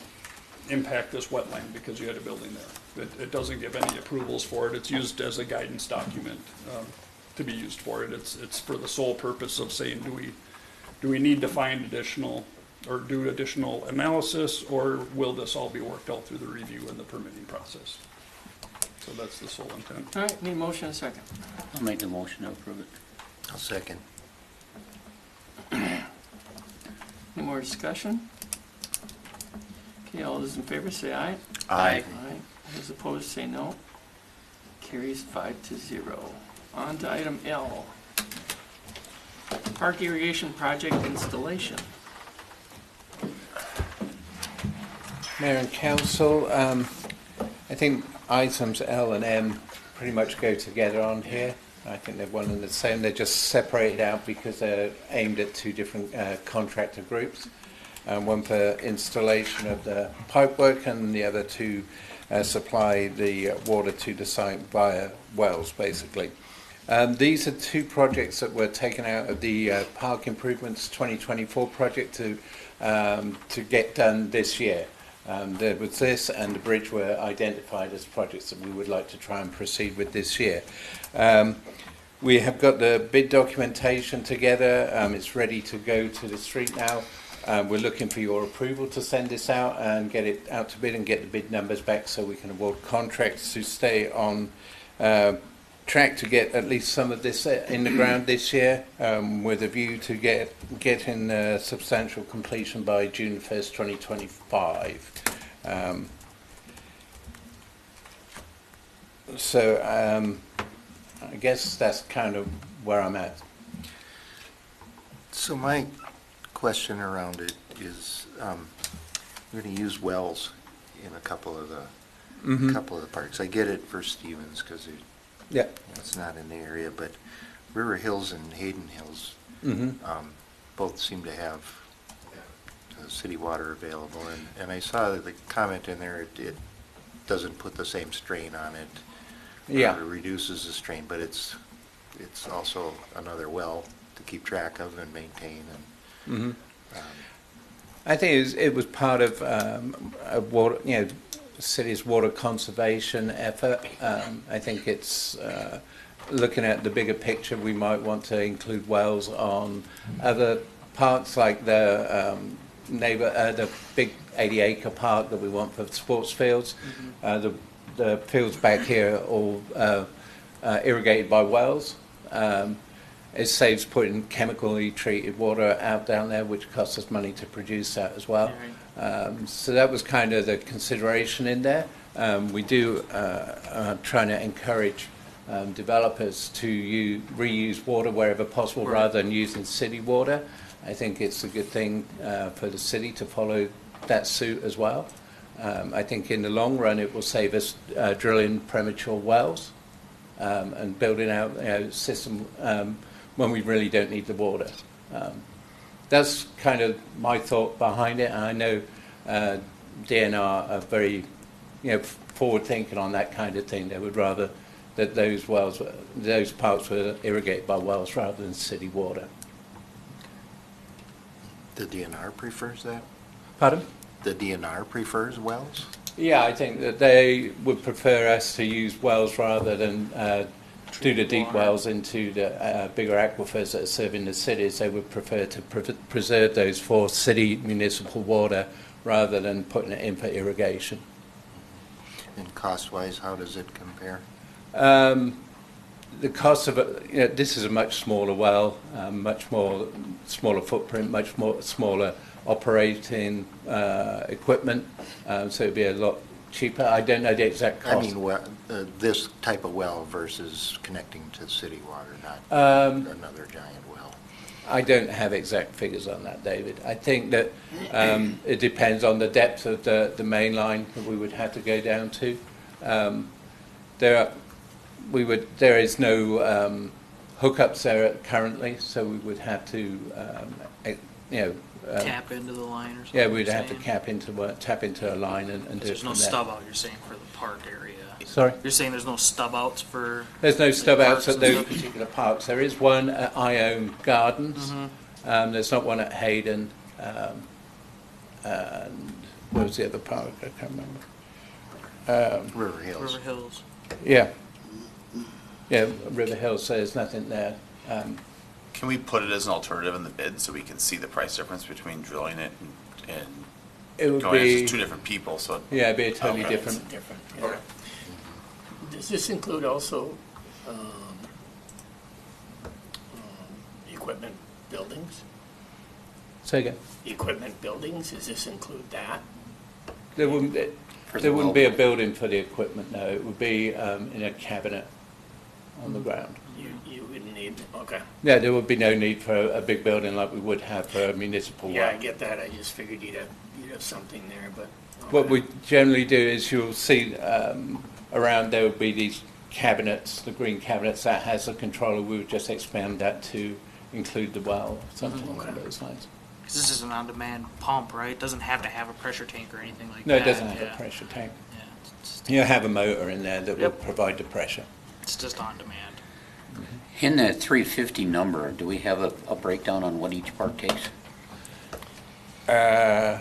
impact this wetland because you had a building there. It doesn't give any approvals for it. It's used as a guidance document to be used for it. It's for the sole purpose of saying, do we need to find additional or do additional analysis, or will this all be worked out through the review and the permitting process? So that's the sole intent. All right, need a motion and a second. I'll make the motion to approve it. I'll second. Any more discussion? Okay, all those in favor say aye. Aye. Aye. Those opposed say no. Carries 5-0. On to item L. Park irrigation project installation. Mayor and Council, I think items L and M pretty much go together on here. I think they're one and the same. They're just separated out because they're aimed at two different contractor groups. One for installation of the pipework and the other to supply the water to the site via wells, basically. These are two projects that were taken out of the Park Improvements 2024 project to get done this year. There was this and the bridge were identified as projects that we would like to try and proceed with this year. We have got the bid documentation together. It's ready to go to the street now. We're looking for your approval to send this out and get it out to bid and get the bid numbers back so we can award contracts to stay on track to get at least some of this in the ground this year, with a view to getting substantial completion by June 1st, 2025. So I guess that's kind of where I'm at. So my question around it is, we're going to use wells in a couple of the parks. I get it for Stevens because Yeah. it's not in the area, but River Hills and Hayden Hills both seem to have city water available. And I saw the comment in there, it doesn't put the same strain on it. Yeah. It reduces the strain, but it's also another well to keep track of and maintain. And I think it was part of a water, city's water conservation effort. I think it's looking at the bigger picture. We might want to include wells on other parks like the the big 80-acre park that we want for sports fields. The fields back here are all irrigated by wells. It saves putting chemically treated water out down there, which costs us money to produce that as well. So that was kind of the consideration in there. We do trying to encourage developers to reuse water wherever possible rather than using city water. I think it's a good thing for the city to follow that suit as well. I think in the long run it will save us drilling premature wells and building out a system when we really don't need the water. That's kind of my thought behind it, and I know DNR are very forward thinking on that kind of thing. They would rather that those parks were irrigated by wells rather than city water. the DNR prefers that? Pardon? The DNR prefers wells? Yeah, I think that they would prefer us to use wells rather than do the deep wells into the bigger aquifers that are serving the cities. They would prefer to preserve those for city municipal water rather than putting it in for irrigation. And cost-wise, how does it compare? The cost of it, this is a much smaller well, much more smaller footprint, much more smaller operating equipment, so it'd be a lot cheaper. I don't know the exact cost. I mean, this type of well versus connecting to city water, not another giant well. I don't have exact figures on that, David. I think that it depends on the depth of the main line that we would have to go down to. There is no hookups there currently, so we would have to, tap into the line or something. Yeah, we'd have to tap into a line and do it There's from no there. stub out, you're saying, for the park area. Sorry? You're saying there's no stub outs for... There's no stub outs parks at and those stuff? particular parks. There is one at Ione Gardens. There's not one at Hayden. And where was the other park? I can't remember. River Hills. River Hills. Yeah. Yeah, River Hills, so there's nothing there. Can we put it as an alternative in the bid so we can see the price difference between drilling it and It would going? It's be, just two different people, so. yeah, it'd be a totally Okay. different. Yeah. Okay. Does this include also equipment buildings? Say again. Equipment buildings, does this include that? There wouldn't For the there wouldn't be a well. building for the equipment, no. It would be in a cabinet on the ground. You wouldn't need, okay. Yeah, there would be no need for a big building like we would have for a municipal Yeah, I well. get that, I just figured you'd have something there, but. What okay. we generally do is you'll see around there would be these cabinets, the green cabinets that has a controller. We would just expand that to include the well, something along those lines. Because this is an on-demand pump, right? It doesn't have to have a pressure tank or anything like No, that. it doesn't have Yeah. a pressure tank. Yeah, it's You have a motor in there that will Yep. provide the pressure. it's just on demand. In that 350 number, do we have a breakdown on what each park takes? I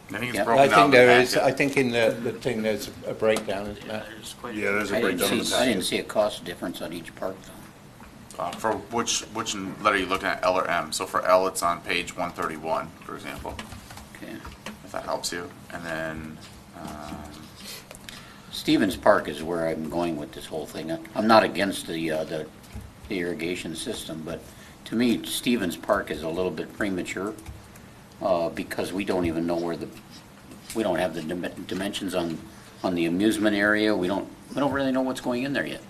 think it's Yeah. broken I out think in the there is. packet. I think in the thing there's a breakdown, isn't Yeah, there? there's quite Yeah, there's a I breakdown in didn't the see packet. a cost difference on each park though. For which letter are you looking at, L or M? So for L, it's on page 131, for example, Okay. if that helps you. And then, Stevens Park is where I'm going with this whole thing. I'm not against the irrigation system, but to me, Stevens Park is a little bit premature because we don't even know we don't have the dimensions on on the amusement area, we don't really know what's going in there yet.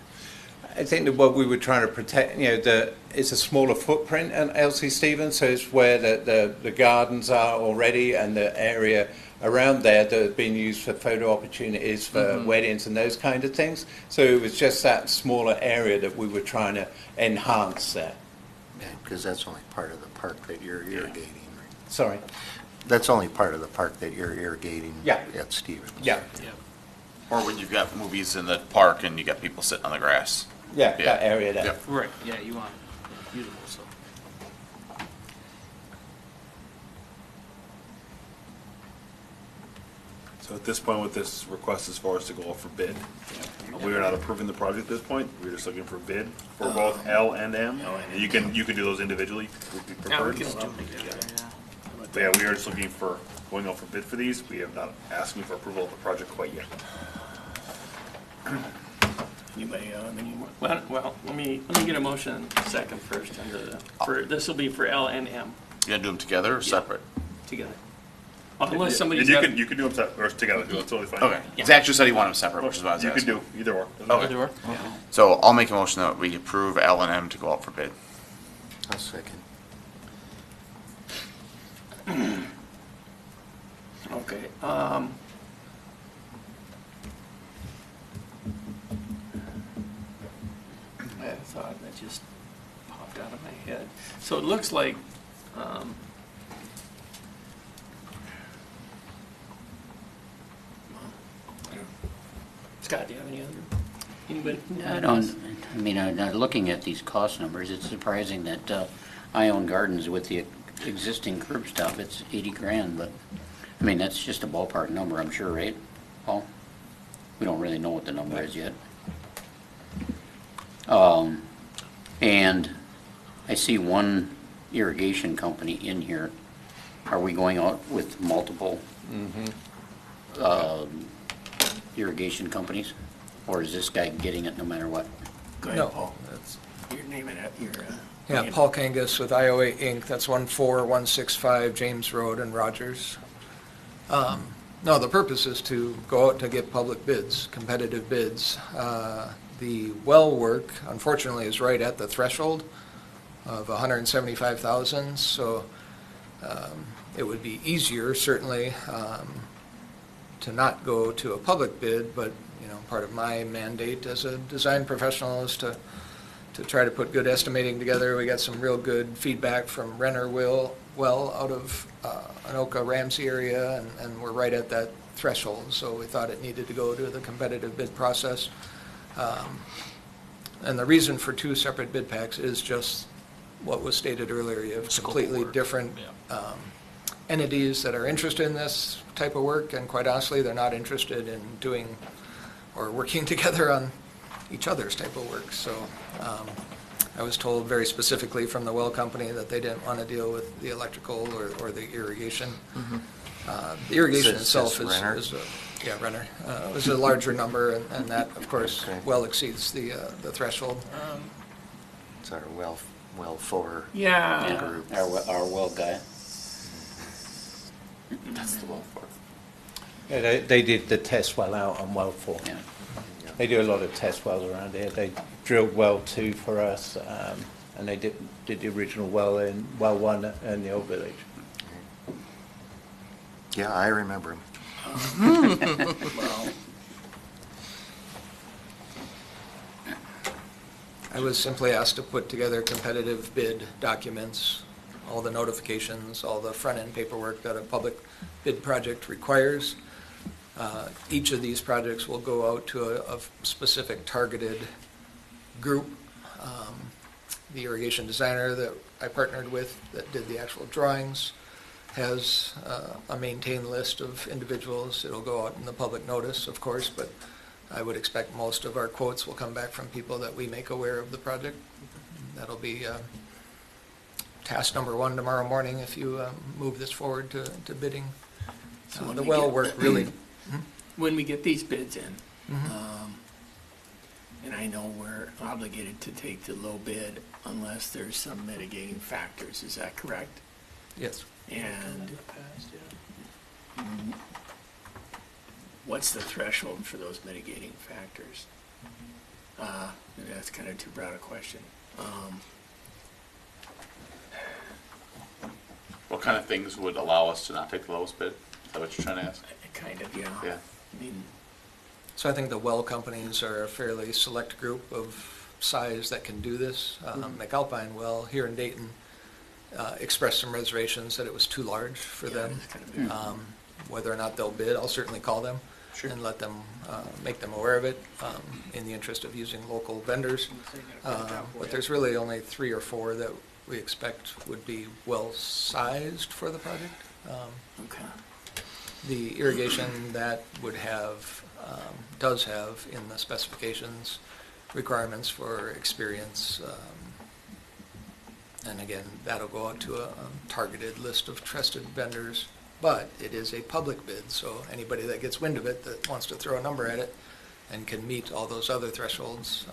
I think that what we were trying to protect, it's a smaller footprint in LC Stevens, so it's where the gardens are already and the area around there that has been used for photo opportunities for weddings and those kind of things. So it was just that smaller area that we were trying to enhance there. Yeah, because that's only part of the park that you're irrigating. Right? Sorry. That's only part of the park that you're irrigating at Stevens. Yeah. Or when you've got movies in the park and you got people sitting on the grass. Yeah, that area there. Yep. Right, yeah, you want it beautiful, so. So at this point with this request as far as to go out for bid, we are not approving the project at this point. We're just looking for bid for both L and M. And you can do those individually, would be preferred. But yeah, we are just looking for going out for bid for these. We have not asked me for approval of the project quite yet. Anybody, well, let me get a motion second first under this will be for L and M You gonna do them together or separate? together. Unless somebody's You got. can do them or together, that's totally fine. Okay. Zach just said he wanted them separate, which is what I was You can asking. do either or. Okay. So I'll make a motion that we approve L and M to go out for bid. I'll second. Okay, I had a thought that just popped out of my head. So it looks like, Scott, do you have anybody? Looking at these cost numbers, it's surprising that I Own Gardens with the existing curb stop, it's 80 grand, but, that's just a ballpark number, I'm sure, right, Paul? We don't really know what the number is yet. And I see one irrigation company in here. Are we going out with multiple irrigation companies? Or is this guy getting it no matter what? Go ahead, No. Paul. Your name and your. Yeah, name. Paul Kangas with IOA Inc., that's 14165 James Road in Rogers. No, the purpose is to go out to get public bids, competitive bids. The well work, unfortunately, is right at the threshold of 175,000, so it would be easier, certainly, to not go to a public bid, but, part of my mandate as a design professional is to try to put good estimating together. We got some real good feedback from Renner Well out of Anoka Ramsey area, and we're right at that threshold, so we thought it needed to go to the competitive bid process. And the reason for two separate bid packs is just what was stated earlier. You have completely different entities that are interested in this type of work, and quite honestly, they're not interested in doing or working together on each other's type of work. So I was told very specifically from the well company that they didn't want to deal with the electrical or the irrigation. The irrigation itself is Renner. Was a larger number, and that, of course, well exceeds the threshold. It's our well 4 Yeah. group. Our well guy. That's the well for. Yeah, they did the test well out on well 4. Yeah. They do a lot of test wells around here. They drilled well 2 for us, and they did the original well in well 1 in the old village. Yeah, I remember them. Well, I was simply asked to put together competitive bid documents, all the notifications, all the front-end paperwork that a public bid project requires. Each of these projects will go out to a specific targeted group. The irrigation designer that I partnered with that did the actual drawings has a maintained list of individuals. It'll go out in the public notice, of course, but I would expect most of our quotes will come back from people that we make aware of the project. That'll be task number 1 tomorrow morning if you move this forward to bidding. So when The we well get- work really, when we get these bids in, and I know we're obligated to take the low bid unless there's some mitigating factors, is that correct? yes. And what's the threshold for those mitigating factors? Maybe that's kind of too broad a question. What kind of things would allow us to not take the lowest bid? Is that what you're trying to ask? Kind of, yeah. Yeah. I mean, So I think the well companies are a fairly select group of size that can do this. McAlpine Well here in Dayton expressed some reservations that it was too large for them. it's kind of big. Whether or not they'll bid, I'll certainly call them and let them, make them aware of it in the interest of using local vendors. But there's really only 3 or 4 that we expect would be well-sized for the project. Okay. The irrigation that would have, does have in the specifications requirements for experience. And again, that'll go out to a targeted list of trusted vendors. But it is a public bid, so anybody that gets wind of it that wants to throw a number at it and can meet all those other thresholds,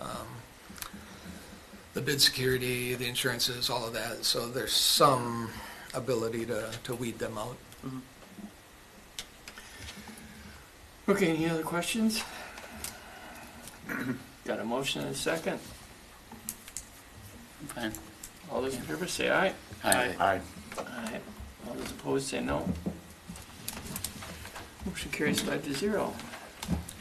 the bid security, the insurances, all of that. So there's some ability to weed them out. Okay, any other questions? Got a motion and a second? Fine. All those in favor say aye. Aye. Aye. Aye. All those opposed say no. Motion carries 5-0.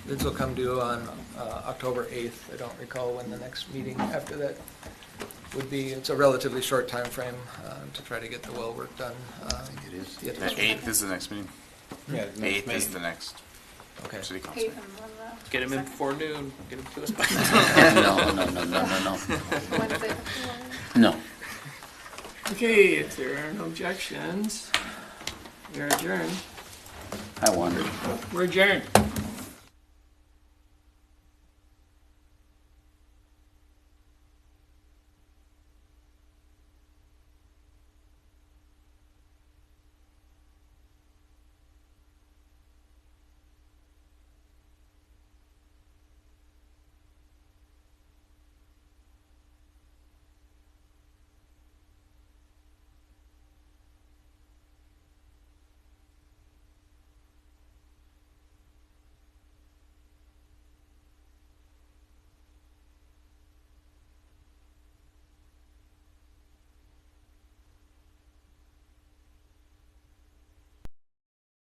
Bids will come due on October 8th. I don't recall when the next meeting after that would be. It's a relatively short time frame to try to get the well work done. I think it is. Yeah, The 8th is the next meeting. Yeah, 8th is the next Okay. city council. Hey, meeting. Get him in before noon. Get him to us by No. Wednesday. No. Okay, if there are no objections, we are adjourned. I wondered. We're adjourned.